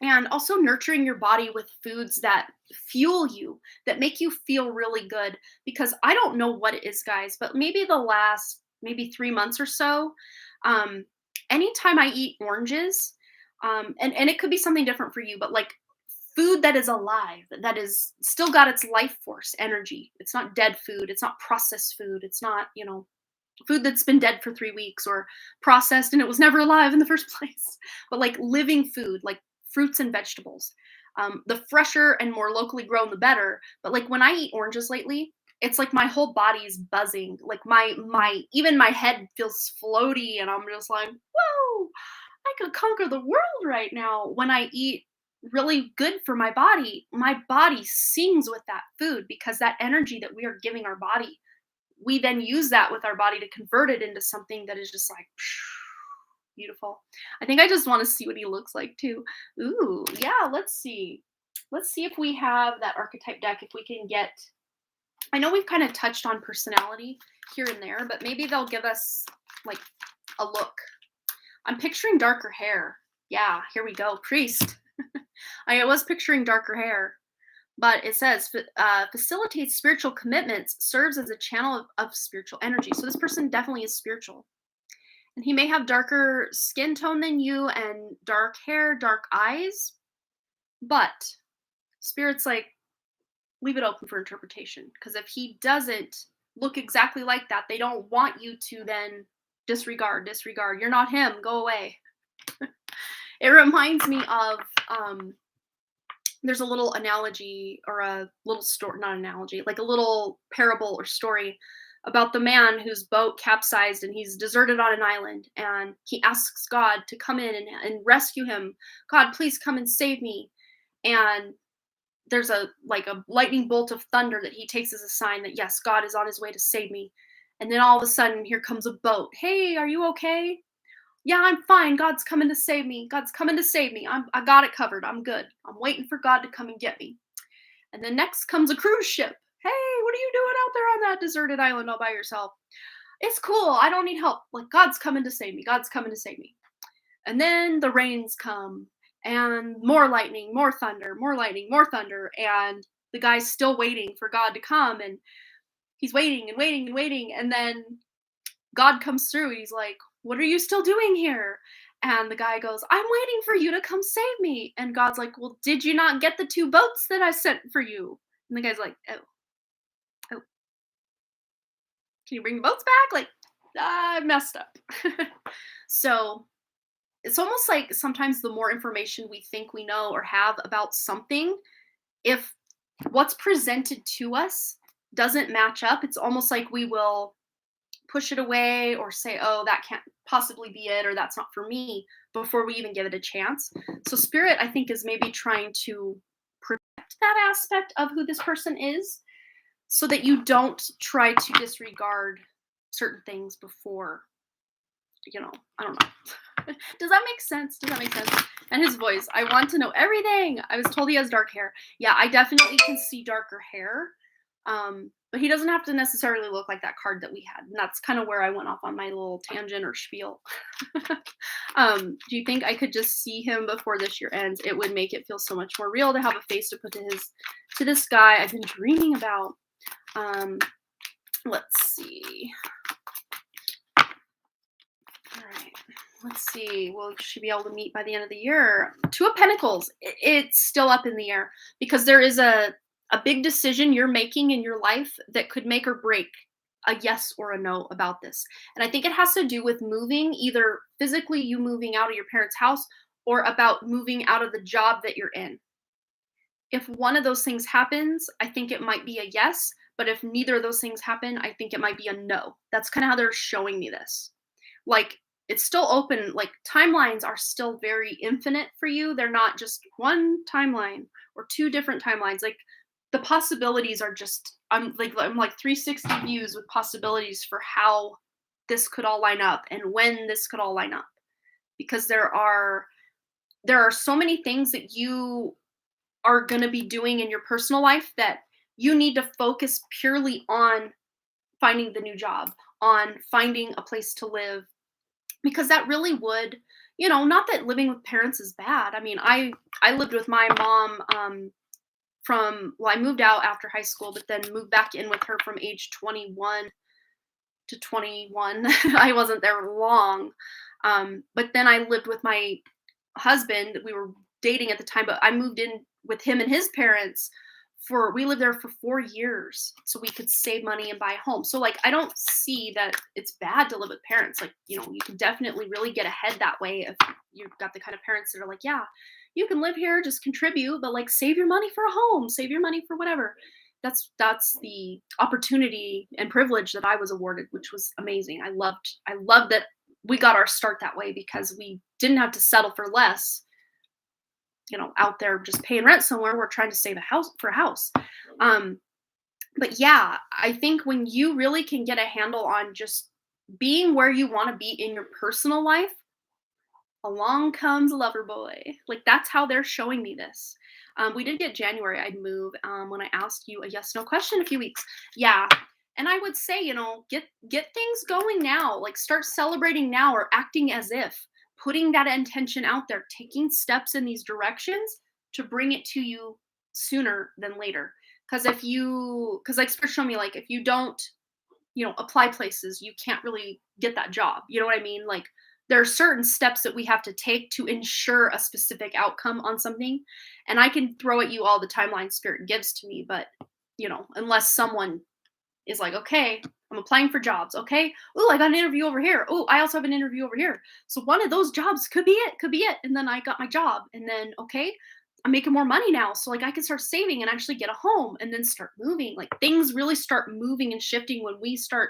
and also nurturing your body with foods that fuel you, that make you feel really good. Because I don't know what it is, guys, but maybe the last maybe 3 months or so, um, anytime I eat oranges, and it could be something different for you, but like food that is alive, that is still got its life force energy. It's not dead food. It's not processed food. It's not, food that's been dead for 3 weeks or processed and it was never alive in the first place. But like living food, like fruits and vegetables. The fresher and more locally grown, the better. But like when I eat oranges lately, it's like my whole body is buzzing. Like my even my head feels floaty, and I'm just like, whoa, I could conquer the world right now. When I eat really good for my body sings with that food, because that energy that we are giving our body, we then use that with our body to convert it into something that is just like beautiful. I think I just want to see what he looks like too. Ooh, yeah, let's see. Let's see if we have that archetype deck, if we can get, I know we've kind of touched on personality here and there, but maybe they'll give us like a look. I'm picturing darker hair. Yeah, here we go. Priest. I was picturing darker hair, but it says facilitates spiritual commitments, serves as a channel of spiritual energy. So this person definitely is spiritual. And he may have darker skin tone than you and dark hair, dark eyes, but spirit's like, leave it open for interpretation. Because if he doesn't look exactly like that, they don't want you to then disregard. You're not him. Go away. It reminds me of there's a little analogy, or a little story, not analogy, like a little parable or story about the man whose boat capsized and he's deserted on an island, and he asks God to come in and rescue him. God, please come and save me. And there's a lightning bolt of thunder that he takes as a sign that, yes, God is on his way to save me. And then all of a sudden, here comes a boat. Hey, are you okay? Yeah, I'm fine. God's coming to save me. God's coming to save me. I got it covered. I'm good. I'm waiting for God to come and get me. And then next comes a cruise ship. Hey, what are you doing out there on that deserted island all by yourself? It's cool. I don't need help. Like, God's coming to save me. God's coming to save me. And then the rains come, and more lightning, more thunder, more lightning, more thunder. And the guy's still waiting for God to come. And he's waiting and waiting and waiting. And then God comes through. He's like, what are you still doing here? And the guy goes, I'm waiting for you to come save me. And God's like, well, did you not get the 2 boats that I sent for you? And the guy's like, oh, can you bring the boats back? Like, I messed up. So it's almost like sometimes the more information we think we know or have about something, if what's presented to us doesn't match up, it's almost like we will push it away or say, oh, possibly be it, or that's not for me, before we even give it a chance. So spirit, I think, is maybe trying to protect that aspect of who this person is, so that you don't try to disregard certain things before, I don't know. Does that make sense? Does that make sense? And his voice, I want to know everything. I was told he has dark hair. Yeah, I definitely can see darker hair. But he doesn't have to necessarily look like that card that we had. And that's kind of where I went off on my little tangent or spiel. Do you think I could just see him before this year ends? It would make it feel so much more real to have a face to put to this guy I've been dreaming about. Let's see. All right. Let's see. Will she be able to meet by the end of the year? Two of Pentacles. It's still up in the air because there is a big decision you're making in your life that could make or break a yes or a no about this. And I think it has to do with moving, either physically you moving out of your parents' house or about moving out of the job that you're in. If one of those things happens, I think it might be a yes. But if neither of those things happen, I think it might be a no. That's kind of how they're showing me this. Like, it's still open. Like, timelines are still very infinite for you. They're not just one timeline or two different timelines. Like, the possibilities are just, I'm like 360 views with possibilities for how this could all line up and when this could all line up. Because there are so many things that you are going to be doing in your personal life that you need to focus purely on finding the new job, on finding a place to live, because that really would, not that living with parents is bad. I mean, I lived with my mom I moved out after high school, but then moved back in with her from age 21 to 21. I wasn't there long. But then I lived with my husband. We were dating at the time, but I moved in with him and his parents we lived there for 4 years so we could save money and buy a home. So like, I don't see that it's bad to live with parents. Like, you can definitely really get ahead that way if you've got the kind of parents that are like, yeah, you can live here, just contribute, but like save your money for a home, save your money for whatever. That's the opportunity and privilege that I was awarded, which was amazing. I loved that we got our start that way because we didn't have to settle for less, out there just paying rent somewhere. We're trying to save a house. But yeah, I think when you really can get a handle on just being where you want to be in your personal life, along comes a lover boy. Like, that's how they're showing me this. We did get January I'd move when I asked you a yes no question a few weeks. Yeah. And I would say, get things going now. Like, start celebrating now or acting as if, putting that intention out there, taking steps in these directions to bring it to you sooner than later. Because like Spirit showed me, like, if you don't, apply places, you can't really get that job. You know what I mean? Like, there are certain steps that we have to take to ensure a specific outcome on something. And I can throw at you all the timeline Spirit gives to me, but, unless someone is like, okay, I'm applying for jobs. Okay. Oh, I got an interview over here. Oh, I also have an interview over here. So one of those jobs could be it. And then I got my job. And then, okay, I'm making more money now. So like, I can start saving and actually get a home and then start moving. Like, things really start moving and shifting when we start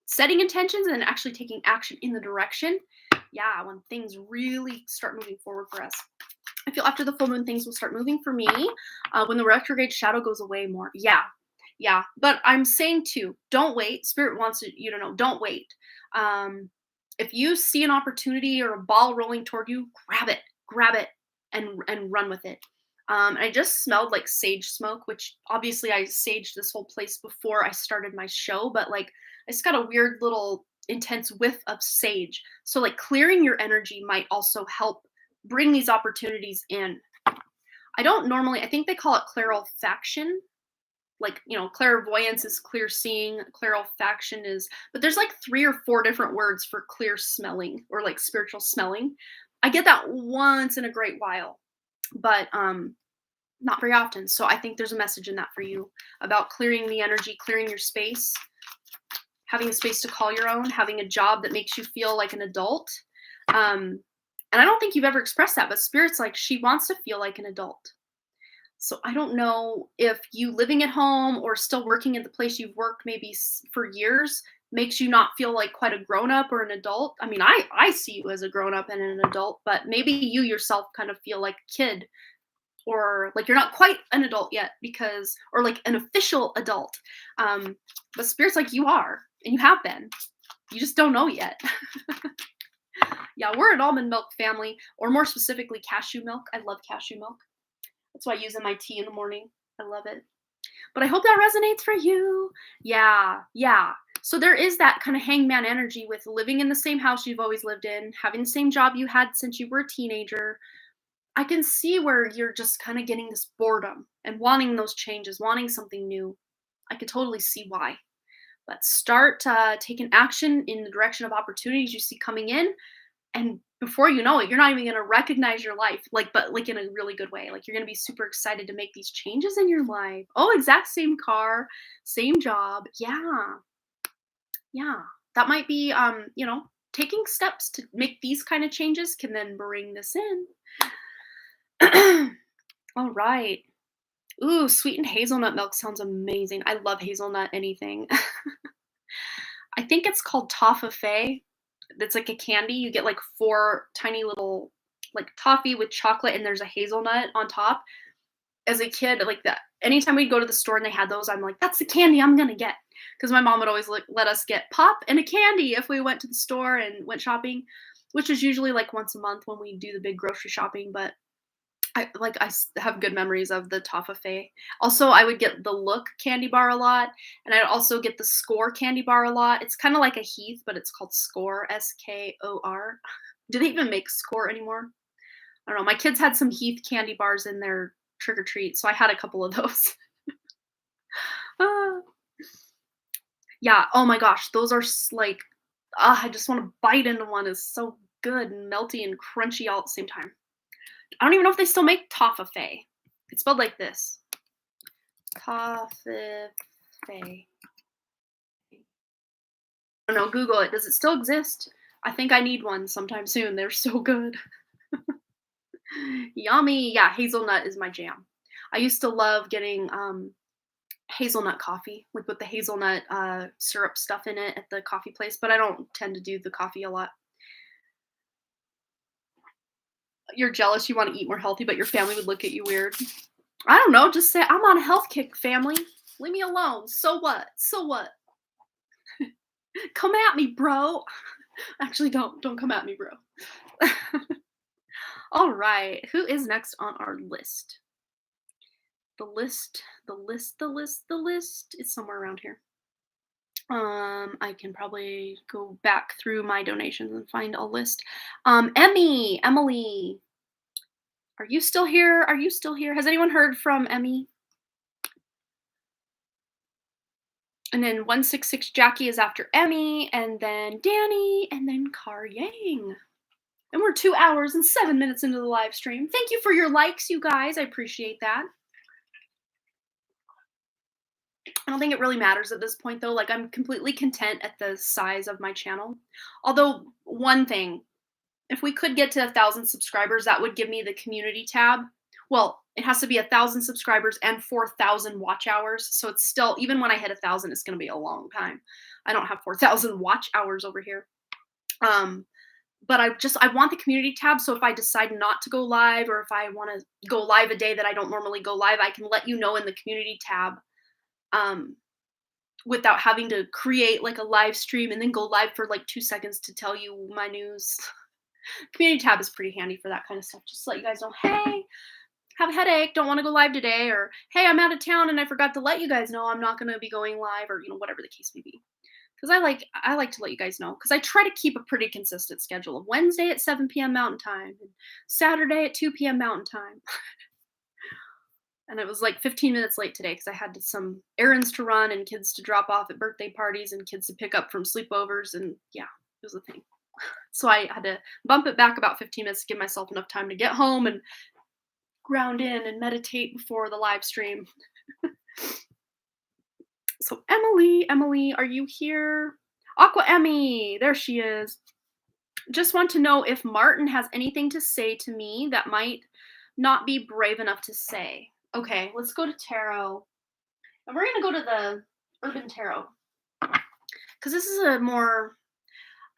setting intentions and actually taking action in the direction. Yeah. When things really start moving forward for us. I feel after the full moon, things will start moving for me. When the retrograde shadow goes away more. Yeah, but I'm saying too, don't wait. Spirit wants you to know, don't wait. If you see an opportunity or a ball rolling toward you, grab it, and run with it. I just smelled like sage smoke, which obviously I saged this whole place before I started my show, but like, I just got a weird little intense whiff of sage. So like, clearing your energy might also help bring these opportunities in. I think they call it clairolfaction. Like, clairvoyance is clear seeing, clairolfaction is, but there's like 3 or 4 different words for clear smelling or like spiritual smelling. I get that once in a great while, but not very often. So I think there's a message in that for you about clearing the energy, clearing your space, having a space to call your own, having a job that makes you feel like an adult. And I don't think you've ever expressed that, but Spirit's like, she wants to feel like an adult. So I don't know if you living at home or still working at the place you've worked maybe for years makes you not feel like quite a grown up or an adult. I mean, I see you as a grown up and an adult, but maybe you yourself kind of feel like a kid, or like you're not quite an adult yet, because, or like an official adult. But spirit's like, you are, and you have been. You just don't know yet. Yeah, we're an almond milk family, or more specifically, cashew milk. I love cashew milk. That's why I use in my tea in the morning. I love it. But I hope that resonates for you. Yeah, yeah. So there is that kind of hangman energy with living in the same house you've always lived in, having the same job you had since you were a teenager. I can see where you're just kind of getting this boredom and wanting those changes, wanting something new. I could totally see why. But start taking action in the direction of opportunities you see coming in, and before you know it, you're not even going to recognize your life, like, but like in a really good way. Like, you're going to be super excited to make these changes in your life. Oh, exact same car, same job. Yeah, yeah. That might be, taking steps to make these kind of changes can then bring this in. All right. Ooh, sweetened hazelnut milk sounds amazing. I love hazelnut anything. I think it's called toffee. It's like a candy. You get like 4 tiny little, like, toffee with chocolate, and there's a hazelnut on top. As a kid, like, that, anytime we'd go to the store and they had those, I'm like, "That's the candy I'm gonna get." Because my mom would always, like, let us get pop and a candy if we went to the store and went shopping, which is usually, like, once a month when we do the big grocery shopping. But have good memories of the toffee. Also, I would get the Look candy bar a lot, and I'd also get the Score candy bar a lot. It's kinda like a Heath, but it's called Score, Skor. Do they even make Score anymore? I don't know. My kids had some Heath candy bars in their trick or treat, so I had a couple of those. Ah, yeah, oh my gosh, those are like, I just wanna bite into one. It's so good and melty and crunchy all at the same time. I don't even know if they still make toffee. It's spelled like this. Toffee. I don't know, Google it. Does it still exist? I think I need one sometime soon. They're so good. Yummy. Yeah, hazelnut is my jam. I used to love getting hazelnut coffee, like with the hazelnut syrup stuff in it at the coffee place, but I don't tend to do the coffee a lot. You're jealous, you want to eat more healthy, but your family would look at you weird. I don't know, just say, I'm on a health kick, family. Leave me alone. So what? So what? Come at me, bro. Actually, don't come at me, bro. All right. Who is next on our list? The list is somewhere around here. I can probably go back through my donations and find a list. Emily, are you still here? Are you still here? Has anyone heard from Emmy? And then 166 Jackie is after Emmy, and then Danny, and then Car Yang. And we're 2 hours and 7 minutes into the live stream. Thank you for your likes, you guys. I appreciate that. I don't think it really matters at this point, though. Like, I'm completely content at the size of my channel. Although, one thing, if we could get to 1,000 subscribers, that would give me the community tab. Well, it has to be 1,000 subscribers and 4,000 watch hours. So it's still, even when I hit 1,000, it's going to be a long time. I don't have 4,000 watch hours over here. But I want the community tab. So if I decide not to go live, or if I want to go live a day that I don't normally go live, I can let you know in the community tab, without having to create like a live stream and then go live for like 2 seconds to tell you my news. Community tab is pretty handy for that kind of stuff. Just to let you guys know, hey, have a headache, don't want to go live today, or hey, I'm out of town and I forgot to let you guys know I'm not going to be going live, or whatever the case may be. Because I like to let you guys know, because I try to keep a pretty consistent schedule of Wednesday at 7 p.m. Mountain Time and Saturday at 2 p.m. Mountain Time. And it was like 15 minutes late today because I had some errands to run and kids to drop off at birthday parties and kids to pick up from sleepovers, and yeah, it was a thing. So I had to bump it back about 15 minutes to give myself enough time to get home and ground in and meditate before the live stream. So Emily, are you here? Aqua Emmy, there she is. Just want to know if Martin has anything to say to me that might not be brave enough to say. Okay, let's go to tarot. And we're going to go to the Urban Tarot. because this is a more,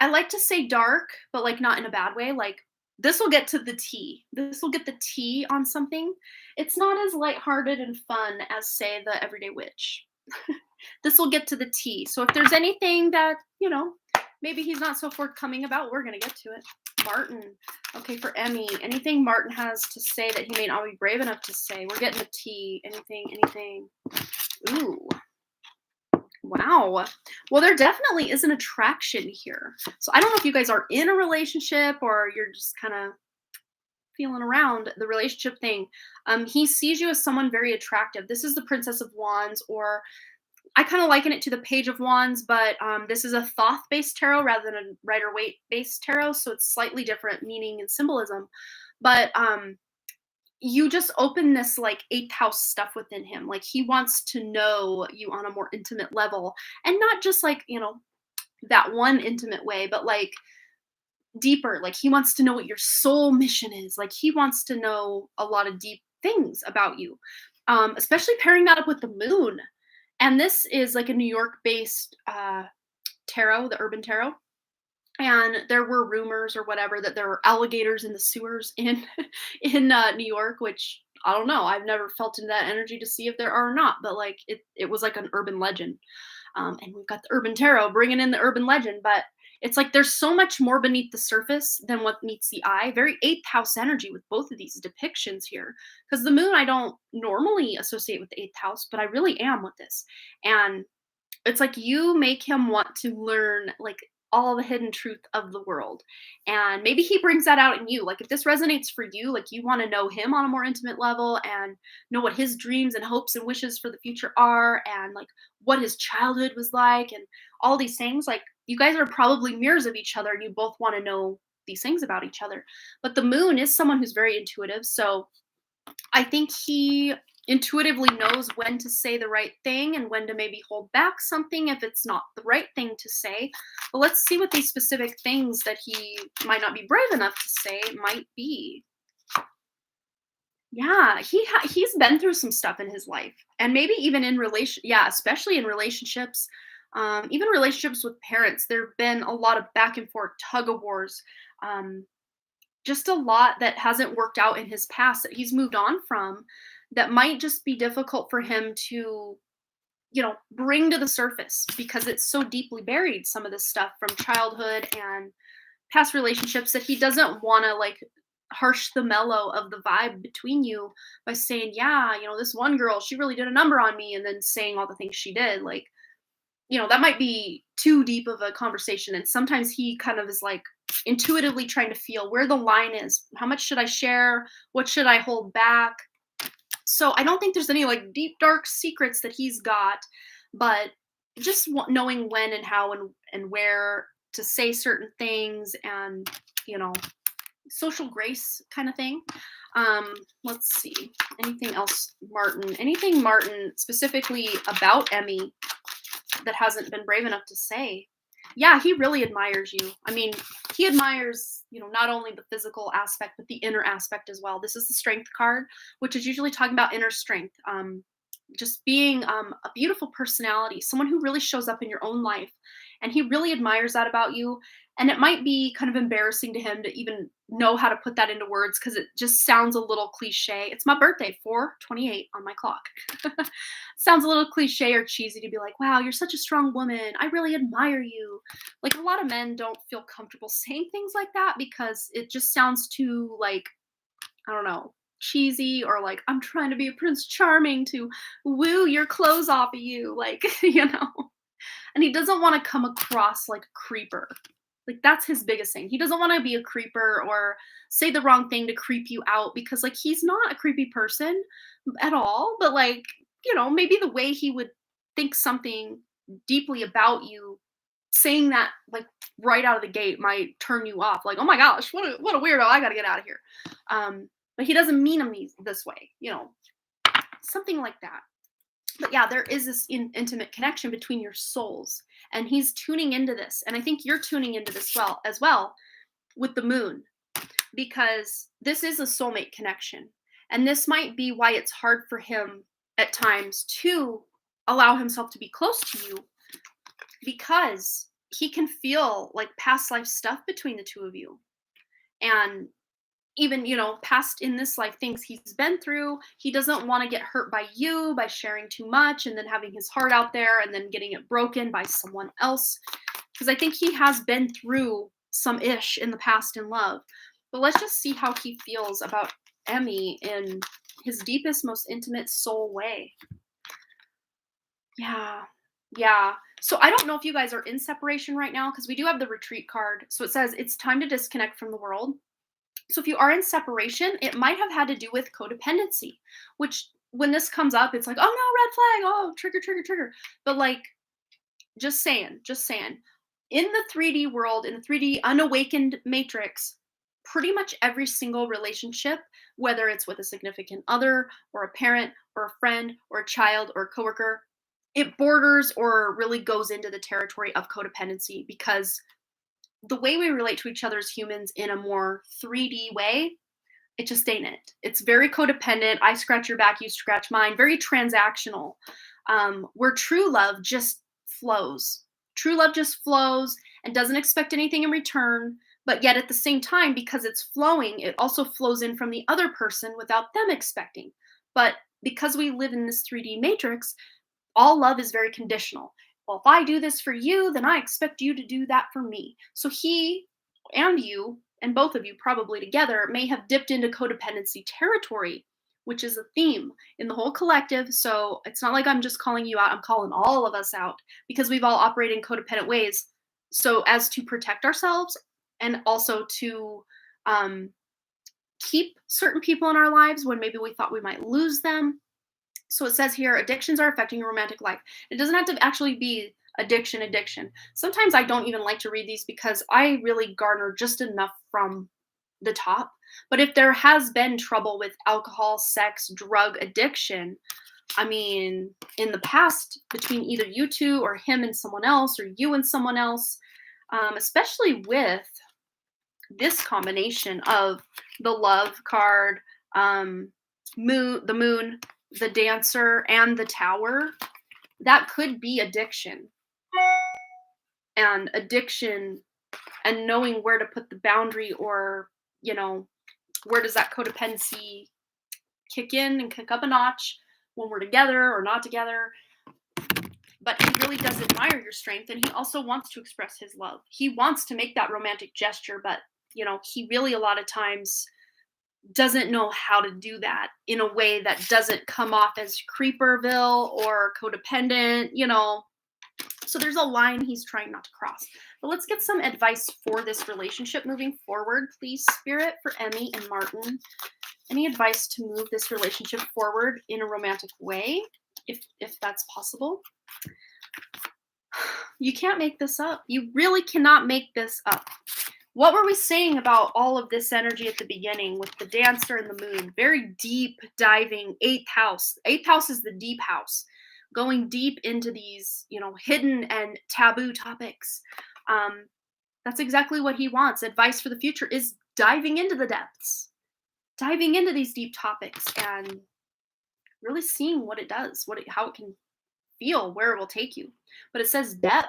I like to say dark, but like not in a bad way. Like this will get to the tea. This will get the tea on something. It's not as lighthearted and fun as, say, the Everyday Witch. This will get to the tea. So if there's anything that, maybe he's not so forthcoming about, we're going to get to it. Martin. Okay, for Emmy, anything Martin has to say that he may not be brave enough to say. We're getting the tea. Anything. Ooh. Wow. Well, there definitely is an attraction here. So I don't know if you guys are in a relationship or you're just kind of feeling around the relationship thing. He sees you as someone very attractive. This is the Princess of Wands, or I kind of liken it to the Page of Wands, but this is a Thoth-based tarot rather than a Rider-Waite-based tarot, so it's slightly different meaning and symbolism. But you just open this like eighth house stuff within him. Like he wants to know you on a more intimate level, and not just like, that one intimate way, but like deeper. Like he wants to know what your soul mission is. Like he wants to know a lot of deep things about you, especially pairing that up with the moon. And this is like a New York based tarot, the Urban Tarot. And there were rumors or whatever that there were alligators in the sewers in New York, which I don't know. I've never felt into that energy to see if there are or not, but like it was like an urban legend. And we've got the Urban Tarot bringing in the urban legend, but it's like there's so much more beneath the surface than what meets the eye. Very eighth house energy with both of these depictions here, because the moon I don't normally associate with the eighth house, but I really am with this. And it's like you make him want to learn like all the hidden truth of the world. And maybe he brings that out in you. Like if this resonates for you, like you want to know him on a more intimate level and know what his dreams and hopes and wishes for the future are, and like what his childhood was like and all these things. Like you guys are probably mirrors of each other and you both want to know these things about each other. But the moon is someone who's very intuitive. So I think he intuitively knows when to say the right thing and when to maybe hold back something if it's not the right thing to say. But let's see what these specific things that he might not be brave enough to say might be. Yeah, he's been through some stuff in his life, and maybe even in especially in relationships, even relationships with parents. There've been a lot of back and forth tug of wars. Just a lot that hasn't worked out in his past that he's moved on from, that might just be difficult for him to, bring to the surface because it's so deeply buried, some of this stuff from childhood and past relationships, that he doesn't want to like harsh the mellow of the vibe between you by saying, yeah, this one girl, she really did a number on me, and then saying all the things she did. Like, that might be too deep of a conversation. And sometimes he kind of is like intuitively trying to feel where the line is. How much should I share? What should I hold back? So I don't think there's any like deep, dark secrets that he's got, but just knowing when and how and where to say certain things, and, social grace kind of thing. Let's see. Anything Martin specifically about Emmy that hasn't been brave enough to say. Yeah, he really admires you. I mean, he admires, not only the physical aspect, but the inner aspect as well. This is the Strength card, which is usually talking about inner strength. Just being a beautiful personality, someone who really shows up in your own life. And he really admires that about you. And it might be kind of embarrassing to him to even know how to put that into words because it just sounds a little cliche. It's my birthday, 4:28 on my clock. Sounds a little cliche or cheesy to be like, wow, you're such a strong woman. I really admire you. Like a lot of men don't feel comfortable saying things like that because it just sounds too like, I don't know, cheesy, or like I'm trying to be a Prince Charming to woo your clothes off of you. Like, and he doesn't want to come across like a creeper. Like that's his biggest thing. He doesn't want to be a creeper or say the wrong thing to creep you out, because like he's not a creepy person at all, but like, maybe the way he would think something deeply about you, saying that like right out of the gate might turn you off. Like, oh my gosh, what a weirdo. I got to get out of here. But he doesn't mean them this way, something like that. But yeah, there is this intimate connection between your souls, and he's tuning into this. And I think you're tuning into this as well with the moon, because this is a soulmate connection. And this might be why it's hard for him at times to allow himself to be close to you, because he can feel like past life stuff between the two of you. And even, past in this life things he's been through. He doesn't want to get hurt by you by sharing too much and then having his heart out there and then getting it broken by someone else. Because I think he has been through some ish in the past in love. But let's just see how he feels about Emmy in his deepest, most intimate soul way. Yeah. Yeah. So I don't know if you guys are in separation right now because we do have the retreat card. So it says it's time to disconnect from the world. So if you are in separation, it might have had to do with codependency, which when this comes up, it's like, oh no, red flag, oh, trigger, trigger, trigger. But like, just saying, in the 3D world, in the 3D unawakened matrix, pretty much every single relationship, whether it's with a significant other or a parent or a friend or a child or a coworker, it borders or really goes into the territory of codependency because the way we relate to each other as humans in a more 3D way, it just ain't it. It's very codependent. I scratch your back, you scratch mine. Very transactional. Where true love just flows. True love just flows and doesn't expect anything in return. But yet at the same time, because it's flowing, it also flows in from the other person without them expecting. But because we live in this 3D matrix, all love is very conditional. Well, if I do this for you, then I expect you to do that for me. So he and you, and both of you probably together, may have dipped into codependency territory, which is a theme in the whole collective. So it's not like I'm just calling you out, I'm calling all of us out because we've all operated in codependent ways. So as to protect ourselves and also to keep certain people in our lives when maybe we thought we might lose them. So it says here, addictions are affecting your romantic life. It doesn't have to actually be addiction. Sometimes I don't even like to read these because I really garner just enough from the top. But if there has been trouble with alcohol, sex, drug addiction, I mean, in the past, between either you two or him and someone else or you and someone else, especially with this combination of the love card, the moon, the dancer, and the tower, that could be addiction. And addiction and knowing where to put the boundary or, where does that codependency kick in and kick up a notch when we're together or not together. But he really does admire your strength and he also wants to express his love. He wants to make that romantic gesture, but, he really a lot of times doesn't know how to do that in a way that doesn't come off as creeperville or codependent, So there's a line he's trying not to cross. But let's get some advice for this relationship moving forward, please, Spirit, for Emmy and Martin. Any advice to move this relationship forward in a romantic way, if that's possible? You can't make this up. You really cannot make this up. What were we saying about all of this energy at the beginning with the dancer and the moon? Very deep diving, 8th house. 8th house is the deep house. Going deep into these, hidden and taboo topics. That's exactly what he wants. Advice for the future is diving into the depths. Diving into these deep topics and really seeing what it does, how it can feel, where it will take you. But it says depth.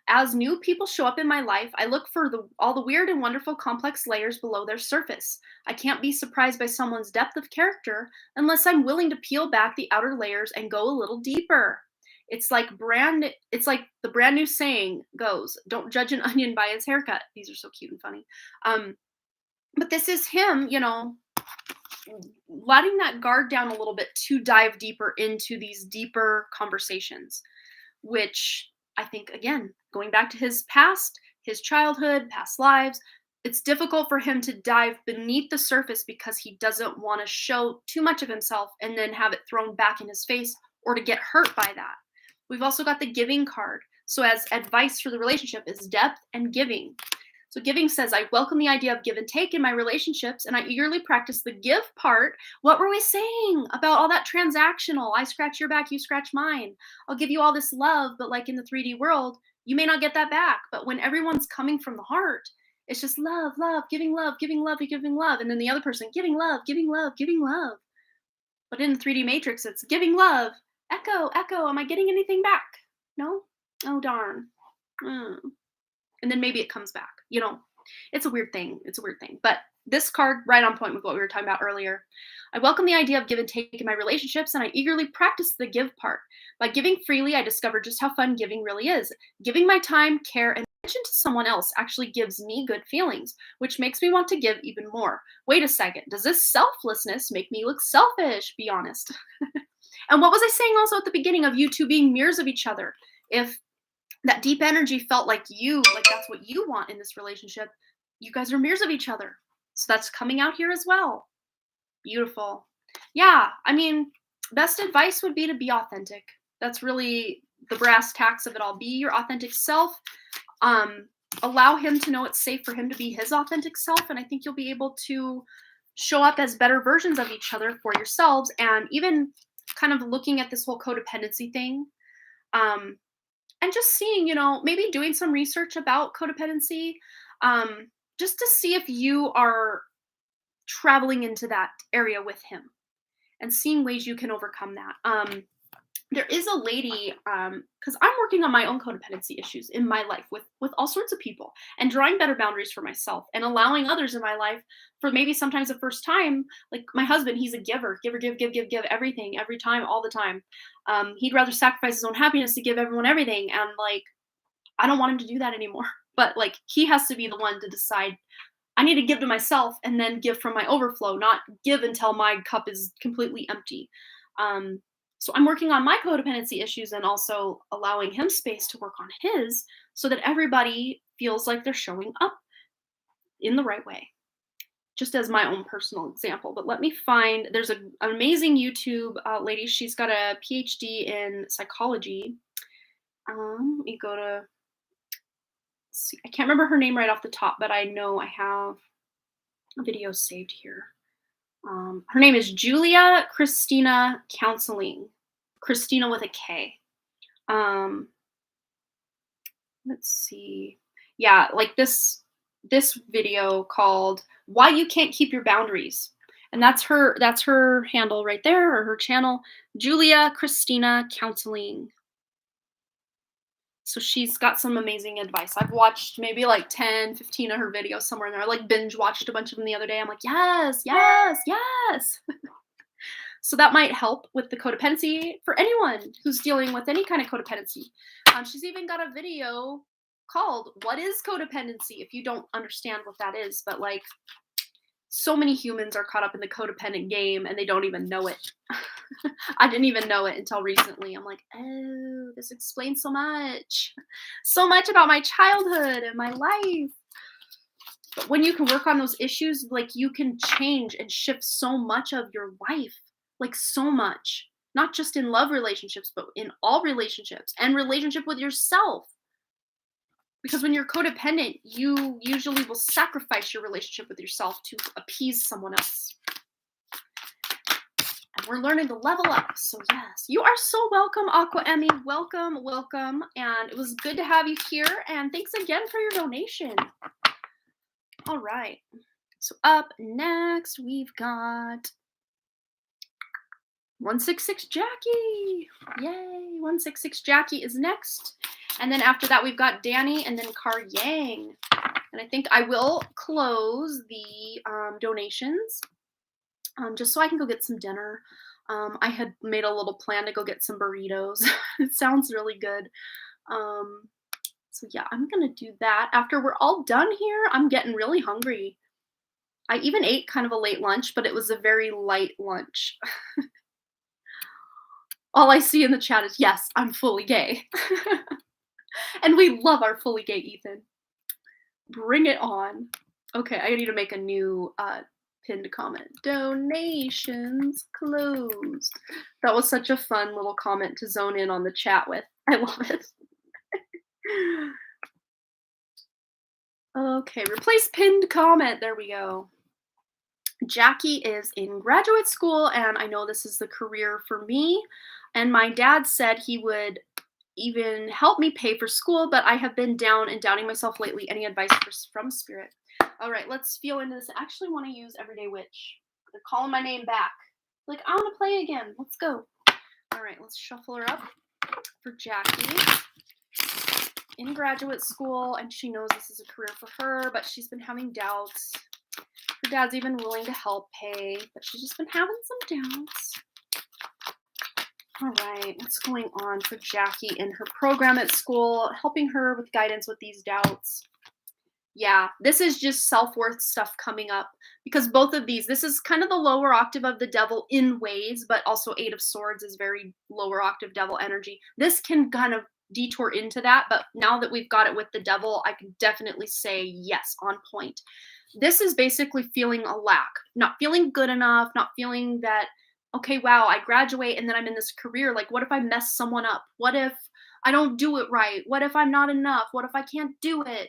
As new people show up in my life, I look for all the weird and wonderful complex layers below their surface. I can't be surprised by someone's depth of character unless I'm willing to peel back the outer layers and go a little deeper. It's like the brand new saying goes, don't judge an onion by its haircut. These are so cute and funny. But this is him, letting that guard down a little bit to dive deeper into these deeper conversations, which I think, again, going back to his past, his childhood, past lives, it's difficult for him to dive beneath the surface because he doesn't want to show too much of himself and then have it thrown back in his face or to get hurt by that. We've also got the giving card. So as advice for the relationship is depth and giving. So giving says, I welcome the idea of give and take in my relationships, and I eagerly practice the give part. What were we saying about all that transactional? I scratch your back, you scratch mine. I'll give you all this love, but like in the 3D world, you may not get that back. But when everyone's coming from the heart, it's just love, love, giving love, giving love, giving love. And then the other person, giving love, giving love, giving love. But in the 3D matrix, it's giving love, echo, echo. Am I getting anything back? No? Oh, darn. Mm. And then maybe it comes back. It's a weird thing. It's a weird thing. But this card, right on point with what we were talking about earlier. I welcome the idea of give and take in my relationships, and I eagerly practice the give part. By giving freely, I discover just how fun giving really is. Giving my time, care, and attention to someone else actually gives me good feelings, which makes me want to give even more. Wait a second. Does this selflessness make me look selfish? Be honest. And what was I saying also at the beginning of you two being mirrors of each other? If that deep energy felt like that's what you want in this relationship, you guys are mirrors of each other. So that's coming out here as well. Beautiful. Yeah, I mean, best advice would be to be authentic. That's really the brass tacks of it all. Be your authentic self. Um, Allow him to know it's safe for him to be his authentic self, and I think you'll be able to show up as better versions of each other for yourselves. And even kind of looking at this whole codependency thing, um, and just seeing, maybe doing some research about codependency, just to see if you are traveling into that area with him and seeing ways you can overcome that. There is a lady, because I'm working on my own codependency issues in my life with all sorts of people, and drawing better boundaries for myself and allowing others in my life for maybe sometimes the first time. Like my husband, he's a giver, give everything, every time, all the time. He'd rather sacrifice his own happiness to give everyone everything, and like I don't want him to do that anymore. But like he has to be the one to decide. I need to give to myself and then give from my overflow, not give until my cup is completely empty. Um, so I'm working on my codependency issues and also allowing him space to work on his, so that everybody feels like they're showing up in the right way. Just as my own personal example. But let me find, there's an amazing YouTube lady. She's got a PhD in psychology. Let me go to, see, I can't remember her name right off the top, but I know I have a video saved here. Her name is Julia Christina Counseling. Christina with a K. Let's see. Yeah, like this video called "Why You Can't Keep Your Boundaries," and that's her handle right there, or her channel, Julia Christina Counseling. So she's got some amazing advice. I've watched maybe like 10, 15 of her videos somewhere in there. I like binge watched a bunch of them the other day. I'm like, yes, yes, yes. So that might help with the codependency for anyone who's dealing with any kind of codependency. She's even got a video called "What is Codependency?" if you don't understand what that is. But like, so many humans are caught up in the codependent game and they don't even know it. I didn't even know it until recently. I'm like, oh, this explains so much. So much about my childhood and my life. But when you can work on those issues, like you can change and shift so much of your life. Like so much. Not just in love relationships, but in all relationships and relationship with yourself. Because when you're codependent, you usually will sacrifice your relationship with yourself to appease someone else. And we're learning to level up. So yes, you are so welcome, Aqua Emmy. Welcome, welcome. And it was good to have you here. And thanks again for your donation. All right. So up next, we've got 166 Jackie. Yay. 166 Jackie is next. And then after that, we've got Danny and then Car Yang. And I think I will close the donations just so I can go get some dinner. I had made a little plan to go get some burritos. It sounds really good. So yeah, I'm going to do that. After we're all done here, I'm getting really hungry. I even ate kind of a late lunch, but it was a very light lunch. All I see in the chat is, yes, I'm fully gay. And we love our fully gay Ethan. Bring it on. Okay, I need to make a new pinned comment. Donations closed. That was such a fun little comment to zone in on the chat with. I love it. Okay, replace pinned comment. There we go. Jackie is in graduate school, and I know this is the career for me. And my dad said he would even help me pay for school, but I have been down and doubting myself lately. Any advice from Spirit? All right, let's feel into this. I actually want to use Everyday Witch. They're calling my name back. Like, I want to play again. Let's go. All right, let's shuffle her up for Jackie. in graduate school, and she knows this is a career for her, but she's been having doubts. Her dad's even willing to help pay, but she's just been having some doubts. All right, what's going on for Jackie in her program at school, helping her with guidance with these doubts? Yeah, this is just self-worth stuff coming up because both of these, this is kind of the lower octave of the devil in ways, but also Eight of Swords is very lower octave devil energy. This can kind of detour into that, but now that we've got it with the devil, I can definitely say yes, on point. This is basically feeling a lack, not feeling good enough, not feeling that, okay, wow, I graduate and then I'm in this career. Like, what if I mess someone up? What if I don't do it right? What if I'm not enough? What if I can't do it?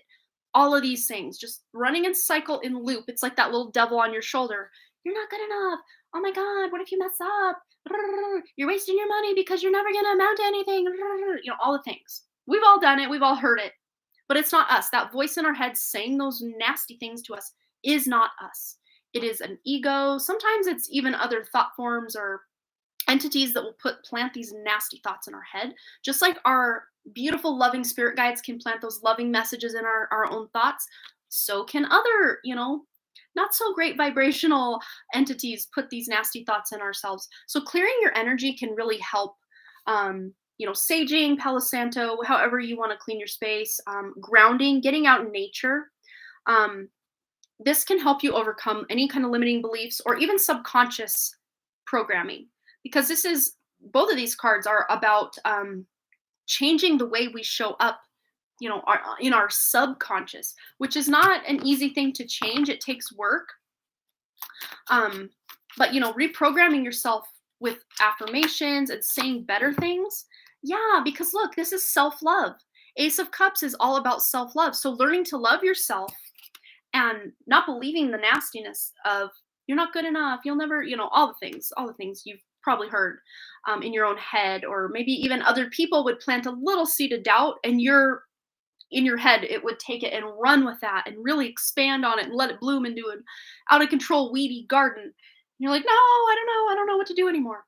All of these things just running in cycle in loop. It's like that little devil on your shoulder. You're not good enough. Oh my God, what if you mess up? You're wasting your money because you're never going to amount to anything. You know, all the things. We've all done it. We've all heard it. But it's not us. That voice in our head saying those nasty things to us is not us. It is an ego. Sometimes it's even other thought forms or entities that will plant these nasty thoughts in our head, just like our beautiful loving spirit guides can plant those loving messages in our own thoughts. So can other, not so great vibrational entities put these nasty thoughts in ourselves. So clearing your energy can really help. Saging, Palo Santo, however you want to clean your space, grounding, getting out in nature. This can help you overcome any kind of limiting beliefs or even subconscious programming, because both of these cards are about changing the way we show up, in our subconscious, which is not an easy thing to change. It takes work. But reprogramming yourself with affirmations and saying better things. Yeah, because look, this is self-love. Ace of Cups is all about self-love. So learning to love yourself and not believing the nastiness of you're not good enough, you'll never, all the things you've probably heard in your own head, or maybe even other people would plant a little seed of doubt, and in your head, it would take it and run with that and really expand on it and let it bloom into an out of control, weedy garden. And you're like, no, I don't know what to do anymore.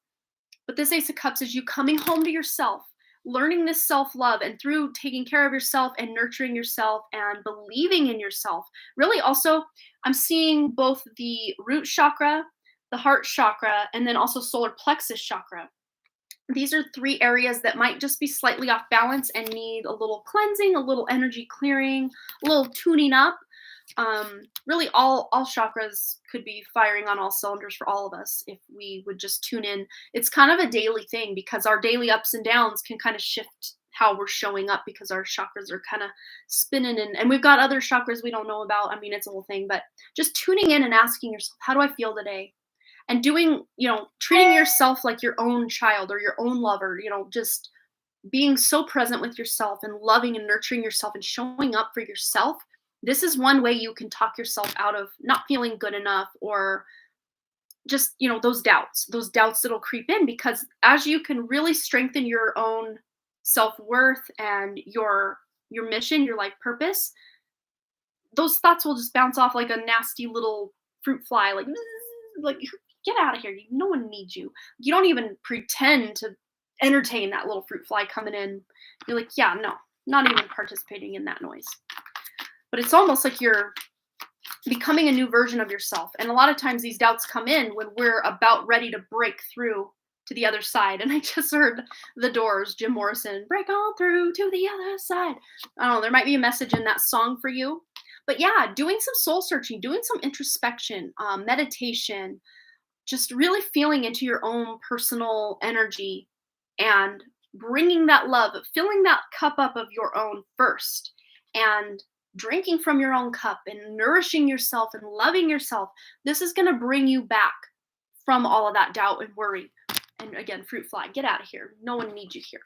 But this Ace of Cups is you coming home to yourself, learning this self-love, and through taking care of yourself and nurturing yourself and believing in yourself. Really also, I'm seeing both the root chakra, the heart chakra, and then also solar plexus chakra. These are 3 areas that might just be slightly off balance and need a little cleansing, a little energy clearing, a little tuning up. Really all chakras could be firing on all cylinders for all of us if we would just tune in. It's kind of a daily thing because our daily ups and downs can kind of shift how we're showing up because our chakras are kind of spinning, and we've got other chakras we don't know about. I mean, it's a whole thing, but just tuning in and asking yourself, how do I feel today? And doing, treating yourself like your own child or your own lover, just being so present with yourself and loving and nurturing yourself and showing up for yourself. This is one way you can talk yourself out of not feeling good enough, or just, those doubts that'll creep in, because as you can really strengthen your own self-worth and your mission, your life purpose, those thoughts will just bounce off like a nasty little fruit fly, like get out of here. No one needs you. You don't even pretend to entertain that little fruit fly coming in. You're like, yeah, no, not even participating in that noise. But it's almost like you're becoming a new version of yourself. And a lot of times these doubts come in when we're about ready to break through to the other side. And I just heard The Doors, Jim Morrison, break on through to the other side. I don't know, there might be a message in that song for you. But yeah, doing some soul searching, doing some introspection, meditation, just really feeling into your own personal energy and bringing that love, filling that cup up of your own first, and drinking from your own cup and nourishing yourself and loving yourself. This is going to bring you back from all of that doubt and worry. And again, fruit fly, get out of here. No one needs you here.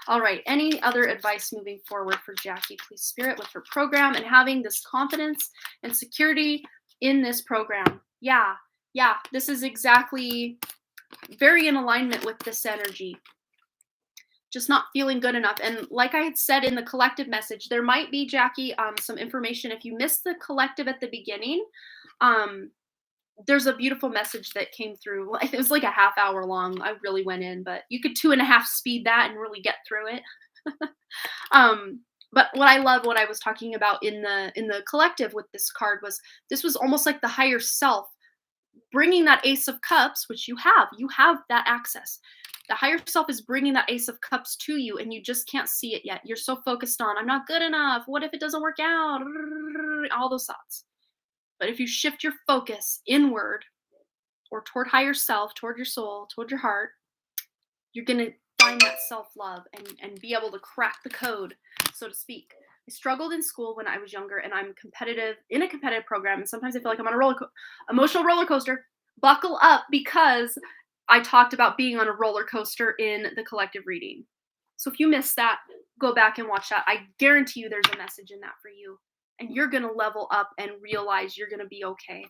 All right. Any other advice moving forward for Jackie, please, Spirit, with her program and having this confidence and security in this program? Yeah. This is exactly very in alignment with this energy. Just not feeling good enough. And like I had said in the collective message, there might be, Jackie, some information. If you missed the collective at the beginning, there's a beautiful message that came through. It was like a half hour long. I really went in, but you could 2.5 speed that and really get through it. Um, but what I love, what I was talking about in the collective with this card was this was almost like the higher self bringing that Ace of Cups, which you have that access. The higher self is bringing that Ace of Cups to you, and you just can't see it yet. You're so focused on, I'm not good enough. What if it doesn't work out? All those thoughts. But if you shift your focus inward or toward higher self, toward your soul, toward your heart, you're going to find that self-love and be able to crack the code, so to speak. I struggled in school when I was younger, and I'm competitive in a competitive program, and sometimes I feel like I'm on a emotional roller coaster. Buckle up, because I talked about being on a roller coaster in the collective reading. So if you missed that, go back and watch that. I guarantee you there's a message in that for you, and you're going to level up and realize you're going to be okay.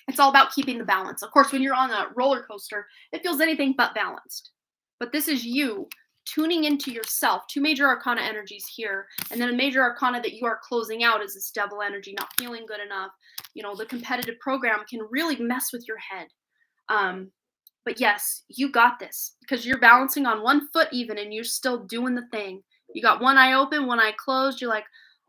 It's all about keeping the balance. Of course, when you're on a roller coaster, it feels anything but balanced. But this is you tuning into yourself. Two major arcana energies here. And then a major arcana that you are closing out is this devil energy, not feeling good enough. You know, the competitive program can really mess with your head. But yes, you got this, because you're balancing on one foot even, and you're still doing the thing. You got one eye open, one eye closed. You're like,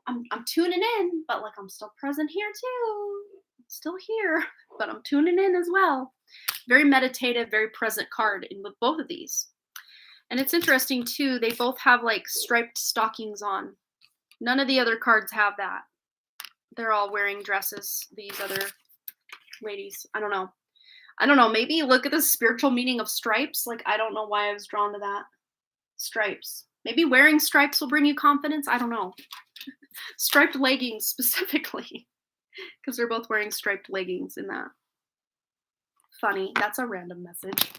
I'm tuning in, but like I'm still present here too. I'm still here, but I'm tuning in as well. Very meditative, very present card in with both of these. And it's interesting too, they both have like striped stockings on. None of the other cards have that. They're all wearing dresses, these other ladies. I don't know. Maybe look at the spiritual meaning of stripes. Like, I don't know why I was drawn to that. Stripes. Maybe wearing stripes will bring you confidence. I don't know. Striped leggings specifically, because they're both wearing striped leggings in that. Funny. That's a random message.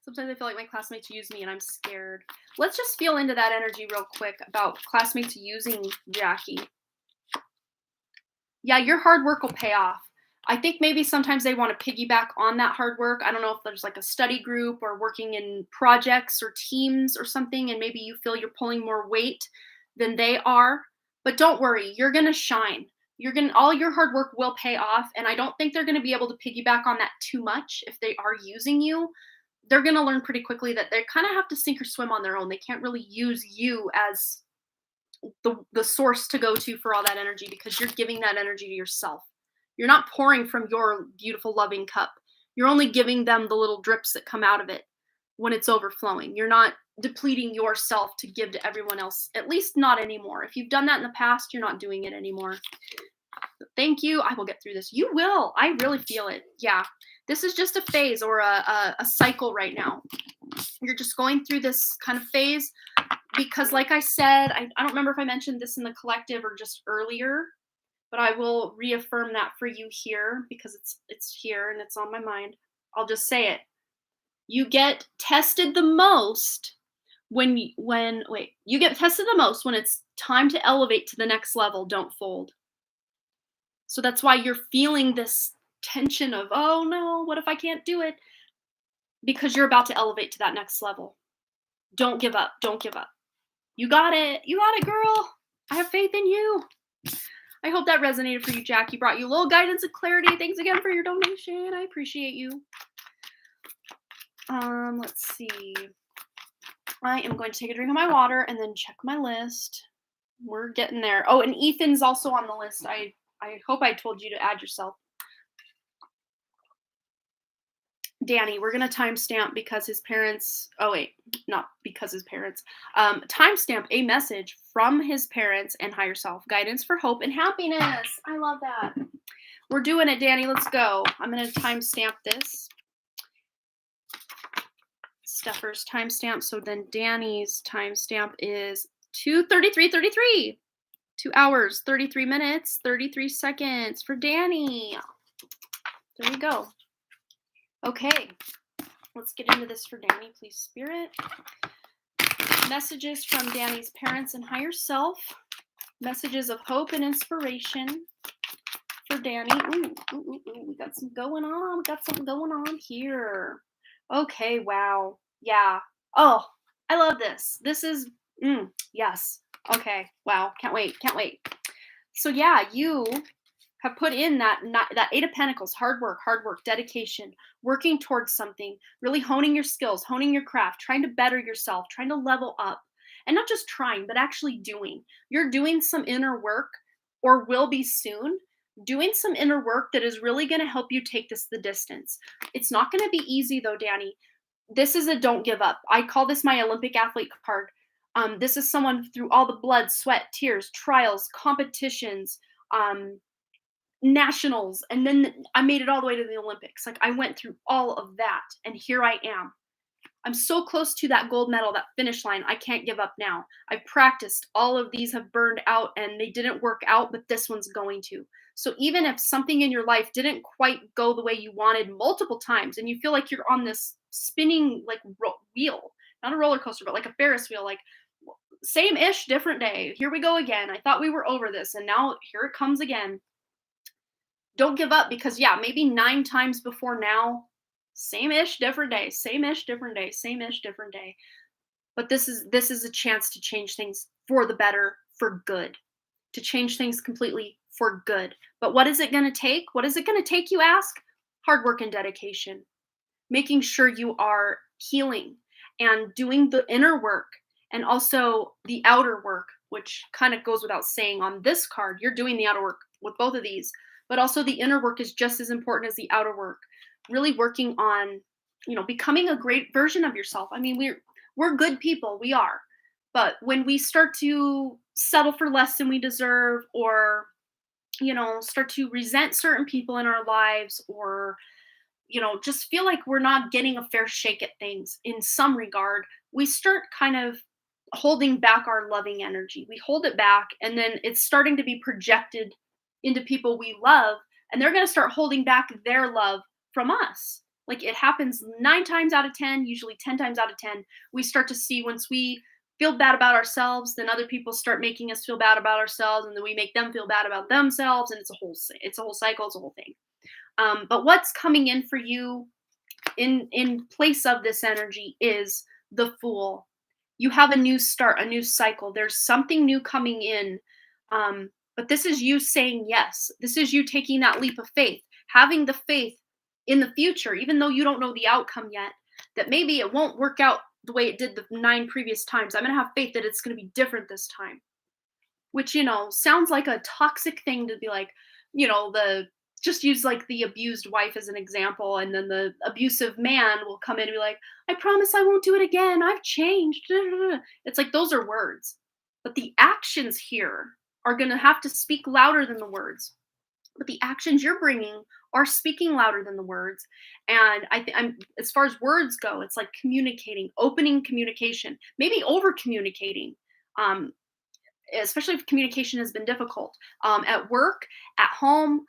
Sometimes I feel like my classmates use me and I'm scared. Let's just feel into that energy real quick about classmates using Jackie. Yeah, your hard work will pay off. I think maybe sometimes they want to piggyback on that hard work. I don't know if there's like a study group or working in projects or teams or something, and maybe you feel you're pulling more weight than they are. But don't worry, you're going to shine. All your hard work will pay off, and I don't think they're going to be able to piggyback on that too much if they are using you. They're going to learn pretty quickly that they kind of have to sink or swim on their own. They can't really use you as the source to go to for all that energy, because you're giving that energy to yourself. You're not pouring from your beautiful loving cup. You're only giving them the little drips that come out of it when it's overflowing. You're not depleting yourself to give to everyone else, at least not anymore. If you've done that in the past, you're not doing it anymore. Thank you. I will get through this. You will. I really feel it. Yeah. This is just a phase or a cycle right now. You're just going through this kind of phase because, like I said, I don't remember if I mentioned this in the collective or just earlier, but I will reaffirm that for you here because it's here and it's on my mind. I'll just say it. You get tested the most when you get tested the most when it's time to elevate to the next level. Don't fold. So that's why you're feeling this tension of, oh no, what if I can't do it? Because you're about to elevate to that next level. Don't give up. Don't give up. You got it. You got it, girl. I have faith in you. I hope that resonated for you, Jackie. Brought you a little guidance and clarity. Thanks again for your donation. I appreciate you. Let's see. I am going to take a drink of my water and then check my list. We're getting there. Oh, and Ethan's also on the list. I hope I told you to add yourself. Danny, we're going to timestamp because his parents, not because his parents, timestamp a message from his parents and higher self. Guidance for hope and happiness. I love that. We're doing it, Danny. Let's go. I'm going to timestamp this. Stepher's timestamp. So then Danny's timestamp is 2:33:33. 2 hours, 33 minutes, 33 seconds for Danny. There we go. Okay, let's get into this for Danny, please, Spirit. Messages from Danny's parents and higher self. Messages of hope and inspiration for Danny. Ooh, we got some going on. We got something going on here. Okay, wow. Yeah. Oh, I love this. This is, yes. Okay, wow. Can't wait. So yeah, you have put in that Eight of Pentacles, hard work, dedication, working towards something, really honing your skills, honing your craft, trying to better yourself, trying to level up. and not just trying, but actually doing. You're doing some inner work, or will be soon, doing some inner work that is really going to help you take this the distance. It's not going to be easy though, Danny. This is a don't give up. I call this my Olympic athlete card. This is someone through all the blood, sweat, tears, trials, competitions, um, nationals, and then I made it all the way to the Olympics. Like, I went through all of that, and here I am. I'm so close to that gold medal, that finish line. I can't give up now. I've practiced. All of these have burned out and they didn't work out, but this one's going to. So even if something in your life didn't quite go the way you wanted multiple times, and you feel like you're on this spinning like wheel, not a roller coaster, but like a Ferris wheel, like same ish, different day. Here we go again. I thought we were over this, and now here it comes again. Don't give up, because yeah, maybe 9 times before now, same ish, different day, same ish, different day, same ish, different day. But this is a chance to change things for the better, for good, to change things completely for good. But what is it going to take? What is it going to take, you ask? Hard work and dedication, making sure you are healing and doing the inner work and also the outer work, which kind of goes without saying on this card. You're doing the outer work with both of these, but also the inner work is just as important as the outer work. Really working on, becoming a great version of yourself. I mean, we're good people, we are. But when we start to settle for less than we deserve, or start to resent certain people in our lives, or just feel like we're not getting a fair shake at things in some regard, we start kind of holding back our loving energy. We hold it back, and then it's starting to be projected into people we love, and they're going to start holding back their love from us. Like, it happens 9 times out of 10, usually 10 times out of 10. We start to see, once we feel bad about ourselves, then other people start making us feel bad about ourselves, and then we make them feel bad about themselves, and it's a whole cycle, it's a whole thing. But what's coming in for you in place of this energy is the Fool. You have a new start, a new cycle. There's something new coming in. But this is you saying yes. This is you taking that leap of faith, having the faith in the future, even though you don't know the outcome yet, that maybe it won't work out the way it did the 9 previous times. I'm going to have faith that it's going to be different this time, which, sounds like a toxic thing to be like, just use like the abused wife as an example. And then the abusive man will come in and be like, I promise I won't do it again. I've changed. It's like, those are words, but the actions here are going to have to speak louder than the words. But the actions you're bringing are speaking louder than the words. And I'm, as far as words go, it's like communicating, opening communication, maybe over communicating. Especially if communication has been difficult, at work, at home,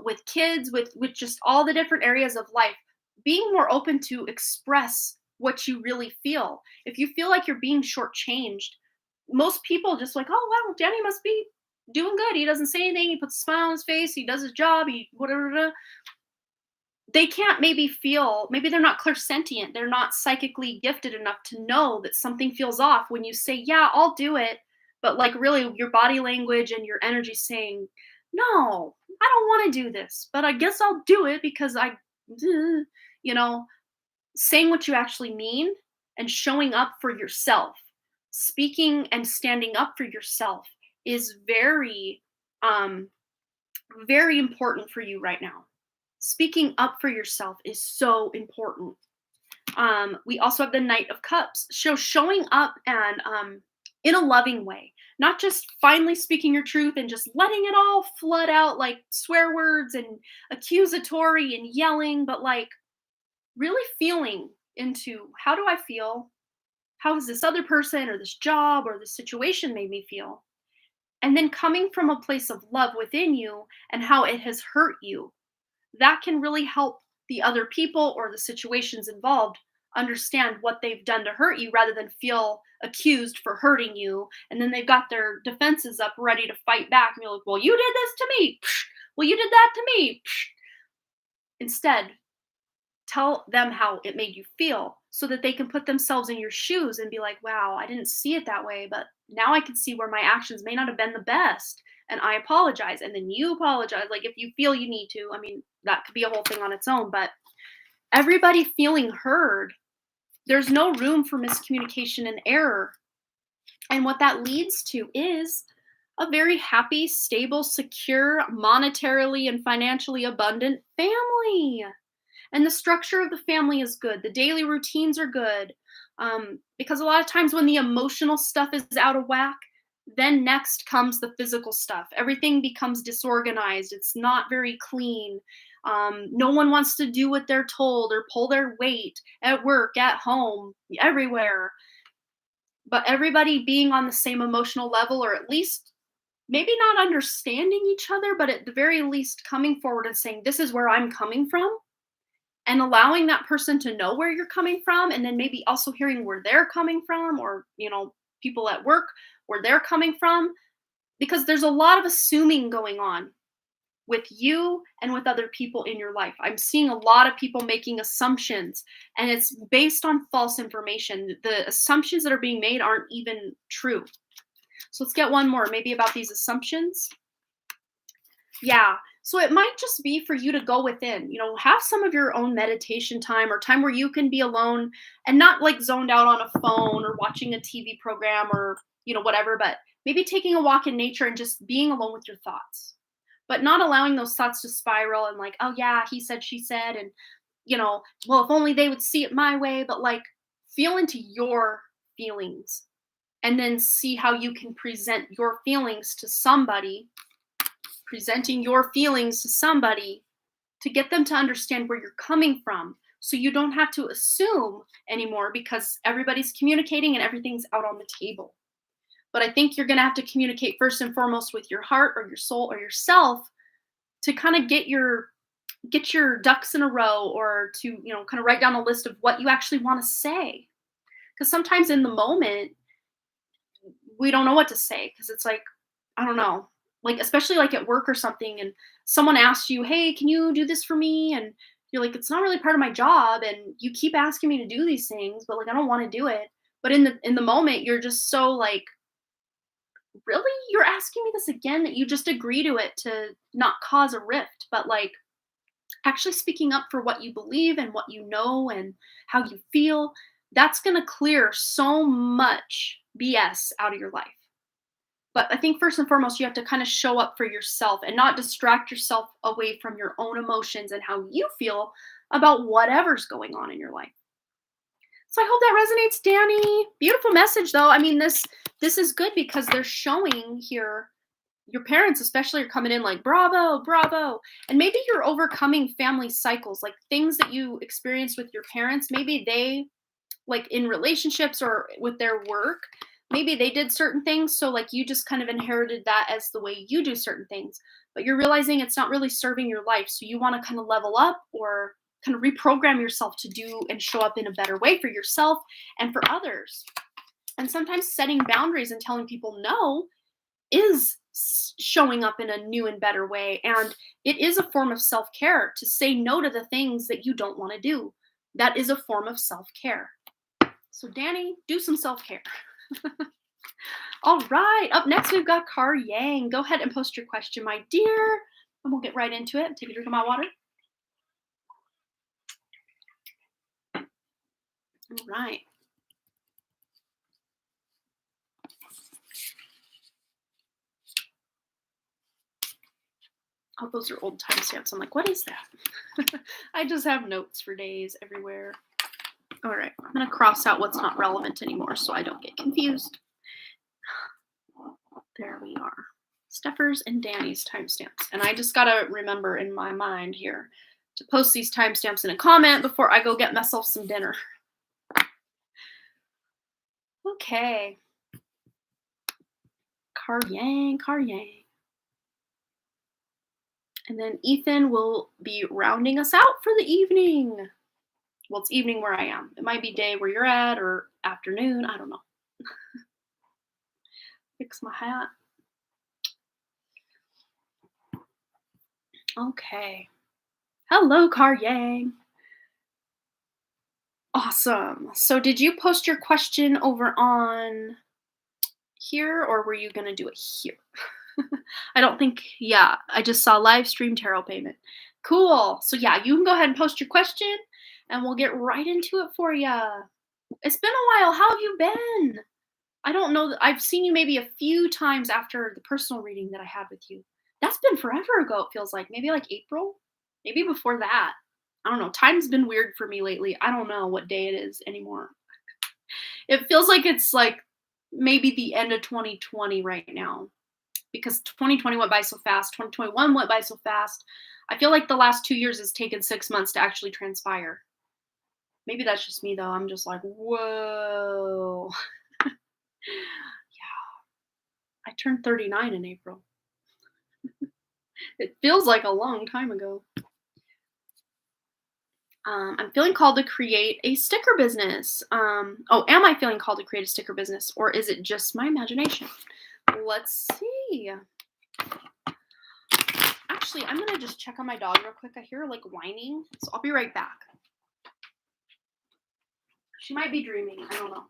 with kids, with just all the different areas of life, being more open to express what you really feel. If you feel like you're being shortchanged, most people just like, oh wow, Danny must be doing good. He doesn't say anything. He puts a smile on his face. He does his job. He whatever. They can't maybe feel. Maybe they're not clairsentient. They're not psychically gifted enough to know that something feels off when you say, "Yeah, I'll do it." But like, really, your body language and your energy saying, no, I don't want to do this, but I guess I'll do it because you know, saying what you actually mean and showing up for yourself, speaking and standing up for yourself is very, very important for you right now. Speaking up for yourself is so important. We also have the Knight of Cups, showing up and in a loving way, not just finally speaking your truth and just letting it all flood out like swear words and accusatory and yelling, but like really feeling into, how do I feel? How has this other person or this job or this situation made me feel? And then coming from a place of love within you and how it has hurt you, that can really help the other people or the situations involved understand what they've done to hurt you, rather than feel accused for hurting you. And then they've got their defenses up ready to fight back. And you're like, well, you did this to me. Psh. Well, you did that to me. Psh. Instead, tell them how it made you feel so that they can put themselves in your shoes and be like, wow, I didn't see it that way, but now I can see where my actions may not have been the best. And I apologize. And then you apologize. Like, if you feel you need to, I mean, that could be a whole thing on its own, but everybody feeling heard. There's no room for miscommunication and error. And what that leads to is a very happy, stable, secure, monetarily and financially abundant family. And the structure of the family is good. The daily routines are good. Because a lot of times when the emotional stuff is out of whack, then next comes the physical stuff. Everything becomes disorganized. It's not very clean. No one wants to do what they're told or pull their weight at work, at home, everywhere. But everybody being on the same emotional level, or at least maybe not understanding each other, but at the very least coming forward and saying, "This is where I'm coming from," and allowing that person to know where you're coming from, and then maybe also hearing where they're coming from, or people at work where they're coming from, because there's a lot of assuming going on with you and with other people in your life. I'm seeing a lot of people making assumptions, and it's based on false information. The assumptions that are being made aren't even true. So let's get one more, maybe about these assumptions. Yeah. So it might just be for you to go within, have some of your own meditation time, or time where you can be alone and not like zoned out on a phone or watching a TV program, or, whatever, but maybe taking a walk in nature and just being alone with your thoughts, but not allowing those thoughts to spiral and like, "Oh yeah, he said, she said," and, well, if only they would see it my way, but like feel into your feelings and then see how you can present your feelings to somebody, presenting your feelings to somebody to get them to understand where you're coming from. So you don't have to assume anymore, because everybody's communicating and everything's out on the table. But I think you're going to have to communicate first and foremost with your heart or your soul or yourself, to kind of get your ducks in a row, or to, kind of write down a list of what you actually want to say. Because sometimes in the moment, we don't know what to say, because it's like, I don't know, like, especially like at work or something, and someone asks you, "Hey, can you do this for me?" And you're like, "It's not really part of my job, and you keep asking me to do these things, but like I don't want to do it." But in the moment, you're just so like, "Really? You're asking me this again?" That you just agree to it to not cause a rift, but like actually speaking up for what you believe and what you know and how you feel, that's going to clear so much BS out of your life. But I think first and foremost, you have to kind of show up for yourself and not distract yourself away from your own emotions and how you feel about whatever's going on in your life. So I hope that resonates, Danny. Beautiful message, though. I mean, this is good because they're showing here, your parents especially are coming in like, "Bravo, bravo." And maybe you're overcoming family cycles, like things that you experienced with your parents. Maybe they, like in relationships or with their work, maybe they did certain things. So like you just kind of inherited that as the way you do certain things, but you're realizing it's not really serving your life. So you want to kind of level up, or kind of reprogram yourself to do and show up in a better way for yourself and for others. And sometimes setting boundaries and telling people no is showing up in a new and better way. And it is a form of self care to say no to the things that you don't want to do. That is a form of self care. So, Danny, do some self care. All right. Up next, we've got Car Yang. Go ahead and post your question, my dear, and we'll get right into it. Take a drink of my water. All right. Oh, those are old timestamps. I'm like, what is that? I just have notes for days everywhere. All right. I'm going to cross out what's not relevant anymore so I don't get confused. There we are. Steffers and Danny's timestamps. And I just got to remember in my mind here to post these timestamps in a comment before I go get myself some dinner. Okay. Car Yang, Car Yang. And then Ethan will be rounding us out for the evening. Well, it's evening where I am. It might be day where you're at, or afternoon. I don't know. Fix my hat. Okay. Hello, Car Yang. Awesome. So did you post your question over on here, or were you going to do it here? I don't think, yeah, I just saw live stream tarot payment. Cool. So yeah, you can go ahead and post your question and we'll get right into it for you. It's been a while. How have you been? I don't know that I've seen you maybe a few times after the personal reading that I had with you. That's been forever ago, it feels like. Maybe like April? Maybe before that. I don't know. Time's been weird for me lately. I don't know what day it is anymore. It feels like it's like maybe the end of 2020 right now because 2020 went by so fast. 2021 went by so fast. I feel like the last 2 years has taken 6 months to actually transpire. Maybe that's just me though. I'm just like, whoa. Yeah, I turned 39 in April. It feels like a long time ago. I'm feeling called to create a sticker business. Am I feeling called to create a sticker business or is it just my imagination? Let's see. Actually, I'm going to just check on my dog real quick. I hear her like whining, so I'll be right back. She might be dreaming. I don't know.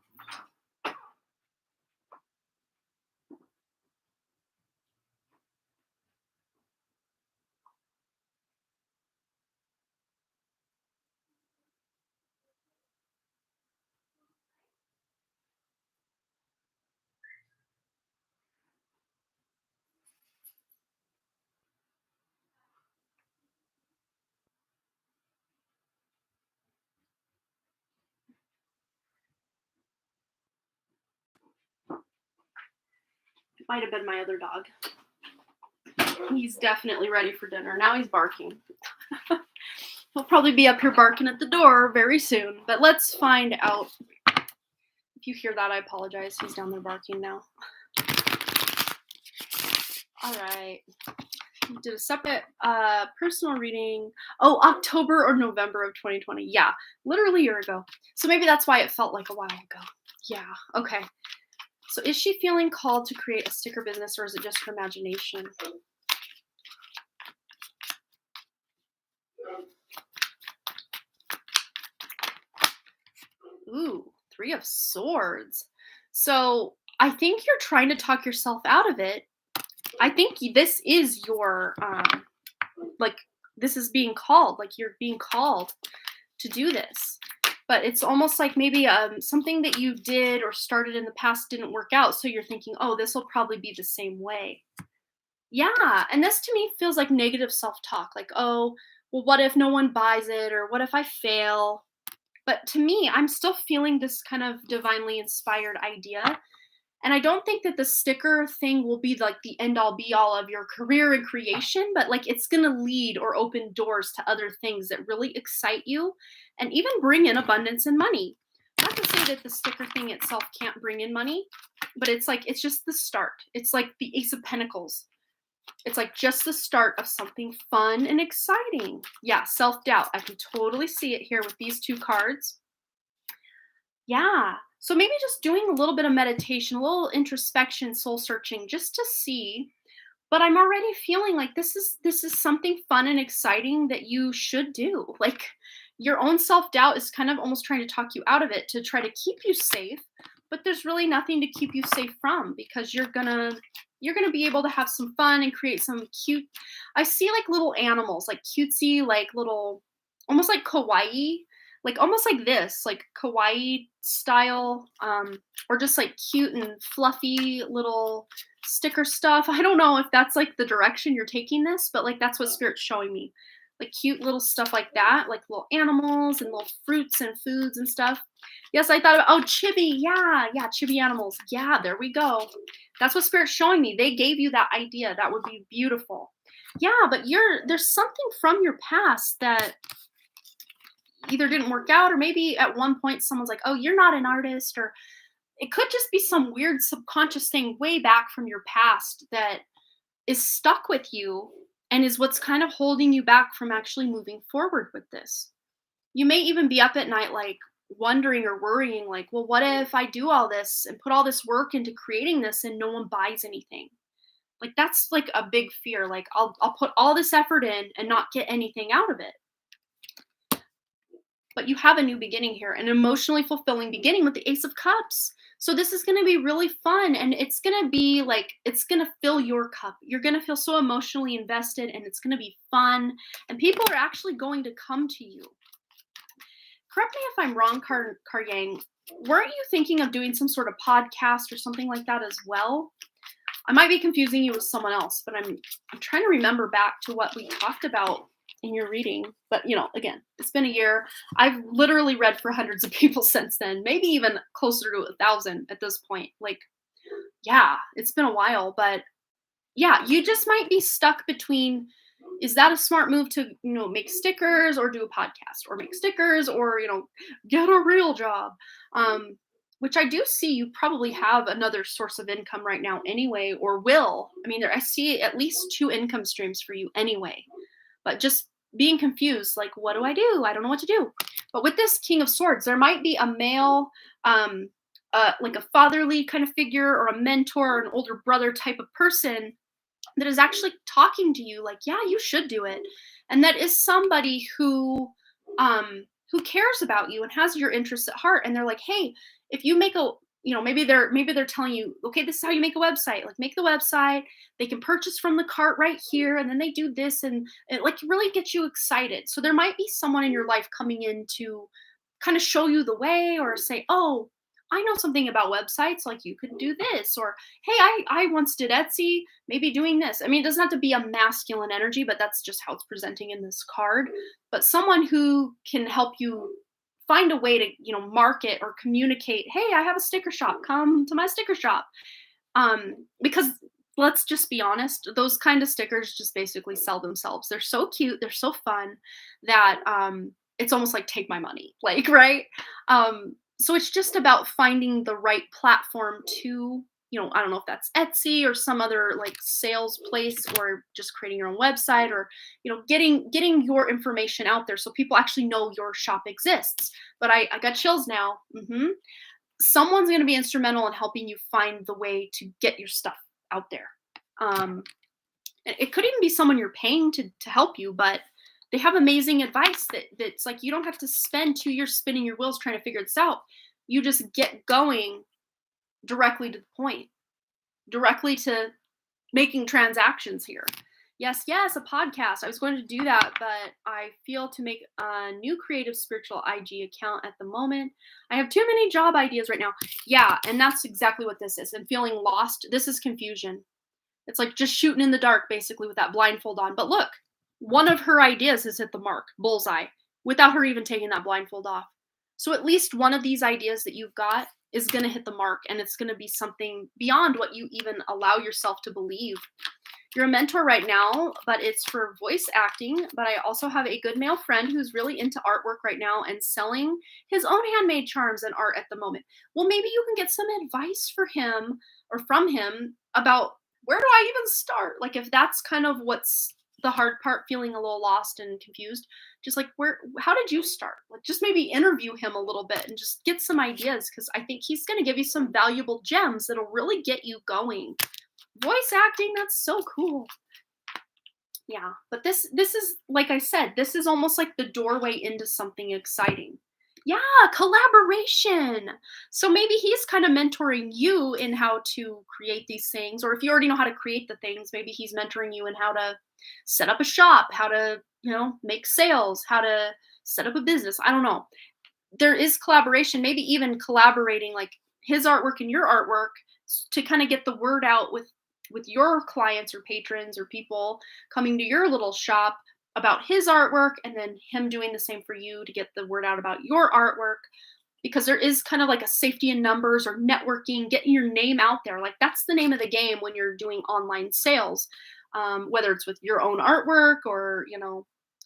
It might have been my other dog. He's definitely ready for dinner. Now he's barking. He'll probably be up here barking at the door very soon, but let's find out. If you hear that, I apologize. He's down there barking now. All right. We did a separate personal reading. Oh, October or November of 2020. Yeah, literally a year ago. So maybe that's why it felt like a while ago. Yeah, okay. So is she feeling called to create a sticker business or is it just her imagination? Ooh, 3 of Swords. So I think you're trying to talk yourself out of it. I think this is your, this is being called, like you're being called to do this. But it's almost like maybe something that you did or started in the past didn't work out. So you're thinking, oh, this will probably be the same way. Yeah. And this to me feels like negative self-talk. Like, oh, well, what if no one buys it? Or what if I fail? But to me, I'm still feeling this kind of divinely inspired idea. And I don't think that the sticker thing will be like the end all be all of your career and creation, but like it's going to lead or open doors to other things that really excite you and even bring in abundance and money. Not to say that the sticker thing itself can't bring in money, but it's like it's just the start. It's like the Ace of Pentacles. It's like just the start of something fun and exciting. Yeah, self-doubt. I can totally see it here with these 2 cards. Yeah. So maybe just doing a little bit of meditation, a little introspection, soul searching just to see. But I'm already feeling like this is something fun and exciting that you should do. Like your own self-doubt is kind of almost trying to talk you out of it to try to keep you safe, but there's really nothing to keep you safe from because you're going to be able to have some fun and create some cute. I see like little animals, like cutesy, like little almost like kawaii, like almost like this, like kawaii style, or just like cute and fluffy little sticker stuff. I don't know if that's like the direction you're taking this, but like that's what Spirit's showing me. Like cute little stuff like that, like little animals and little fruits and foods and stuff. Yes, I thought about, oh, chibi. Yeah, chibi animals. Yeah, there we go. That's what Spirit's showing me. They gave you that idea. That would be beautiful. Yeah, but there's something from your past that either didn't work out or maybe at one point someone's like, oh, you're not an artist, or it could just be some weird subconscious thing way back from your past that is stuck with you and is what's kind of holding you back from actually moving forward with this. You may even be up at night like wondering or worrying like, well, what if I do all this and put all this work into creating this and no one buys anything? Like that's like a big fear. Like I'll put all this effort in and not get anything out of it. But you have a new beginning here, an emotionally fulfilling beginning with the Ace of Cups. So this is going to be really fun and it's going to be like, it's going to fill your cup. You're going to feel so emotionally invested and it's going to be fun and people are actually going to come to you. correct me if I'm wrong, Yang, weren't you thinking of doing some sort of podcast or something like that as well? I might be confusing you with someone else, but I'm trying to remember back to what we talked about in your reading. But again, it's been a year. I've literally read for hundreds of people since then, maybe even closer to 1,000 at this point. Like, yeah, it's been a while, but yeah, you just might be stuck between, is that a smart move to, make stickers or do a podcast, or make stickers or, get a real job? Which I do see you probably have another source of income right now anyway, or will. I mean, I see at least two income streams for you anyway, but just being confused, like, what do? I don't know what to do. But with this King of Swords, there might be a male, like a fatherly kind of figure or a mentor or an older brother type of person that is actually talking to you like, yeah, you should do it. And that is somebody who cares about you and has your interests at heart. And they're like, hey, if you make a, maybe they're telling you, okay, this is how you make a website. Like, make the website. They can purchase from the cart right here, and then they do this, and it like really gets you excited. So there might be someone in your life coming in to kind of show you the way, or say, oh, I know something about websites, like you could do this, or hey, I once did Etsy, maybe doing this. I mean, it doesn't have to be a masculine energy, but that's just how it's presenting in this card. But someone who can help you find a way to, market or communicate, hey, I have a sticker shop, come to my sticker shop. Because let's just be honest, those kind of stickers just basically sell themselves. They're so cute, they're so fun that it's almost like, take my money, like, right? So it's just about finding the right platform to, I don't know if that's Etsy or some other like sales place, or just creating your own website, or, getting your information out there so people actually know your shop exists. But I got chills now. Someone's going to be instrumental in helping you find the way to get your stuff out there. It could even be someone you're paying to help you, but they have amazing advice that's like, you don't have to spend 2 years spinning your wheels trying to figure this out. You just get going directly to the point, directly to making transactions here. Yes, a podcast. I was going to do that, but I feel to make a new creative spiritual IG account at the moment. I have too many job ideas right now. Yeah, and that's exactly what this is. I'm feeling lost. This is confusion. It's like just shooting in the dark, basically, with that blindfold on. But look, one of her ideas has hit the mark, bullseye, without her even taking that blindfold off. So at least one of these ideas that you've got is going to hit the mark, and it's going to be something beyond what you even allow yourself to believe. You're a mentor right now, but it's for voice acting. But I also have a good male friend who's really into artwork right now and selling his own handmade charms and art at the moment. Well, maybe you can get some advice for him or from him about, where do I even start? Like, if that's kind of what's the hard part, feeling a little lost and confused, just like, how did you start? Like, just maybe interview him a little bit and just get some ideas, because I think he's going to give you some valuable gems that'll really get you going. Voice acting, that's so cool. Yeah, but this is, like I said, this is almost like the doorway into something exciting. Yeah, collaboration. So maybe he's kind of mentoring you in how to create these things, or if you already know how to create the things, maybe he's mentoring you in how to set up a shop, how to, make sales, how to set up a business. I don't know. There is collaboration, maybe even collaborating like his artwork and your artwork to kind of get the word out with your clients or patrons or people coming to your little shop about his artwork, and then him doing the same for you to get the word out about your artwork. Because there is kind of like a safety in numbers, or networking, getting your name out there. Like, that's the name of the game when you're doing online sales, whether it's with your own artwork or,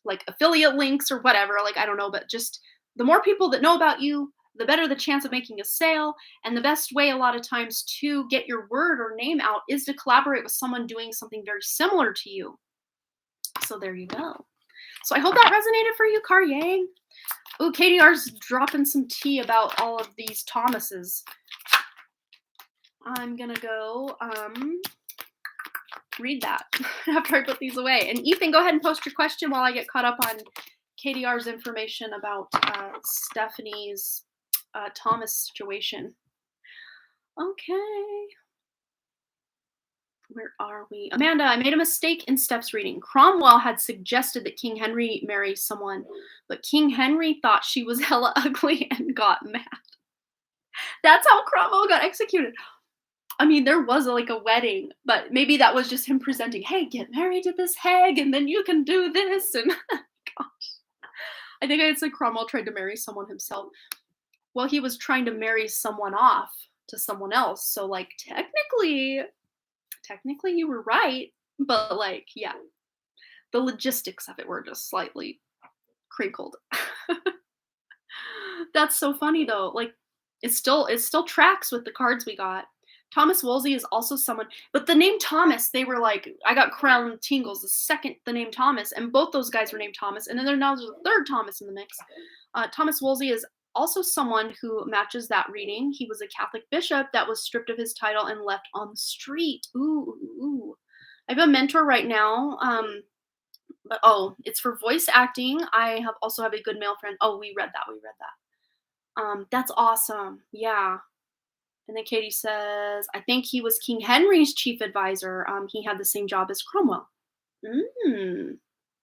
like affiliate links or whatever. Like, I don't know, but just the more people that know about you, the better the chance of making a sale. And the best way a lot of times to get your word or name out is to collaborate with someone doing something very similar to you. So there you go. So I hope that resonated for you, Yang. Ooh, KDR's dropping some tea about all of these Thomases. I'm gonna go read that after I put these away. And Ethan, go ahead and post your question while I get caught up on KDR's information about Stephanie's Thomas situation. Okay. Where are we? Amanda, I made a mistake in Steph's reading. Cromwell had suggested that King Henry marry someone, but King Henry thought she was hella ugly and got mad. That's how Cromwell got executed. I mean, there was like a wedding, but maybe that was just him presenting, hey, get married to this hag, and then you can do this. And gosh, I think it's like Cromwell tried to marry someone himself. Well, he was trying to marry someone off to someone else. So, like, technically, you were right, but like, yeah, the logistics of it were just slightly crinkled. That's so funny though. Like, it still tracks with the cards we got. Thomas Wolsey is also someone, but the name Thomas, they were like, I got crown tingles the second the name Thomas, and both those guys were named Thomas, and then there's a third Thomas in the mix. Thomas Wolsey is also someone who matches that reading. He was a Catholic bishop that was stripped of his title and left on the street. Ooh. I have a mentor right now. But it's for voice acting. I also have a good male friend. Oh, we read that. That's awesome. Yeah. And then Katie says, I think he was King Henry's chief advisor. He had the same job as Cromwell.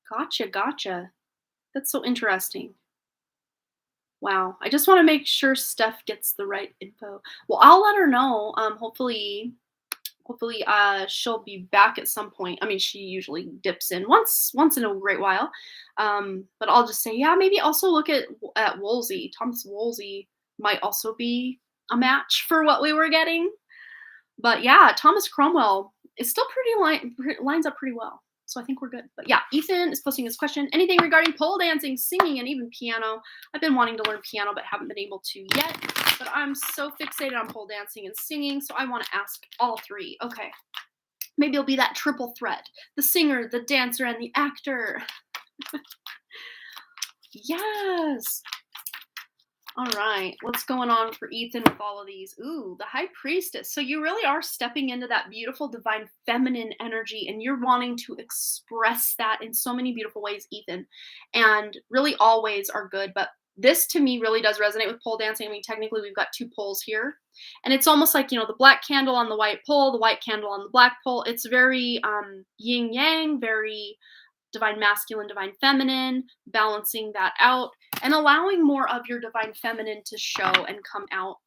Gotcha. That's so interesting. Wow. I just want to make sure Steph gets the right info. Well, I'll let her know. Hopefully she'll be back at some point. I mean, she usually dips in once in a great while. But I'll just say, yeah, maybe also look at Wolsey. Thomas Wolsey might also be a match for what we were getting. But yeah, Thomas Cromwell is still lines up pretty well. So I think we're good. But yeah, Ethan is posting his question. Anything regarding pole dancing, singing, and even piano? I've been wanting to learn piano, but haven't been able to yet. But I'm so fixated on pole dancing and singing, so I want to ask all three. Okay. Maybe it'll be that triple threat. The singer, the dancer, and the actor. Yes. All right, what's going on for Ethan with all of these? Ooh, the High Priestess. So you really are stepping into that beautiful divine feminine energy, and you're wanting to express that in so many beautiful ways, Ethan. And really all ways are good, but this to me really does resonate with pole dancing. I mean, technically we've got two poles here, and it's almost like, the black candle on the white pole, the white candle on the black pole. It's very yin yang, very divine masculine, divine feminine, balancing that out and allowing more of your divine feminine to show and come out.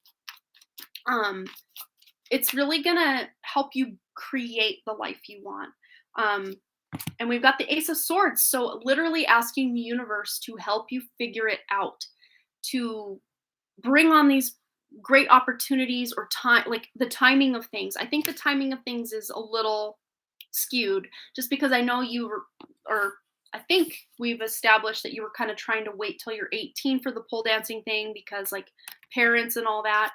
It's really gonna help you create the life you want. And we've got the Ace of Swords, so literally asking the universe to help you figure it out, to bring on these great opportunities or time, like the timing of things. I think the timing of things is a little skewed, just because I know I think we've established that you were kind of trying to wait till you're 18 for the pole dancing thing because like parents and all that,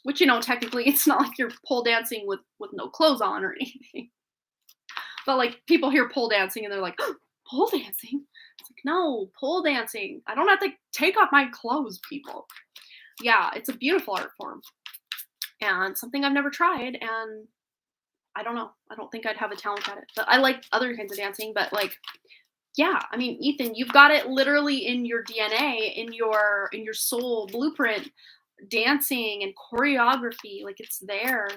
which, technically it's not like you're pole dancing with no clothes on or anything. But like people hear pole dancing and they're like, oh, pole dancing? It's like, no, pole dancing. I don't have to take off my clothes, people. Yeah, it's a beautiful art form and something I've never tried, and I don't know. I don't think I'd have a talent at it, but I like other kinds of dancing. But like, yeah, I mean, Ethan, you've got it literally in your DNA, in your soul blueprint, dancing and choreography. Like it's there.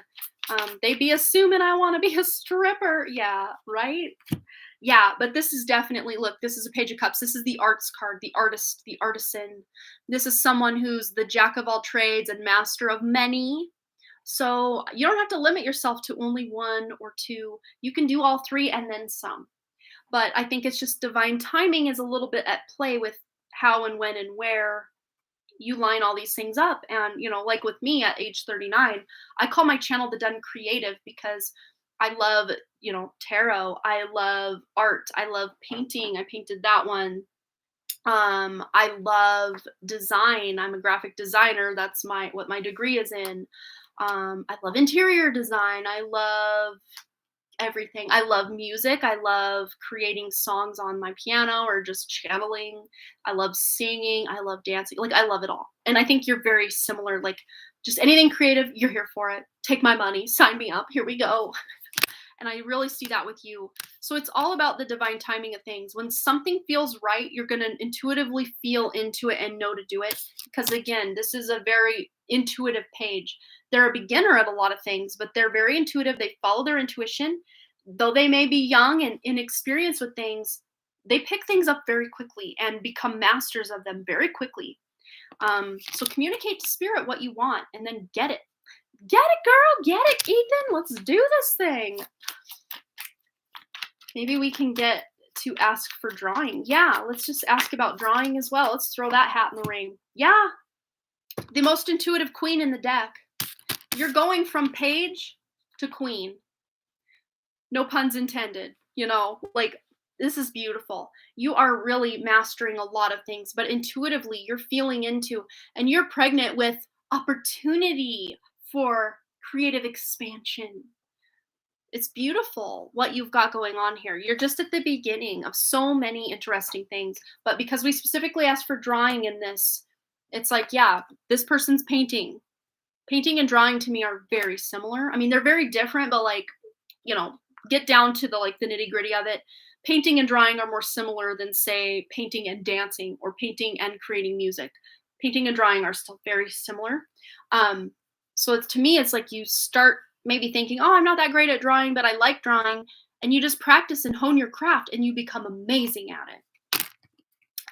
They be assuming I want to be a stripper. Yeah, right. Yeah, but this is definitely, look, this is a Page of Cups. This is the arts card, the artist, the artisan. This is someone who's the jack of all trades and master of many. So you don't have to limit yourself to only one or two. You can do all three and then some. But I think it's just divine timing is a little bit at play with how and when and where you line all these things up. And, like with me at age 39, I call my channel The Done Creative because I love, tarot. I love art. I love painting. I painted that one. I love design. I'm a graphic designer. That's what my degree is in. I love interior design. I love everything. I love music. I love creating songs on my piano or just channeling. I love singing. I love dancing. Like I love it all. And I think you're very similar. Like just anything creative, you're here for it. Take my money, sign me up. Here we go. And I really see that with you. So it's all about the divine timing of things. When something feels right, you're going to intuitively feel into it and know to do it. Because again, this is a very intuitive page. They're a beginner at a lot of things, but they're very intuitive. They follow their intuition. Though they may be young and inexperienced with things, they pick things up very quickly and become masters of them very quickly. So communicate to spirit what you want and then get it. Get it, girl. Get it, Ethan. Let's do this thing. Maybe we can get to ask for drawing. Yeah, let's just ask about drawing as well. Let's throw that hat in the ring. Yeah, the most intuitive queen in the deck. You're going from page to queen. No puns intended. Like, this is beautiful. You are really mastering a lot of things, but intuitively you're feeling into, and you're pregnant with opportunity for creative expansion. It's beautiful what you've got going on here. You're just at the beginning of so many interesting things, but because we specifically asked for drawing in this, it's like, yeah, this person's painting. Painting and drawing to me are very similar. I mean, they're very different, but like, get down to the nitty-gritty of it. Painting and drawing are more similar than, say, painting and dancing or painting and creating music. Painting and drawing are still very similar. So to me, it's like you start maybe thinking, oh, I'm not that great at drawing, but I like drawing. And you just practice and hone your craft and you become amazing at it.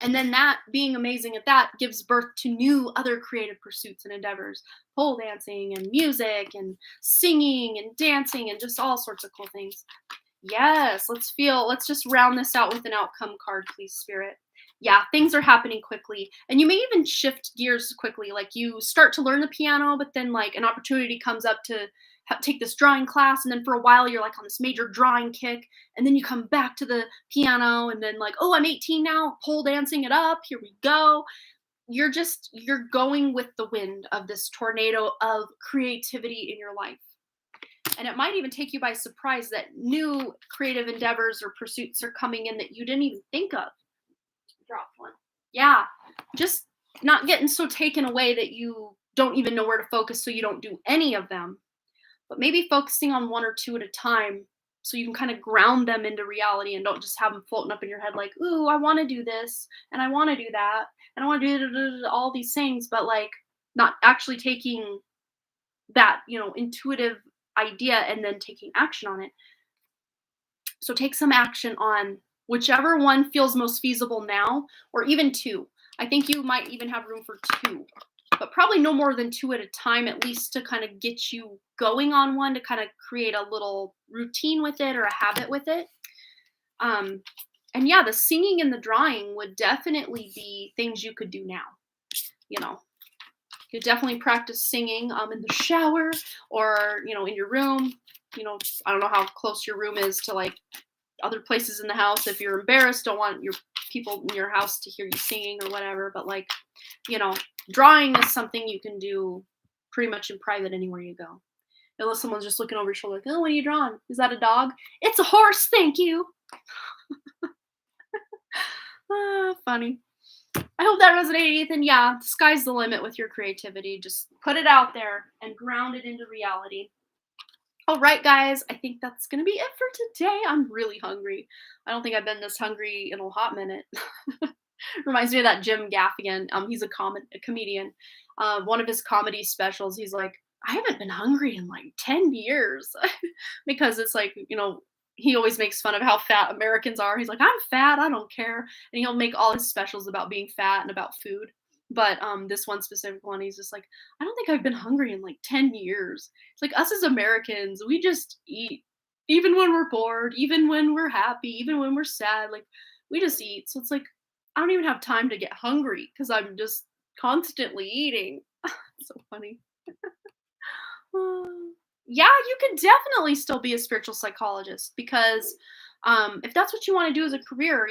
And then that being amazing at that gives birth to new other creative pursuits and endeavors, pole dancing and music and singing and dancing and just all sorts of cool things. Yes, let's just round this out with an outcome card, please, Spirit. Yeah, things are happening quickly. And you may even shift gears quickly. Like you start to learn the piano, but then like an opportunity comes up to take this drawing class. And then for a while, you're like on this major drawing kick. And then you come back to the piano and then like, oh, I'm 18 now, pole dancing it up. Here we go. You're going with the wind of this tornado of creativity in your life. And it might even take you by surprise that new creative endeavors or pursuits are coming in that you didn't even think of. Drop one. Yeah, just not getting so taken away that you don't even know where to focus, so you don't do any of them. But maybe focusing on one or two at a time so you can kind of ground them into reality and don't just have them floating up in your head like, ooh, I want to do this and I want to do that and I want to do all these things, but like not actually taking that, intuitive idea and then taking action on it. So take some action on whichever one feels most feasible now, or even two. I think you might even have room for two, but probably no more than two at a time, at least to kind of get you going on one, to kind of create a little routine with it or a habit with it. And yeah, the singing and the drawing would definitely be things you could do now. You definitely practice singing in the shower or, in your room. I don't know how close your room is to like other places in the house. If you're embarrassed, don't want your people in your house to hear you singing or whatever. But like, drawing is something you can do pretty much in private anywhere you go. Unless someone's just looking over your shoulder like, oh, what are you drawing? Is that a dog? It's a horse, thank you. Funny. I hope that resonated, Ethan. Yeah, the sky's the limit with your creativity. Just put it out there and ground it into reality. All right, guys, I think that's going to be it for today. I'm really hungry. I don't think I've been this hungry in a hot minute. Reminds me of that Jim Gaffigan. He's a comedian. One of his comedy specials, he's like, I haven't been hungry in like 10 years. Because it's like, he always makes fun of how fat Americans are. He's like, I'm fat, I don't care. And he'll make all his specials about being fat and about food. But this one specific one, he's just like, I don't think I've been hungry in like 10 years. It's like us as Americans, we just eat. Even when we're bored, even when we're happy, even when we're sad, like we just eat. So it's like, I don't even have time to get hungry because I'm just constantly eating. So funny. Yeah, you can definitely still be a spiritual psychologist because if that's what you want to do as a career,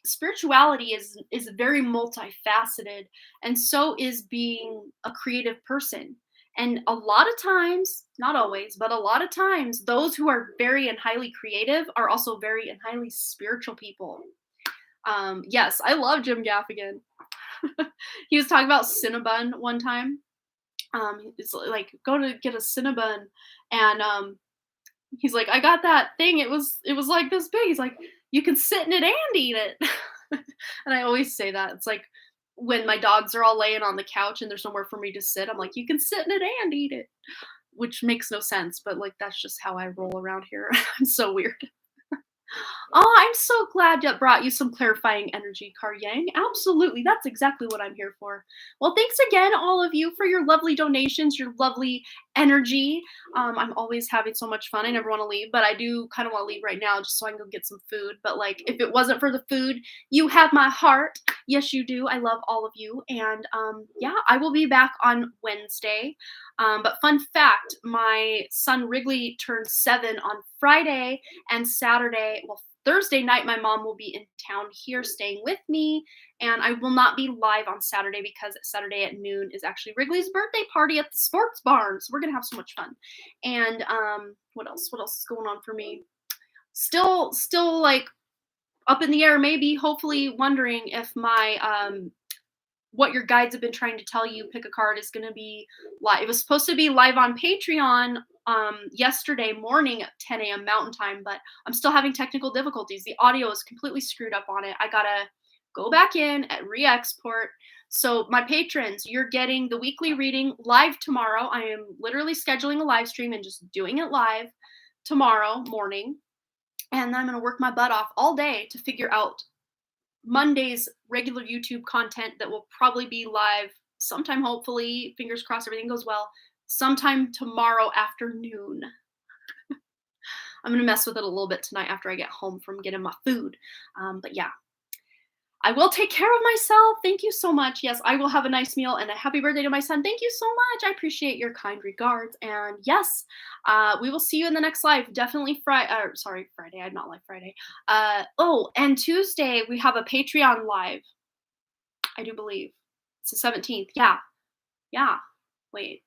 spirituality is very multifaceted, and so is being a creative person. And a lot of times, not always, but a lot of times, those who are very and highly creative are also very and highly spiritual people. Yes, I love Jim Gaffigan. He was talking about Cinnabon one time. It's like go to get a Cinnabon, and He's like, "I got that thing, it was like this big." He's like, "You can sit in it and eat it." And I always say that. It's like when my dogs are all laying on the couch and there's somewhere for me to sit, I'm like, "You can sit in it and eat it," which makes no sense, but, like, that's just how I roll around here. I'm so weird. Oh, I'm so glad that brought you some clarifying energy, Yang. Absolutely. That's exactly what I'm here for. Well, thanks again, all of you, for your lovely donations, your lovely energy. I'm always having so much fun. I never want to leave, but I do kind of want to leave right now just so I can go get some food. But, like, if it wasn't for the food, you have my heart. Yes, you do. I love all of you. And yeah, I will be back on Wednesday. But fun fact, my son Wrigley turns 7 on Friday and Saturday. Well, Thursday night, my mom will be in town here staying with me, and I will not be live on Saturday because Saturday at noon is actually Wrigley's birthday party at the sports barn. So we're gonna have so much fun. And what else? What else is going on for me? Still like up in the air, maybe, hopefully wondering if my what your guides have been trying to tell you, pick a card, is going to be live. It was supposed to be live on Patreon yesterday morning at 10 a.m. Mountain Time, but I'm still having technical difficulties. The audio is completely screwed up on it. I gotta go back in at re-export. So my patrons, you're getting the weekly reading live tomorrow. I am literally scheduling a live stream and just doing it live tomorrow morning. And then I'm going to work my butt off all day to figure out Monday's regular YouTube content that will probably be live sometime, hopefully, fingers crossed, everything goes well, sometime tomorrow afternoon. I'm going to mess with it a little bit tonight after I get home from getting my food. But yeah, I will take care of myself. Thank you so much. Yes, I will have a nice meal, and a happy birthday to my son. Thank you so much. I appreciate your kind regards. And yes, we will see you in the next live. Definitely Friday. Sorry, Friday. I'm not live Friday. Oh, and Tuesday we have a Patreon live. I do believe it's the 17th. Yeah, yeah. Wait,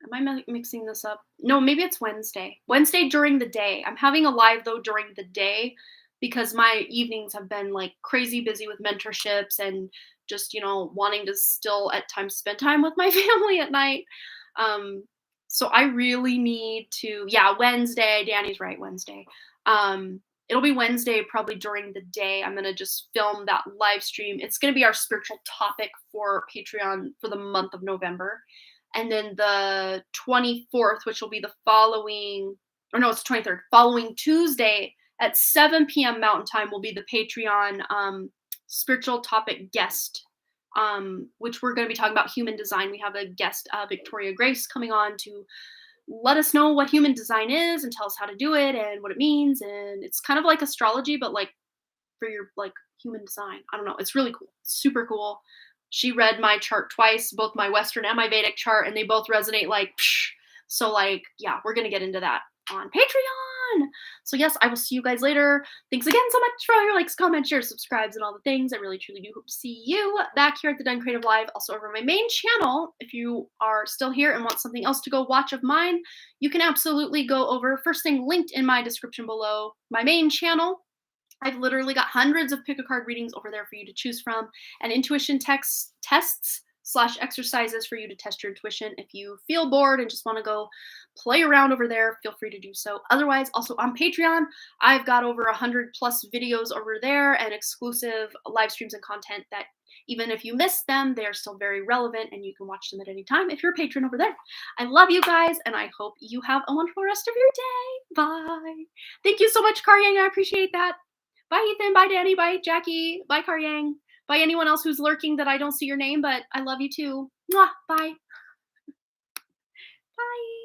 am I mixing this up? No, maybe it's Wednesday. Wednesday during the day. I'm having a live though during the day because my evenings have been like crazy busy with mentorships and just, wanting to still at times spend time with my family at night. Um, so I really need to, yeah, Wednesday. Danny's right, Wednesday. It'll be Wednesday, probably during the day. I'm going to just film that live stream. It's going to be our spiritual topic for Patreon for the month of November. And then the 24th, which will be the following, or no, it's the 23rd, following Tuesday at 7 p.m. Mountain Time will be the Patreon spiritual topic guest, which we're going to be talking about human design. We have a guest, Victoria Grace, coming on to let us know what human design is and tell us how to do it and what it means. And it's kind of like astrology, but like for your like human design. I don't know. It's really cool. It's super cool. She read my chart twice, both my Western and my Vedic chart, and they both resonate like psh. So like, yeah, we're gonna get into that on Patreon. So yes, I will see you guys later. Thanks again so much for all your likes, comments, shares, subscribes, and all the things. I really truly do hope to see you back here at the Done Creative Live. Also over my main channel. If you are still here and want something else to go watch of mine, you can absolutely go over, first thing linked in my description below, my main channel. I've literally got hundreds of pick a card readings over there for you to choose from, and intuition tests / exercises for you to test your intuition. If you feel bored and just want to go play around over there, feel free to do so. Otherwise, also on Patreon, I've got over 100 plus videos over there and exclusive live streams and content that even if you miss them, they're still very relevant and you can watch them at any time if you're a patron over there. I love you guys, and I hope you have a wonderful rest of your day. Bye. Thank you so much, Yang. I appreciate that. Bye, Ethan. Bye, Danny. Bye, Jackie. Bye, Yang. Bye, anyone else who's lurking that I don't see your name, but I love you too. Mwah. Bye. Bye.